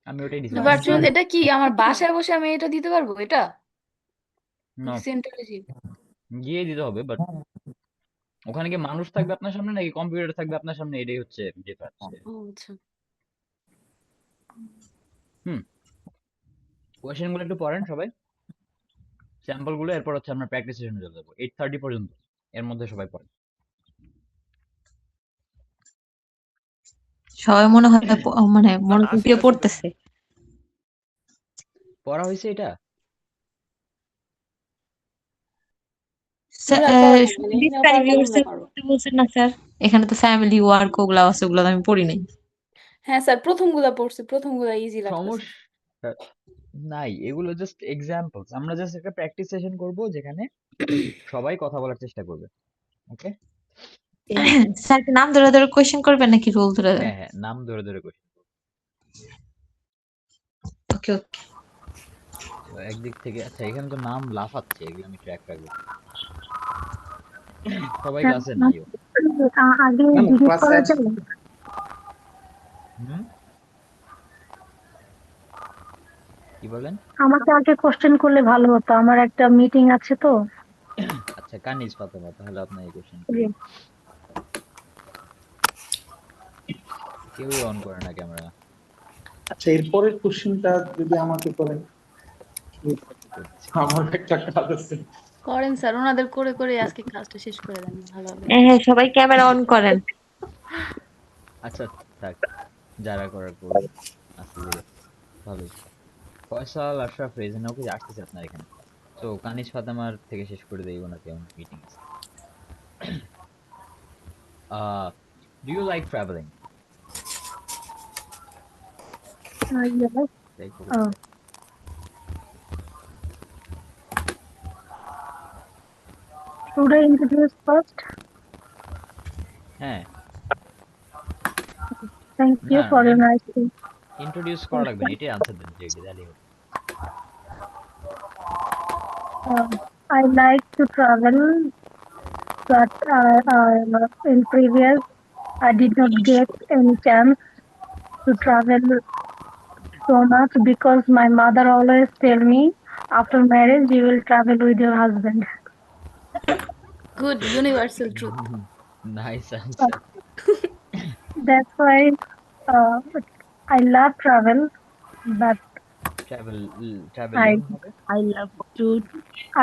আমি ওটাই দিছিলাম। ভার্চুয়াল এটা কি আমার বাসায় বসে আমি এটা দিতে পারবো? এটা না, সেন্টারে গিয়ে দিতে হবে, বাট ওখানে কি মানুষ থাকবে আপনার সামনে নাকি কম্পিউটার থাকবে আপনার সামনে, এটাই হচ্ছে ডিফারেন্স। ও আচ্ছা। হুম, কোয়েশ্চেন গুলো একটু পড়েন সবাই, স্যাম্পল গুলো, এরপর হচ্ছে আমরা প্র্যাকটিস সেশনে চলে যাবো 8:30 পর্যন্ত, এর মধ্যে সবাই পড়েন। সবাই মনে হয় মানে মনোযোগ আচ্ছা দিয়ে পড়তেছে। পড়া হয়েছে এটা? স্যার, আমরা পড়া লাগবে না, এখানে ডিসক্রাইব পড়া লাগবে না ইয়োরসেলফ কারো। পড়তে বলছেন না স্যার? এখানে তো ফ্যামিলি ওয়ার্ক ওগুলা আছে, ওগুলা তো আমি পড়ি নাই। হ্যাঁ স্যার, প্রথমগুলা পড়ছি, প্রথমগুলা ইজি লাগতেছে। সমস্যা নাই, এগুলো জাস্ট এক্সাম্পলস। আমরা জাস্ট একটা প্র্যাকটিস সেশন করব যেখানে সবাই কথা বলার চেষ্টা করবে। ওকে? স্যার কি নাম ধরে ধরে কোয়েশ্চেন করবেন নাকি রোল ধরে? হ্যাঁ হ্যাঁ, নাম ধরে ধরে কোয়েশ্চেন। ওকে ওকে। তো একদিক থেকে আচ্ছা, এখানে তো নাম লাফাচ্ছে, এগুলো আমি ট্র্যাক রাখবো। সবাই ক্লাসে নাইও। আগে ম্যাম জিজ্ঞেস ক্লাস করা অ্যাড যাবে? হুম, কি বলেন? আমাকে আগে কোশ্চেন করলে ভালো হতো, আমার একটা মিটিং আছে তো। আচ্ছা, কানিজ ফাতেমা, তাহলে আপনার এই কোশ্চেন জি। কেউই অন করে না ক্যামেরা। আচ্ছা, এরপরের কোশ্চেনটা যদি আমাকে করেন, আমার একটা কাজ আছে। করেন স্যার, ওনাদের করে করে আজকে ক্লাসটা শেষ করে দেন, ভালো হবে। হ্যাঁ, সবাই ক্যামেরা অন করেন। আচ্ছা থাক, যারা করার করুন, আস্তে ধীরে, ভালোই। ফয়সাল, আশরাফ, রেজিনা, ওকে আসতেছে আপনার এখানে। তো কানিজ ফাতেমার থেকে শেষ করে দেই, ওনাকে অনেক মিটিং আছে। Do you like travelling? Yes. Should I introduce first? হ্যাঁ, Thank you না for your nice thing. Introduce করা লাগবে না, এটাই আনসার দেন ডিরেক্টলি, তাহলেই হবে। I like to travel, but in previous I did not get any chance to travel so much because my mother always tell me after marriage you will travel with your husband. Good, universal truth. Nice answer. That's why I love travel, but travelling হবে।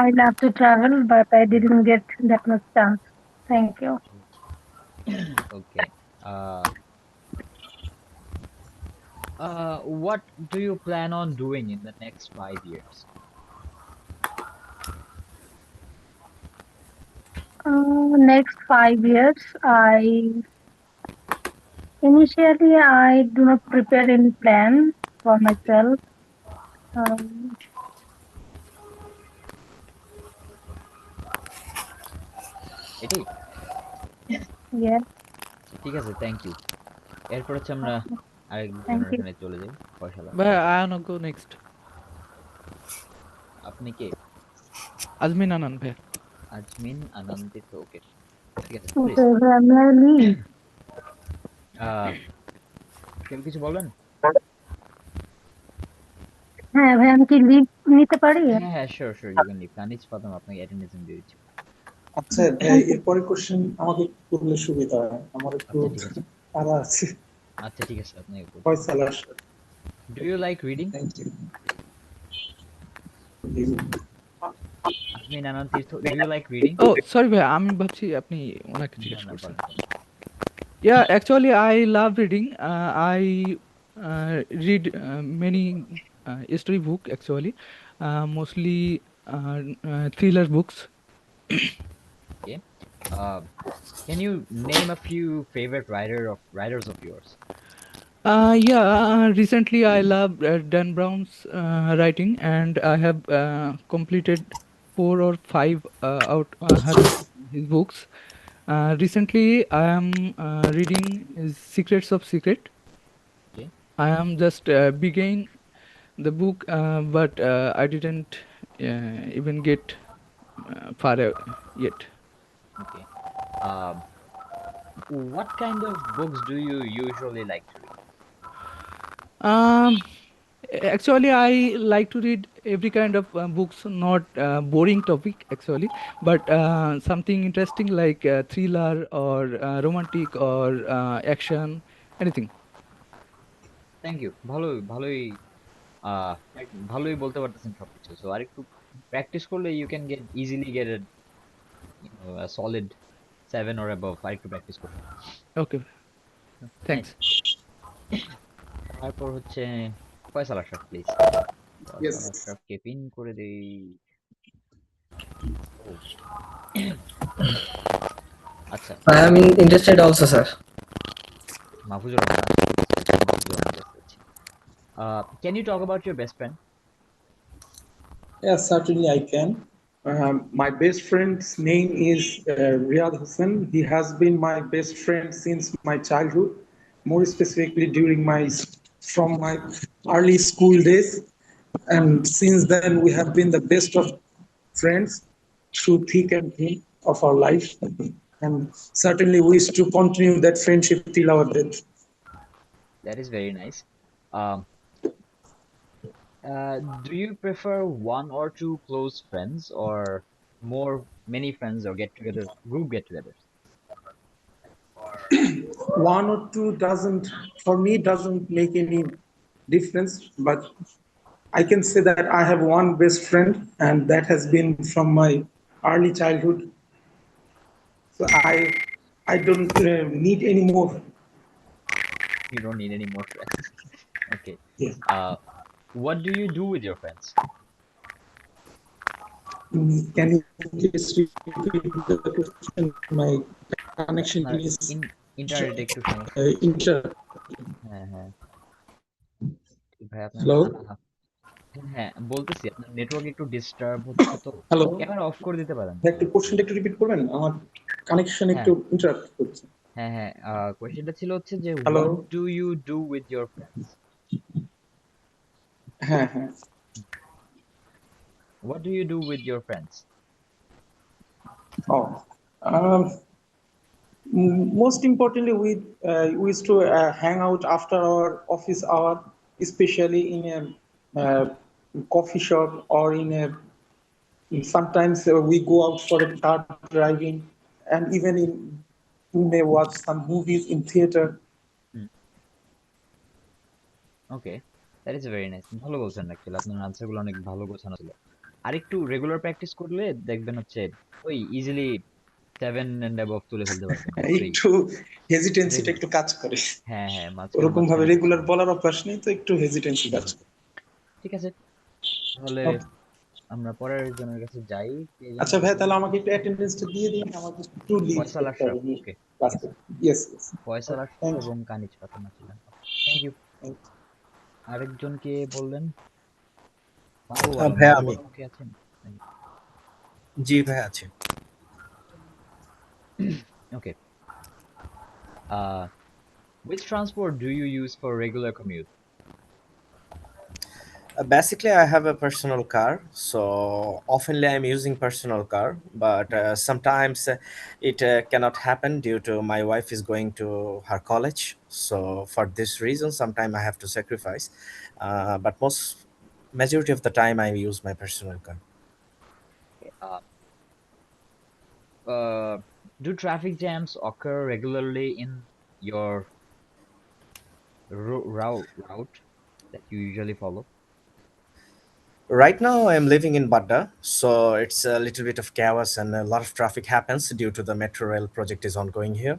I love to travel, but I didn't get that much chance. Thank you. Okay, what do you plan on doing in the next 5 years? Next 5 years, initially I do not prepare any plan for myself. এটাই? Yes, ঠিক আছে, thank you. এরপর হচ্ছে আমরা আরেকজনের thank you. এখানে চলে যাই। ফয়সালা, ভাই আয়ান গো নেক্সট। আপনি কে? আজমিন আনন্দ ভাই। আজমিন আনন্দিত, ওকে, ঠিক আছে, Okay, please. may I leave? কেউ কিছু বলবেন? হ্যাঁ ভাই, আমি কি লিভ নিতে পারি? হ্যাঁ হ্যাঁ, sure sure, you can leave. Kaniz Fatema, আপনাকে অ্যাটেন্ডেন্স দিয়ে দিচ্ছি। আচ্ছা, এরপরের কোশ্চেন আমাকে করলে সুবিধা হয়, আমার একটু আচ্ছা ঠিক আছে, তাড়া আছে। আচ্ছা ঠিক আছে, আপনি Faisal, Ashraf. Do you like reading? Thank you. Azmin Ananda Tirtha, do you like reading? Oh sorry ভাই, আমি ভাবছি আপনি ওনাকে না জিজ্ঞেস না, করছেন। বলেন। Yeah, actually, I love reading. I read many history book actually, mostly thriller books. Okay. Can you name a few favorite writers of yours? Recently I love Dan Brown's writing, and I have completed 4 or 5 out his books. Recently I am reading his Secrets of Secret. Okay. I am just beginning the book, but I didn't even get far yet. Okay. What kind of books do you usually like to read? Um, Actually, I like to read every kind of books, not boring topic actually, but something interesting like thriller or romantic or action, anything. Thank you. ভালোই ভালোই ভালোই বলতে পারতেছেন সবকিছু। So আরেকটু practice করলে you can get easily get a solid 7 or above। আরেকটু practice করতে। Okay, nice. thanks. তারপর হচ্ছে ফয়সাল আশরাফ প্লিজ। Yes. ফয়সাল আশরাফকে পিন করে দেই। ও আচ্ছা, I am interested also, sir. Mahfuzur Rahman আচ্ছা, ঠিক আছে, মাহফুজুর রহমান দেখতে পাচ্ছি। Can you talk about your best friend? Yes, certainly I can. My best friend's name is Riyad Hussain. He has been my best friend since my childhood, more specifically during from my early school days. And since then, we have been the best of friends through thick and thin of our life. And certainly wish to continue that friendship till our death. That is very nice. Um, do you prefer one or two close friends or many friends or group get-togethers? One or two doesn't make any difference, but I can say that I have one best friend, and that has been from my early childhood. So I don't need any more. You don't need any more friends. Okay. Yeah. What do you do with your friends? Can you please repeat the question? My connection আপনার is ইন্টারনেটে একটু সমস্যা inter. হ্যাঁ হ্যাঁ ভাই আপনার Hello. হ্যাঁ বলতেছি আপনার নেটওয়ার্ক একটু ডিস্টার্ব হচ্ছে তো Hello. ক্যামেরা অফ করে দিতে পারেন একটু কোশ্চেনটা একটু রিপিট করবেন, আমার কানেকশন হ্যাঁ একটু ইন্টারাপ্ট করছে। হ্যাঁ হ্যাঁ কোয়েশ্চেনটা ছিল হচ্ছে যে hello. what do you do with your friends? হ্যাঁ হ্যাঁ What do you do with your friends? Oh, most importantly, we used to hang out after our office hour, especially in a coffee shop or sometimes we go out for a car driving, and even we may watch some movies in theater. Okay that is very nice. ভালো বলছেন actually, আপনার আনসারগুলো অনেক ভালো গোছানো ছিল। আর একটু regular practice করলে দেখবেন হচ্ছে ওই ইজিলি 7 এন্ড অ্যাবভ তুলে ফেলতে পারবেন। একটু হেজিটেন্সিটা একটু কাজ করে, হ্যাঁ হ্যাঁ ওরকম ভাবে মাঝখানে রেগুলার বলার অভ্যাস নেই তো একটু হেজিটেন্সি কাজ করে। ঠিক আছে, তাহলে আমরা পরের জনের কাছে যাই। আচ্ছা ভাই, তাহলে আমাকে একটু অ্যাটেন্ডেন্সটা দিয়ে দিন, আমাকে একটু লিভ ফয়সাল করতে আশরাফ। হবে ওকে ক্লাসে। ইয়েস ইয়েস, ফয়সাল আশরাফ এবং কানিজ ফাতেমা ছিলেন। Thank you. আরেকজনকে বললেন মাহবুব আলম। ভাইয়া মাহবুব আমি আলম কে আছেন? জি ভাই আছি। ওকে which transport do you use for regular commute? Basically, I have a personal car, so oftenly I'm using personal car, but sometimes it cannot happen due to my wife is going to her college. So for this reason, sometimes I have to sacrifice. But majority of the time, I use my personal car. Do traffic jams occur regularly in your route that you usually follow? Right now, I'm living in Badda, so it's a little bit of chaos and a lot of traffic happens due to the metro rail project is ongoing here.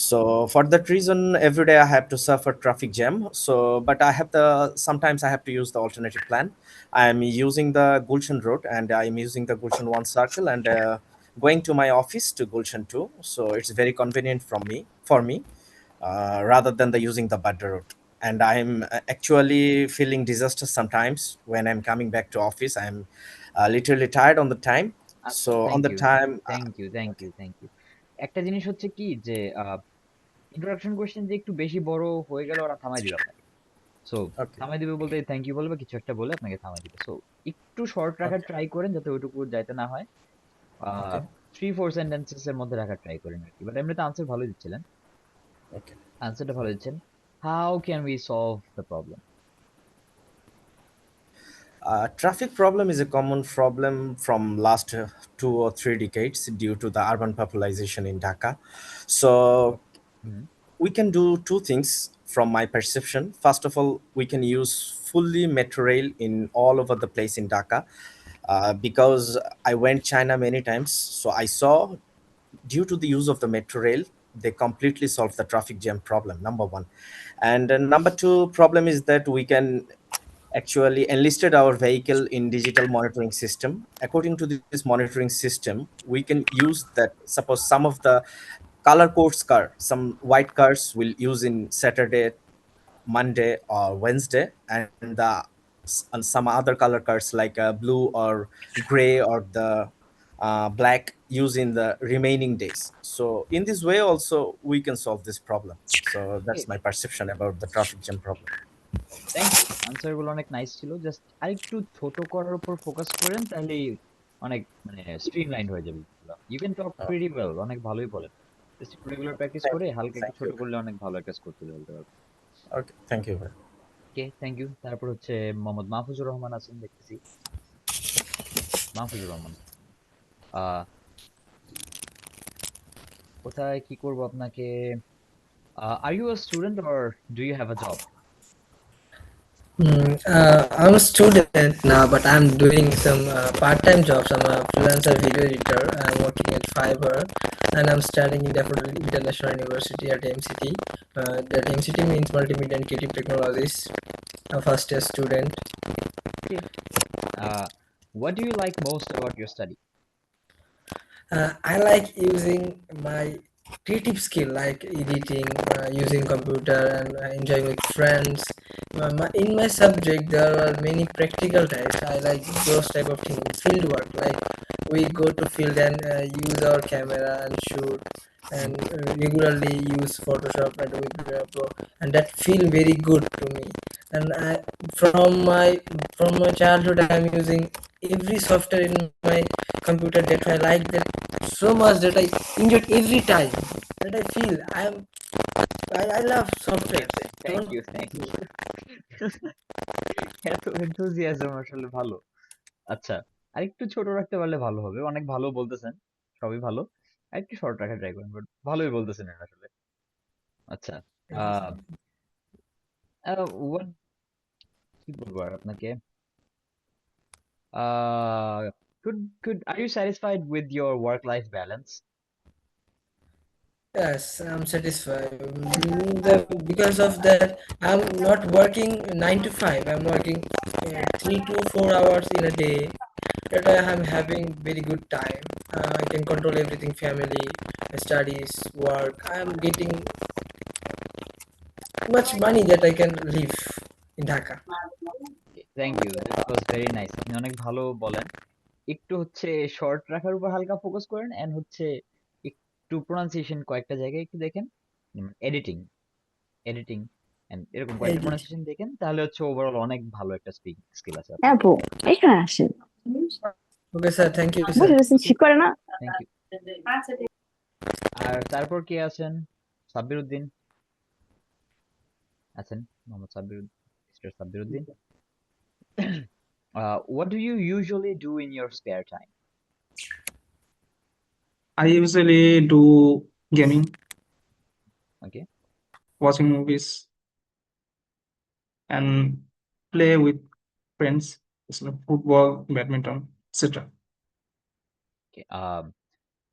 So for that reason, every day I have to suffer traffic jam. So, but sometimes I have to use the alternative plan. I'm using the Gulshan road and I'm using the Gulshan 1 circle and going to my office to Gulshan 2. So it's very convenient for me rather than using the Badda road. And I'm actually feeling disaster sometimes when I'm coming back to office. I'm literally tired on the time. So on the time, thank you. একটা জিনিস হচ্ছে কি যে introduction question যে একটু বেশি বড় হয়ে গেলে ওরা থামাই দিবে আপনাকে। সো থামাই দিবে বলতে থ্যাংক ইউ বলবে, কিছু একটা বলে আপনাকে থামাই দিবে। সো একটু শর্ট রাখার ট্রাই করেন যাতে ওইটুকু যাইতে না হয়। 3-4 সেন্টেন্সেস এর মধ্যে রাখার ট্রাই করেন আর কি। বাট এমনিতে আনসার ভালো দিচ্ছিলেন। ওকে আনসারটা ভালো দিচ্ছেন। How can we solve the problem? Traffic problem is a common problem from last 2 or 3 decades due to the urban population in Dhaka. So Mhm. we can do two things from my perception. First of all, we can use fully metro rail in all over the place in Dhaka. Because I went China many times, so I saw due to the use of the metro rail, they completely solved the traffic jam problem. Number one, and number two problem is that we can actually enlisted our vehicle in digital monitoring system. According to this monitoring system, we can use that. Suppose some of the color codes car, some white cars will use in Saturday, Monday or Wednesday, and and some other color cards like blue or gray or the black use in the remaining days. So in this way also we can solve this problem. So Okay, that's my perception about the traffic jam problem. Thank you, answer গুলো অনেক nice ছিল। Just আরেকটু ছোট করার উপর focus করেন, তাহলেই অনেক মানে স্ট্রিমলাইন্ড হয়ে যাবে। You can talk pretty well, অনেক ভালোই বলেন। জাস্ট একটু রেগুলার প্র্যাকটিস করে হালকা একটু Thank ছোট you. করলে অনেক ভালো একটা স্কোর তুলে ফেলতে পারবে। Okay, thank you. Okay, thank you. তারপর হচ্ছে মোহাম্মদ মাহফুজুর রহমান আছেন দেখতেছি। মাহফুজুর রহমান, আহ কোথায় কি করব আপনাকে? Are you a student or do you have a job? I'm a student now, but I'm doing some part-time jobs. I'm a freelancer video editor. I'm working at Fiverr, and I'm studying in Daffodil International University at MCT. That MCT means Multimedia and Creative Technologies. I'm a first year student. Okay. What do you like most about your study? I like using my creative skill, like editing, using computer, and enjoying with friends. In my subject, there are many practical types. I like those type of things. Field work, like we go to field and use our camera and shoot, and regularly use Photoshop, Adobe Premiere Pro, and that feel very good to me. And from my childhood, I'm using every software in my computer that I like that so much that I enjoy every time that I feel I love software. Thank you, thank you. এত enthusiasm আসলে ভালো। আচ্ছা, আরেকটু ছোট রাখতে পারলে ভালো হবে। অনেক ভালো বলতেছেন, সবই ভালো। আরেকটু শর্ট রাখার ট্রাই করেন, বাট ভালোই বলতেছেন এটা আসলে। আচ্ছা, what কি বলবো আর আপনাকে? Are you satisfied with your work-life balance? Yes, I'm satisfied. Because of that, I'm not working 9 to 5. I'm working 3 to 4 hours in a day. That I'm having very good time. I can control everything: family, studies, work. I'm getting much money that I can live in Dhaka. Thank you, this was very nice. আপনি অনেক ভালো বলেন। একটু হচ্ছে short রাখার উপর হালকা focus করেন, এন্ড হচ্ছে একটু প্রোনাউন্সিয়েশন কয়েকটা জায়গায় একটু দেখেন, এডিটিং এডিটিং এন্ড এরকম কয়েকটা Edit. প্রোনাউন্সিয়েশন দেখেন, তাহলে হচ্ছে ওভারঅল অনেক ভালো একটা স্পিকিং স্কিল আছে আপনার। আপু এখানে আসেন, Okay, sir. Thank you, বসে sir. রয়েছেন, ঠিক করে না? Thank you. আর তারপর কে আছেন? সাব্বির উদ্দিন আছেন, Mohammad Sabbir Uddin, mister Sabbir Uddin. What do you usually do in your spare time? I usually do gaming, Okay. watching movies, and play with friends, like football, badminton, etc. Okay.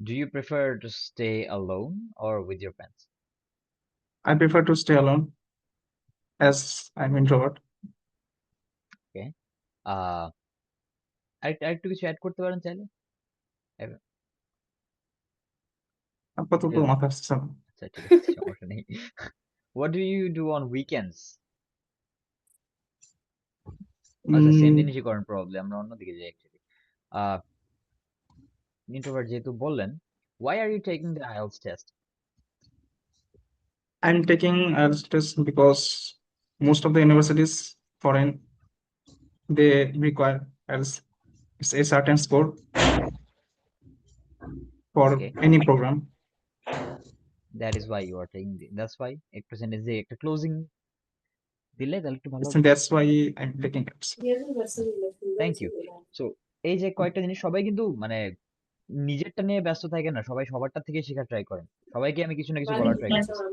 Do you prefer to stay alone or with your friends? I prefer to stay alone as I'm introvert. Okay. আরেকটু কিছু add করতে পারেন চাইলে। আপাতত Yeah. মাথায় আসছে না। আচ্ছা, ঠিক আছে, সমস্যা নেই। What do you do on weekends? আচ্ছা, সেম জিনিসই করেন প্রবাবলি, আমরা অন্যদিকে যাই অ্যাকচুয়ালি। ইন্ট্রোভার্ট যেহেতু বললেন, why are you taking the IELTS test? I'm taking IELTS test because most of the universities foreign they require IELTS. It's a certain score for Okay. any program. That is why you are taking that's why একটু সেন্টেন্সে একটা closing দিলে তাহলে একটু ভালো So হবে। that's why I'm taking IELTS. Thank you. So এই যে কয়েকটা জিনিস সবাই কিন্তু মানে নিজেরটা নিয়ে ব্যস্ত থাকে না, সবাই সবারটা থেকে শেখার ট্রাই করেন। সবাইকে আমি কিছু না কিছু বলার ট্রাই করতেছি।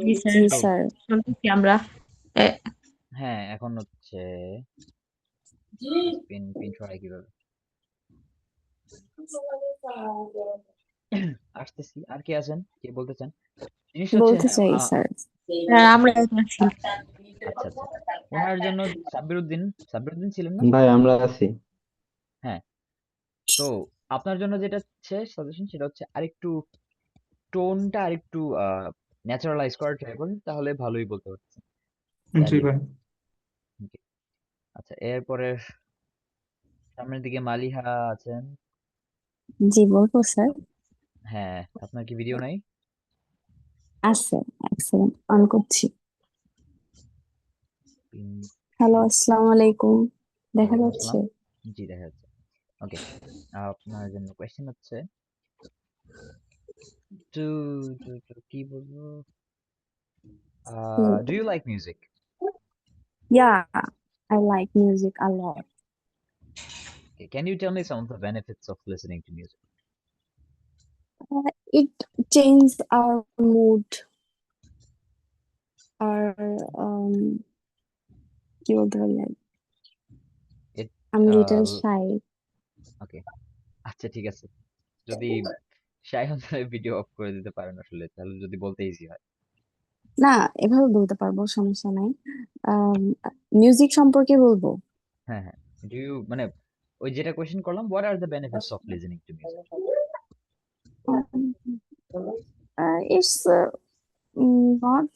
জি স্যার, জি তো স্যার। শুনতেছি আমরা। এ, হ্যাঁ, এখন হচ্ছে পিন পিন সরাই কিভাবে আসতেছি। আর কে আছেন, কে বলতে চান? জিনিসটা হচ্ছে বলতে চাই স্যার। স্যার আমরা আসলে আছি। আচ্ছা আচ্ছা, ওনার জন্য সাব্বিরউদ্দিন, সাব্বিরউদ্দিন ছিলেন না? ভাই আমরা আছি। হ্যাঁ, তো আপনার জন্য যেটা হচ্ছে সাজেশন সেটা হচ্ছে আরেকটু টোনটা আরেকটু ন্যাচারালাইজ করার ট্রাই করেন, তাহলে ভালোই বলতে পারছেন। জি স্যাডলি। ভাই। আচ্ছা, এরপরে সামনের দিকে মালিহা আছেন। জি বলবো স্যার। হ্যাঁ, আপনার কি ভিডিও নাই? আছে, এক সেকেন্ড অন করছি। পিন- হ্যালো, আসসালামু আলাইকুম। দেখা ওয়ালাইকুম যাচ্ছে? আসসালাম। জি, দেখা যাচ্ছে। ওকে, আপনার জন্য কোয়েশ্চেন হচ্ছে টু কি বলবো, do you like music? Yeah, I like music a lot. Can you tell me some of the benefits of listening to music? It changes our mood, our কি বলতে পারি আর, It I'm little uh, shy. ওকে, আচ্ছা ঠিক আছে। যদি শাই হন তাহলে video of করে দিতে পারেন আসলে, তাহলে যদি বলতে ইজি হয়। না, এভাবে বলতে পারবো, সমস্যা নাই। মিউজিক সম্পর্কে বলবো। হ্যাঁ হ্যাঁ, ডু ইউ মানে ওই যেটা কোয়েশ্চেন করলাম, what are the benefits of listening to music? It's not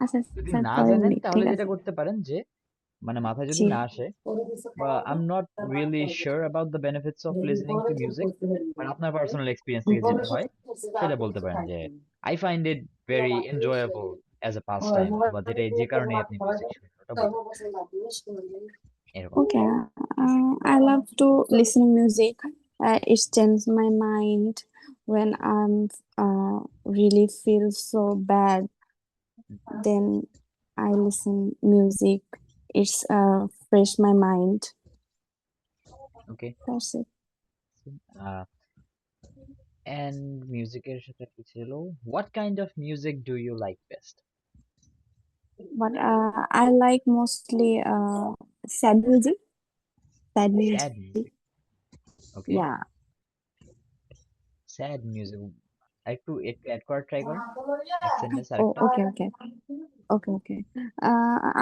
আচ্ছা যদি স্যার না পরে জানেন বলি, তাহলে ঠিক যেটা আছে। করতে পারেন যে মানে মাথায় যদি জি। না আসে বা I am not really sure about the benefits of listening to music, but আপনার পার্সোনাল এক্সপিরিয়েন্স থেকে যেটা হয় সেটা বলতে পারেন যে I find it very enjoyable as A pass time, বা যেটা যে কারণে আপনি মিউজিক শুনেন ওটা বলতে পারেন এরকম। Okay, I love to listen music. It changes my mind when I'm really feel so bad. Then I listen music. It's fresh my mind. Okay, That's it. And মিউজিকের সাথে কি ছিল, what kind of music do you like best? But I like mostly sad music. Sad sad music. Music, okay. Yeah. Sad music একটু একটু add করার try করেন, এক sentence Oh, আরেকটা। okay.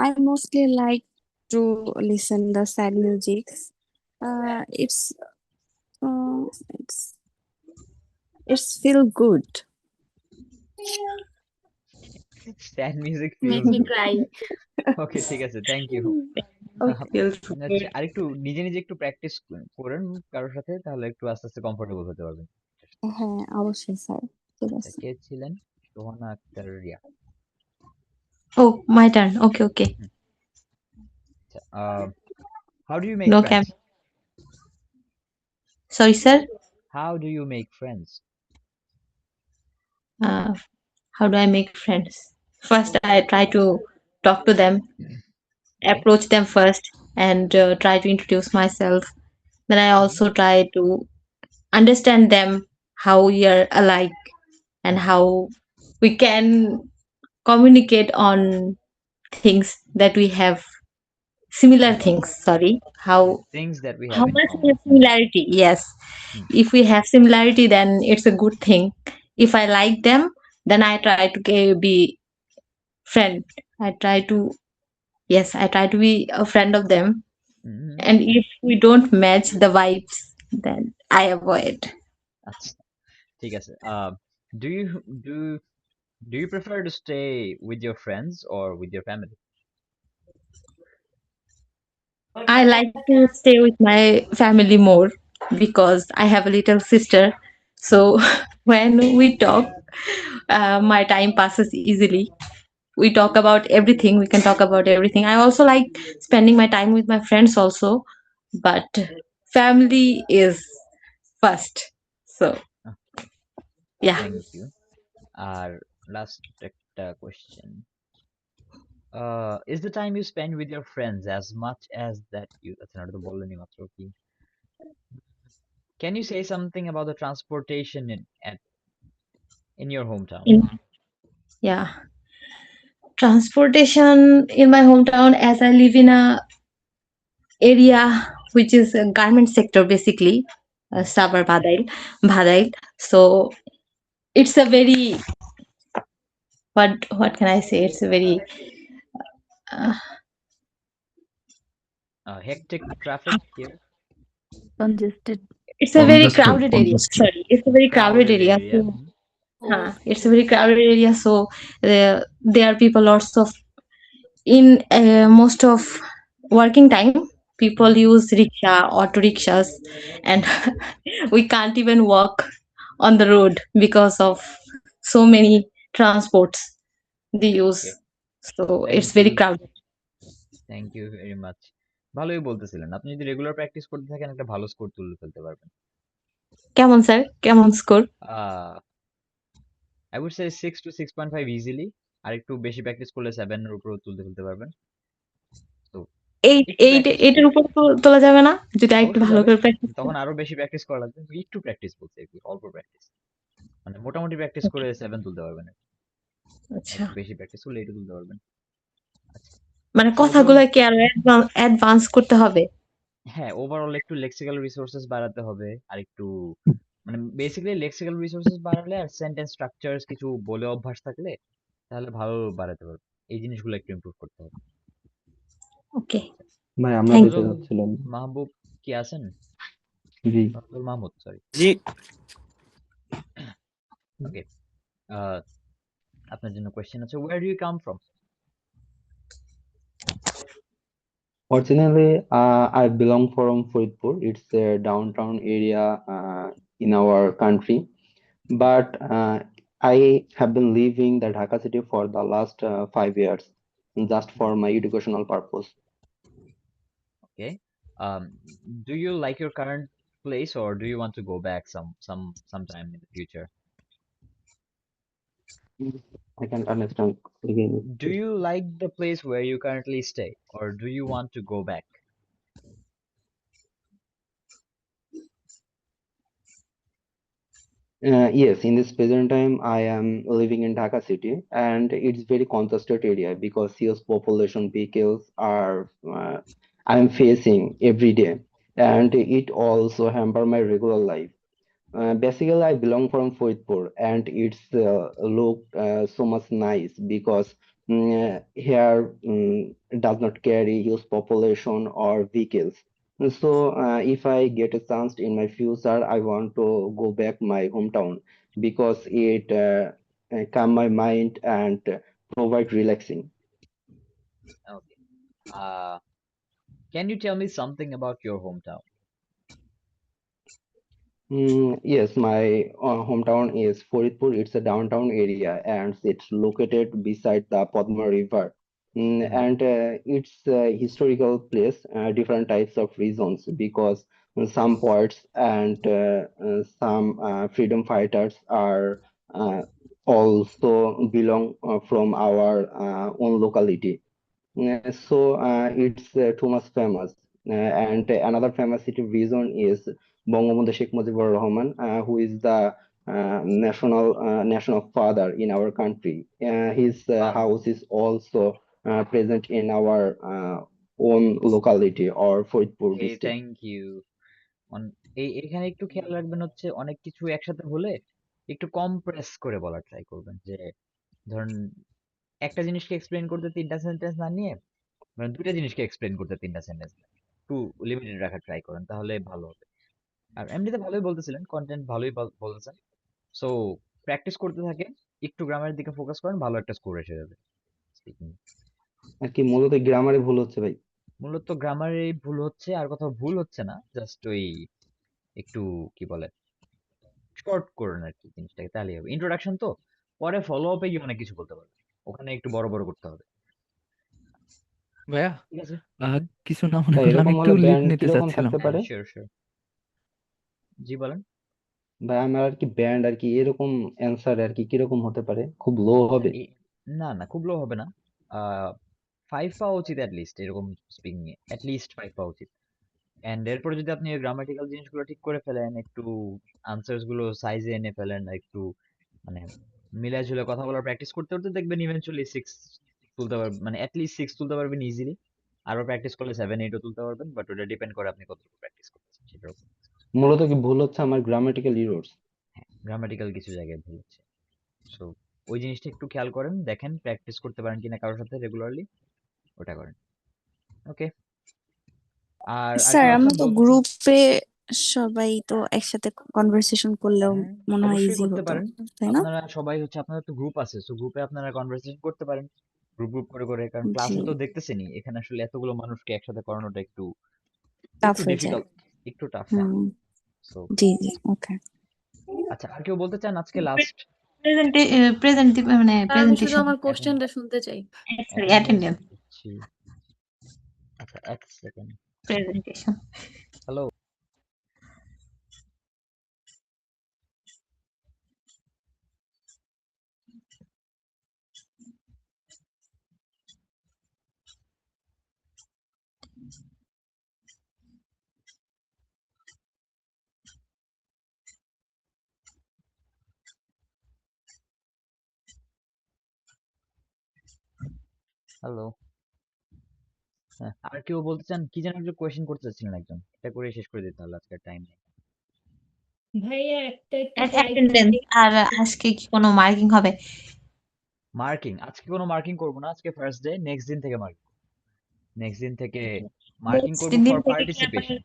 I mostly like to listen the sad musics. Uh, it's uh, it's it's feel good. Sad music make feels me good. Cry. Okay, ঠিক আছে, thank you. Feels আপনি good. হচ্ছে আরেকটু নিজে নিজে একটু প্র্যাকটিস করেন কারোর সাথে, তাহলে একটু আস্তে আস্তে কমফোর্টেবল হতে পারবেন। হ্যাঁ, অবশ্যই স্যার, ঠিক আচ্ছা, আছে। কে ছিলেন? Sohana Akter Riya. Oh, my turn. Okay. আচ্ছা, how do you make No cam. Friends? Sorry, sir. How do you make friends? Uh, how do I make friends? First, I try to talk to them, okay, approach them first, and try to introduce myself. Then I also try to understand them, how we are alike, and how we can communicate on things that we have similar things. Sorry, things that we have how in much we common. have similarity. Yes, if we have similarity, then it's a good thing. If I like them, then I try to be friend. I try to Yes, I try to be a friend of them. And if we don't match the vibes, then I avoid. আচ্ছা, ঠিক আছে। Do you do do you prefer to stay with your friends or with your family? I like to stay with my family more because I have a little sister. So when we talk, my time passes easily. We talk about everything. We can talk about everything. I also like spending my time with my friends also, but family is first. So yeah. Thank you. আর last একটা question, Is the time you spend with your friends as much as that you আচ্ছা না, ওটা তো বললেনই মাত্র কি can you say something about the transportation in your hometown? In, yeah, transportation in my hometown, as I live in a area which is a garment sector basically, Sabar Bhadail. So it's a very what can I say? It's a very uh, Hectic traffic here. Congested. it's a very Congested, crowded area. congested. Sorry, it's a very crowded area. So, it's a very crowded area. So there are people lots of in most of working time. People use rickshaw, auto rickshaws, and we can't even walk on the road because of so many transports they use. Okay. So Thank it's very you. crowded. Thank you very much. ভালোই বলতেছিলেন, আপনি যদি regular practice করতে থাকেন একটা ভালো score তুলে ফেলতে পারবেন। কেমন স্যার? কেমন score? I would say 6 to 6.5 easily, আর একটু বেশি প্র্যাকটিস করলে 7 এর উপরেও তুলতে ফেলতে পারবেন। তো এটার উপর তো তোলা যাবে না যদি একটু অবশ্যই ভালো যাবে, করে প্র্যাকটিস তখন আরো বেশি প্র্যাকটিস করা লাগবে। একটু প্র্যাকটিস বলতে একটু অল্প প্র্যাকটিস, মানে মোটামুটি প্র্যাকটিস করে 7 তুলতে পারবেন। আচ্ছা, একটু বেশি প্র্যাকটিস করলে এটা তুলতে পারবেন। মানে So কথাগুলো overall- কি আরো অ্যাডভান্স করতে হবে? হ্যাঁ, ওভারঅল একটু লেক্সিক্যাল রিসোর্সেস বাড়াতে হবে, আর একটু মানে বেসিক্যালি লেক্সিক্যাল রিসোর্সেস বাড়ালে আর সেন্টেন্স স্ট্রাকচারস কিছু বলে অভ্যাস থাকলে তাহলে ভালো বাড়াতে পারবে। এই জিনিসগুলো একটু ইমপ্রুভ করতে হবে। ওকে, ভাই আমরা থ্যাংক দিতে ইউ। যাচ্ছিলাম। মাহবুব কি আছেন? জি মাহমুদ, সরি। জি ওকে, আপনার জন্য কোয়েশ্চেন আছে, where do you come from? Originally, I belong from Faridpur. It's a downtown area in our country. But I have been living the Dhaka city for the last 5 years, just for my educational purpose. Okay. Do you like your current place or do you want to go back sometime in the future? I can't understand again. Do you like the place where you currently stay or do you want to go back? Yes, in this present time, I am living in Dhaka city, and it's very congested area because huge population vehicles are I am facing every day, and it also hamper my regular life. Basically, I belong from Faridpur, and it's look so much nice because here does not carry huge population or vehicles. So, if I get a chance in my future, I want to go back my hometown because it calm my mind and provide relaxing. Okay. Can you tell me something about your hometown? Yes, my hometown is Faridpur. It's a downtown area and it's located beside the Padma River. And it's a historical place, different types of reasons because some poets and some freedom fighters are also belong from our own locality. It's too much famous. And another famous city reason is Bangabandhu Sheikh Mujibur Rahman, who is the national father in our country. His house is also present in our own locality or Faridpur Okay, district. thank you. এখানে একটু খেয়াল রাখবেন হচ্ছে অনেক কিছু একসাথে বলে একটু কম্প্রেস করে বলার ট্রাই করবেন, যে ধরুন একটা জিনিসকে এক্সপ্লেন করতে 3টা সেন্টেন্স না নিয়ে মানে 2টা জিনিসকে এক্সপ্লেন করতে 3টা সেন্টেন্স একটু লিমিটেড রাখার ট্রাই করেন, তাহলে ভালো হবে। আর এমনিতে ভালোই বলতেছিলেন, কন্টেন্ট ভালোই বলতেছেন। সো প্র্যাকটিস করতে থাকেন, একটু গ্রামের দিকে ফোকাস করেন, ভালো একটা স্কোর এসে যাবে স্পিকিং। আর কি মূলত গ্রামারে ভুল হচ্ছে ভাই। মূলত গ্রামারে ভুল হচ্ছে, আর কোথাও ভুল হচ্ছে না, জাস্ট ওই একটু কি বলে শর্ট করুন আর কি জিনিসটাকে, তাহলেই হবে। ইন্ট্রোডাকশন তো পরে ফলো আপে গিয়ে অনেক কিছু বলতে পারবে, ওখানে একটু বড় বড় করতে হবে। ভাইয়া ঠিক আছে, কিছু না মনে তাই করলে আমি এরকম একটু হলে লিড ব্যান্ড নিতে কিরকম চাচ্ছিলাম। থাকতে পারে? শিওর শিওর, জি বলেন। ভাই আমার আর কি ব্যান্ড আর কি এরকম অ্যান্সার আর কি কিরকম হতে পারে? খুব লো আচ্ছা, হবে? না না খুব লো হবে না। 5 পাওয়া উচিত অ্যাটলিস্ট এরকম স্পিকিং এ অ্যাটলিস্ট 5 পাওয়া উচিত। এন্ড এরপরে যদি আপনি গ্রামাটিক্যাল জিনিসগুলো ঠিক করে ফেলেন, একটু আনসার্স গুলো সাইজে এনে ফেলেন, একটু মানে মিলাই ঝুলে কথা বলার প্র্যাকটিস করতে করতে দেখবেন ইভেনচুয়ালি 6 তুলতে পারবেন, মানে অ্যাটলিস্ট 6 তুলতে পারবেন ইজিলি। আরো প্র্যাকটিস করলে 7 8 ও তুলতে পারবেন, বাট ওটা ডিপেন্ড করে আপনি কতটুকু প্র্যাকটিস করতেছেন সেটার উপর। মূলত কি ভুল হচ্ছে আমার গ্রামাটিক্যাল ইরর্স। হ্যাঁ, গ্রামাটিক্যাল কিছু জায়গায় ভুল হচ্ছে। সো ওই জিনিসটা একটু খেয়াল করেন, দেখেন প্র্যাকটিস করতে পারেন কিনা কারোর সাথে রেগুলারলি, ওটা করেন। ওকে। আর স্যার আরেকটা আমরা অপশন তো বলতে গ্রুপে সবাই তো একসাথে কনভারসেশন করলেও হ্যাঁ, মনে হয় অবশ্যই ইজি করতে হতো, পারেন। তাই না? আপনারা সবাই হচ্ছে, আপনাদের তো গ্রুপ আছে, সো গ্রুপে আপনারা কনভারসেশন করতে পারেন গ্রুপ গ্রুপ করে করে, কারণ জি, ক্লাসে তো দেখতেছেনই এখানে আসলে এতগুলো মানুষকে একসাথে করানোটা একটু টাফ একটু হয়ে যায়। ডিফিকাল্ট, একটু টাফ। হ্যাঁ, হুম, সো জি জি, ওকে। আচ্ছা, আর কেউ বলতে চান আজকে লাস্ট মানে আমি শুধু প্রেজেন্টেশন আমার কোশ্চেনটা শুনতে চাই। সরি অ্যাটেন্ডেন্স অ্যাটেন্ডেন্স দিচ্ছি। আচ্ছা, এক সেকেন্ড। প্রেজেন্টেশন। হ্যালো। হ্যালো। হ্যাঁ, আর কেউ বলতে চান? কি যেন একটা কোয়েশ্চেন করতে চাচ্ছিলেন একজন, এটা করে শেষ করে দিতে হবে, আজকের টাইম নেই। ভাইয়া একটা একটু ট্রাই অ্যাটেন্ডেন্স আর আজকে কি কোনো মার্কিং হবে? মার্কিং আজকে কোনো মার্কিং করব না, আজকে ফার্স্ট ডে, নেক্সট দিন থেকে মার্কিং, নেক্সট দিন থেকে মার্কিং নেক্সট করব দিন ফর থেকে কি আবার? পার্টিসিপেশন।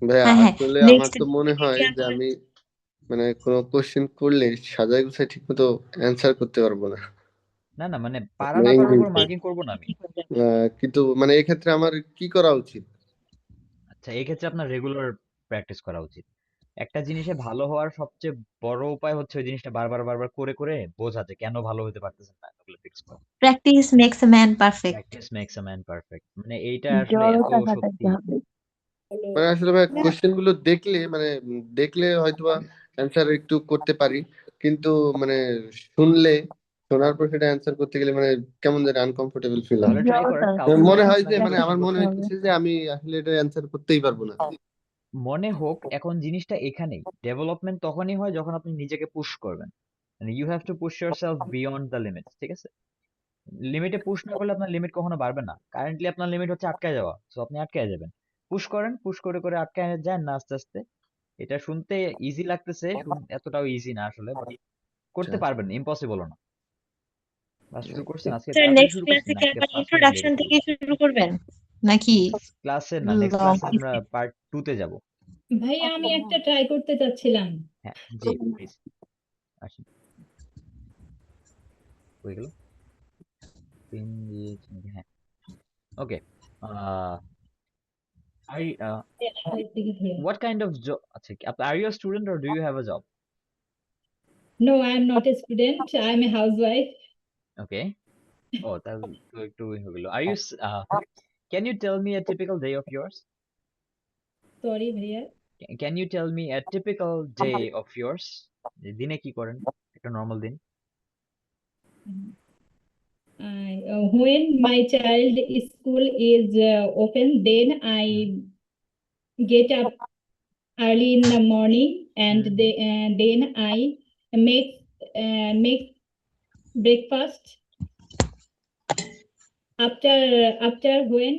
ভাইয়া হ্যাঁ হ্যাঁ, আসলে আমার নেক্সট তো দিন মনে থেকে হয় কি যে আবার? আমি মানে কোনো কোশ্চেন করলে সাজায় গুছায় ঠিক মতো অ্যান্সার করতে পারবো না, না না, মানে পারা মানে না পারার উপর ইংরেজিতে। মার্কিং করব না আমি। কিন্তু মানে এক্ষেত্রে আমার কি করা উচিত? আচ্ছা, এই ক্ষেত্রে আপনার রেগুলার প্র্যাকটিস করা উচিত। একটা জিনিসে ভালো হওয়ার সবচেয়ে বড় উপায় হচ্ছে ওই জিনিসটা বারবার বারবার করে করে বোঝা যে কেন ভালো হতে পারতেছেন না, ওগুলো ফিক্স করা। Practice makes a man perfect. Practice makes a man perfect, মানে এইটা আসলে জড়তা এত কাটাতে সত্যি। হবে। মানে আসলে ভাই কোশ্চেন গুলো দেখলে মানে দেখলে হয়তোবা অ্যান্সার একটু করতে পারি, কিন্তু মানে শুনলে শোনার পর সেটা অ্যান্সার করতে গেলে মানে কেমন জানি আনকমফোর্টেবল ফিল হয়। তাহলে ট্রাই করেন, জড়তা, কালকে মনে যখন হয় যে আপনাকে মানে কোয়েশ্চেন আমার মনে করতে হবে, হইতেছে যে আমি আসলে এটা অ্যান্সার করতেই পারবো না। মনে হোক, এখন জিনিসটা এখানেই ডেভেলপমেন্ট তখনই হয় যখন আপনি নিজেকে পুশ করবেন, মানে you have to push yourself beyond the limits, ঠিক আছে? লিমিটে পুশ না করলে আপনার লিমিট কখনো বাড়বে না। কারেন্টলি আপনার লিমিট হচ্ছে আটকায় যাওয়া, সো আপনি আটকায় যাবেন। পুশ করেন, পুশ করে করে আটকায় যান না আস্তে আস্তে। এটা শুনতে ইজি লাগতেছে, এতটাও ইজি না আসলে, বাট করতে পারবেন, ইম্পসিবল না। ক্লাস শুরু করছেন আজকে, স্যার তাড়াতাড়ি নেক্সট শুরু করছেন ক্লাসে না, কি আজকে আবার 5 মিনিট লেটে ইন্ট্রোডাকশন শুরু থেকে করছেন। শুরু করবেন নাকি নেক্সট ক্লাসে না, নেক্সট লং? ক্লাসে আমরা পার্ট 2 তে যাব। ভাইয়া আমি একটা ট্রাই করতে চাচ্ছিলাম। হ্যাঁ, জি প্লিজ আসুন। হয়ে গেল, পিন দিয়েছি নাকি? হ্যাঁ, ওকে। What kind of job? আচ্ছা, are you a student or do you have a job? No, I am not a student. I am a housewife. Okay. Oh, তাহলে তো একটু হয়ে গেল। Can you tell me a typical day of yours? Sorry, ভাইয়া। Can you tell me a typical day of yours? দিনে কি করেন? একটা নরমাল দিন। When my child school is open, then I get up early in the morning, and then I make breakfast. After when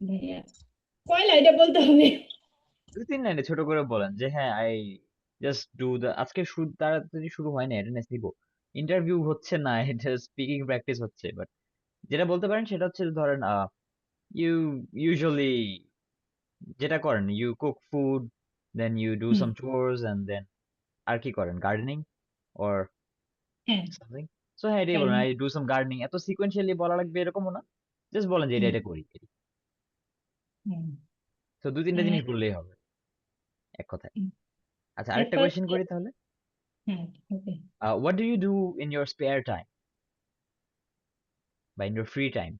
ভাইয়া কয় লাইনে বলতে হবে? 2-3 লাইনে ছোট করে বলেন যে হ্যাঁ, আই জাস্ট ডু দ্য, আজকে তাড়াতাড়ি শুরু হয় না, অ্যাটেন্ডেন্স নিব, ইন্টারভিউ হচ্ছে না, এটা স্পিকিং প্র্যাকটিস হচ্ছে, বাট যেটা বলতে পারেন সেটা হচ্ছে ধরেন ইউ ইউজুয়ালি যেটা করেন, you cook food, then you do some chores, and then আর কি করেন, গার্ডেনিং অর হ্যাঁ, সামথিং। সো হ্যাঁ, এটাই বলেন, আই ডু সাম গার্ডেনিং। এত সিকোয়েন্সিয়ালি বলা লাগবে এরকমও না, জাস্ট বলেন যে এটা এটা করি। তো 2-3টা জিনিস বললেই হবে এক কথায়। আচ্ছা, আরেকটা কোয়েশ্চেন করি তাহলে। হ্যাঁ, ওকে। What do you do in your spare time বা in your free time?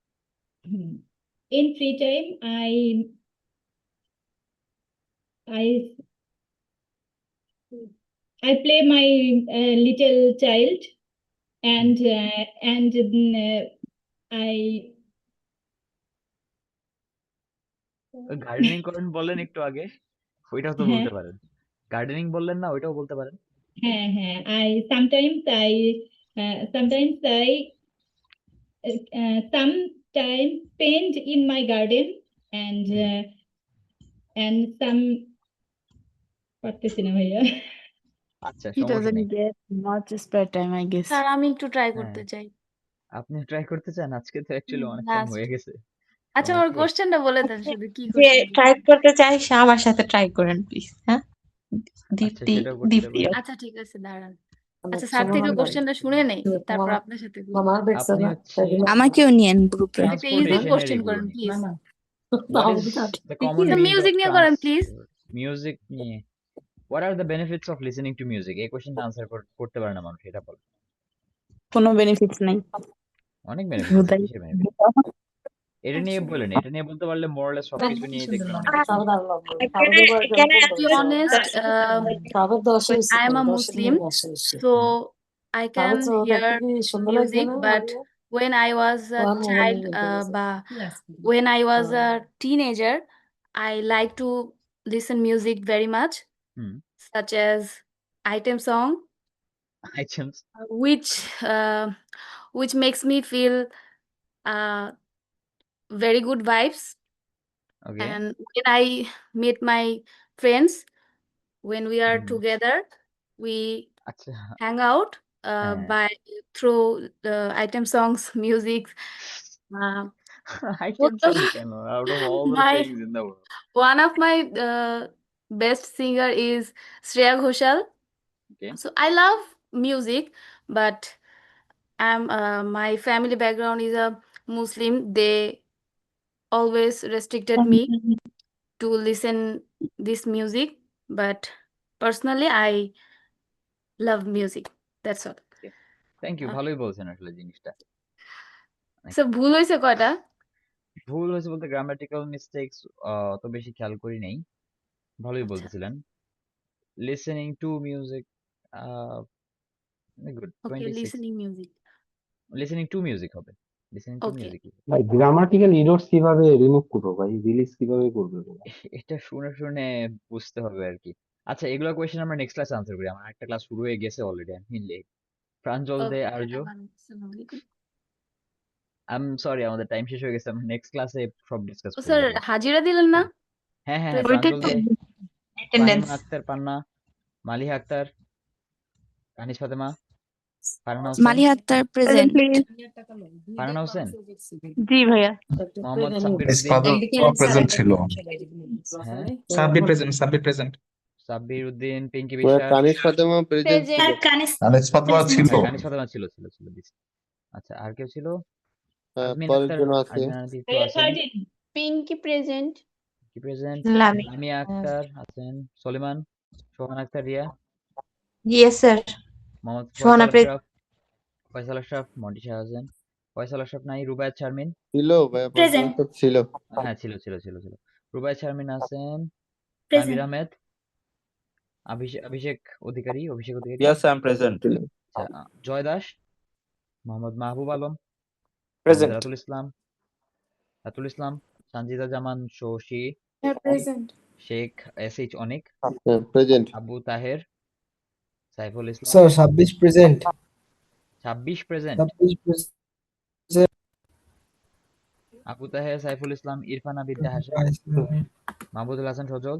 In free time, I play my little child, and I gardening করেন বললেন একটু আগে, ওইটাও তো হ্যাঁ বলতে পারেন। গার্ডেনিং বললেন না, ওইটাও বলতে পারেন। হ্যাঁ sometimes I sometimes paint in my garden and some পারতেছি না ভাইয়া। আচ্ছা, He সমস্যা doesn't নেই। get much spare time, I guess. Sir আমি একটু ট্রাই হ্যাঁ, করতে চাই। আপনি ট্রাই করতে চান? আজকে তো অ্যাকচুয়ালি অনেকক্ষণ লাস্ট। হয়ে গেছে। আচ্ছা আমার সমস্যা কি? কোশ্চেনটা বলে দেন শুধু কি যে কোশ্চেন। ট্রাই করতে চাই সে আমার সাথে ট্রাই করেন প্লিজ। হ্যাঁ, আচ্ছা, দীপ্তি সেটাও করতে দীপ্তি পারি। আচ্ছা ঠিক আছে দাঁড়ান। আচ্ছা স্যার থেকে কোশ্চেনটা শুনে নেই, তারপর আপনার সাথে বলবো। আপনি হচ্ছে আমাকেও নিয়েন গ্রুপে। একটা ইজি ট্রান্সপোর্টেশনের কোশ্চেন এগুলো করেন নিয়ে। Please. What is the common means of music নিয়ে করেন প্লিজ। music নিয়ে? What are the benefits of listening to music? এই কোশ্চেনটা আনসার করতে পারে না মানুষ, এটা বল। কোনো বেনিফিটস নাই। অনেক বেনিফিট আছে, কিসের বেনিফিট? এটা নিয়ে বলেন, এটা নিয়ে বলতে পারলে মোরালেস সবকিছু নিয়ে দেখবেন অনেক কিছু। এখানে To be honest, I am a Muslim, so I can hear music, but when I was a child, when I was a teenager, I like to listen music very much, hmm, such as item song, iTunes. which which makes me feel very good vibes. Okay. And when I meet my friends, when we are hmm, together, we আচ্ছা, hang out হ্যাঁ। by through the item songs, music. iTunes One of song কেন? Out of all the my things in the world. one of my best singer is Shreya Ghoshal. Okay. So I love music, but my family background is a Muslim. They always restricted me to listen this music, but personally I love music. That's all. Thank you, ভালোই বলছেন আসলে জিনিসটা। So ভুল হয়েছে কয়টা? ভুল হয়েছে বলতে গ্রামাটিক্যাল মিস্টেকস অত বেশি খেয়াল করি নাই, ভালোই বলতেছিলেন। Listening to music, good. Okay, 26 listening music. Listening to music হবে, লিসেনিং টু Okay. মিউজিক। ভাই গ্রামাটিক্যাল ইরর্স কিভাবে রিমুভ করবো ভাই, রিলিজ কিভাবে করবে এগুলো? এটা শুনে শুনে বুঝতে হবে আর কি। আচ্ছা, এগুলো কোয়েশ্চেন আমরা নেক্সট ক্লাসে আনসার করি, আমার একটা ক্লাস শুরু হয়ে গেছে অলরেডি। আমি লেট। প্রাঞ্জল দে, Okay. আর্য, আসসালামু আলাইকুম। সরি আমাদের টাইম শেষ হয়ে গেছে, আমরা নেক্সট ক্লাসে সব ডিসকাস ও করবো স্যার এগুলো। হাজিরা দিলেন না? হ্যাঁ হ্যাঁ তো হ্যাঁ, ওইটাই প্রাঞ্জল তো দে, অ্যাটেন্ডেন্স। ফাহিমা আক্তার পান্না, মালিহা আক্তার, কানিজ ফাতেমা, ফারহানা হোসেন, মালিহা আক্তার প্রেজেন্ট। ফারহানা হোসেন, জি ভাইয়া। মোহাম্মদ সাব্বির প্রেজেন্ট ছিল। হ্যাঁ, সাব্বির প্রেজেন্ট। সাব্বির উদ্দিন, পিঙ্কি ওরা বিশ্বাস, কানিজ ফাতেমা প্রেজেন্ট ছিল। আলেক্স ফাতমা ছিল। হ্যাঁ, কানিজ ফাতেমা ছিল ছিল ছিল দিছি। আচ্ছা, আর কেউ ছিল? আজমিন পরের আক্তার, জন্য আছে আজমিন আনিস তো আছেন, পিঙ্কি প্রেজেন্ট। কি প্রেজেন্ট, লামি। লামিয়া আক্তার আছেন, সলিমান, সোহান আক্তার, রিয়া, ইয়েস স্যার। মোহাম্মদ সোহানা ফয়সাল আশরাফ, মন্টি শাহ হাসান, ফয়সাল আশরাফ নাই, রুবায়েত শারমিন, ছিল ভাই, পর্যন্ত ছিল। হ্যাঁ ছিল ছিল ছিল ছিল, রুবায়েত শারমিন আছেন, তানভীর আহমেদ, অভিষেক অধিকারী, Yes, I'm present. আচ্ছা, Joy Das, Mohammad Mahbub Alam, Mohammad Present. Ratul Islam, Sanjida Zaman, Shoshi, Sheikh S H. Anik, present. Abu Taher, Saiful Islam, sir 26 present. 26 present, Abu Taher, Saiful Islam, Irfan Abid Hasan, Mahmudul Hasan Sajal,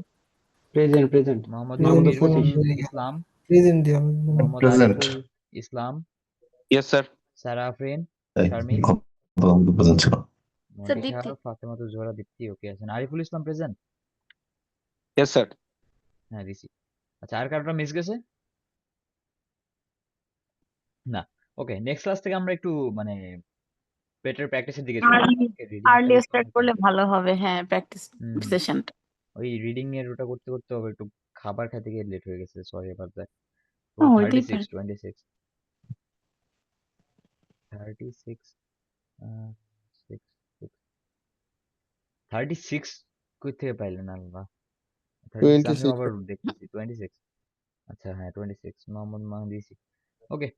present. Mohammad Mahmudul Zahirul Fazil. Islam, present Diya Mohammad Present. Ariful Islam, Yes, sir. Sara Afrin, Sharmin, present ছিল। স্যার মন্টি শাহ, দীপ্তি। ফাতেমাতুজ জোহরা, দীপ্তি ওকে আছেন, Ariful Islam present, Yes, sir. হ্যাঁ দিছি। আচ্ছা, আর কারোটা মিস গেছে? না। ওকে, নেক্সট ক্লাস থেকে আমরা একটু মানে বেটার প্র্যাকটিসের দিকে চলে যাবো। আর্লি স্টার্ট করলে ভালো হবে, হ্যাঁ প্র্যাকটিস সেশনটা। ওই রিডিং এর ওটা করতে করতে হবে, একটু খাবার খেতে গিয়ে লেট হয়ে গেছে, সরি অ্যাবাউট দ্যাট। হইতেই পারে। 36 36 কই থেকে পাইলেন আল্লাহ? 36 আমি 26 আবার দেখতেছি 26। আচ্ছা হ্যাঁ 26 মোহাম্মদ মাহদি। ওকে,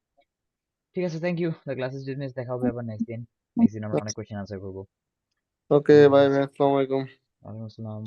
ঠিক আছে, thank you. The class is dismissed, দেখা হবে আবার নেক্সট দিন। নেক্সট দিন আমরা অনেক কোশ্চেন আনসার করবো। ওকে, বাই বাই, আসসালামু আলাইকুম। ওয়ালাইকুম আসসালাম।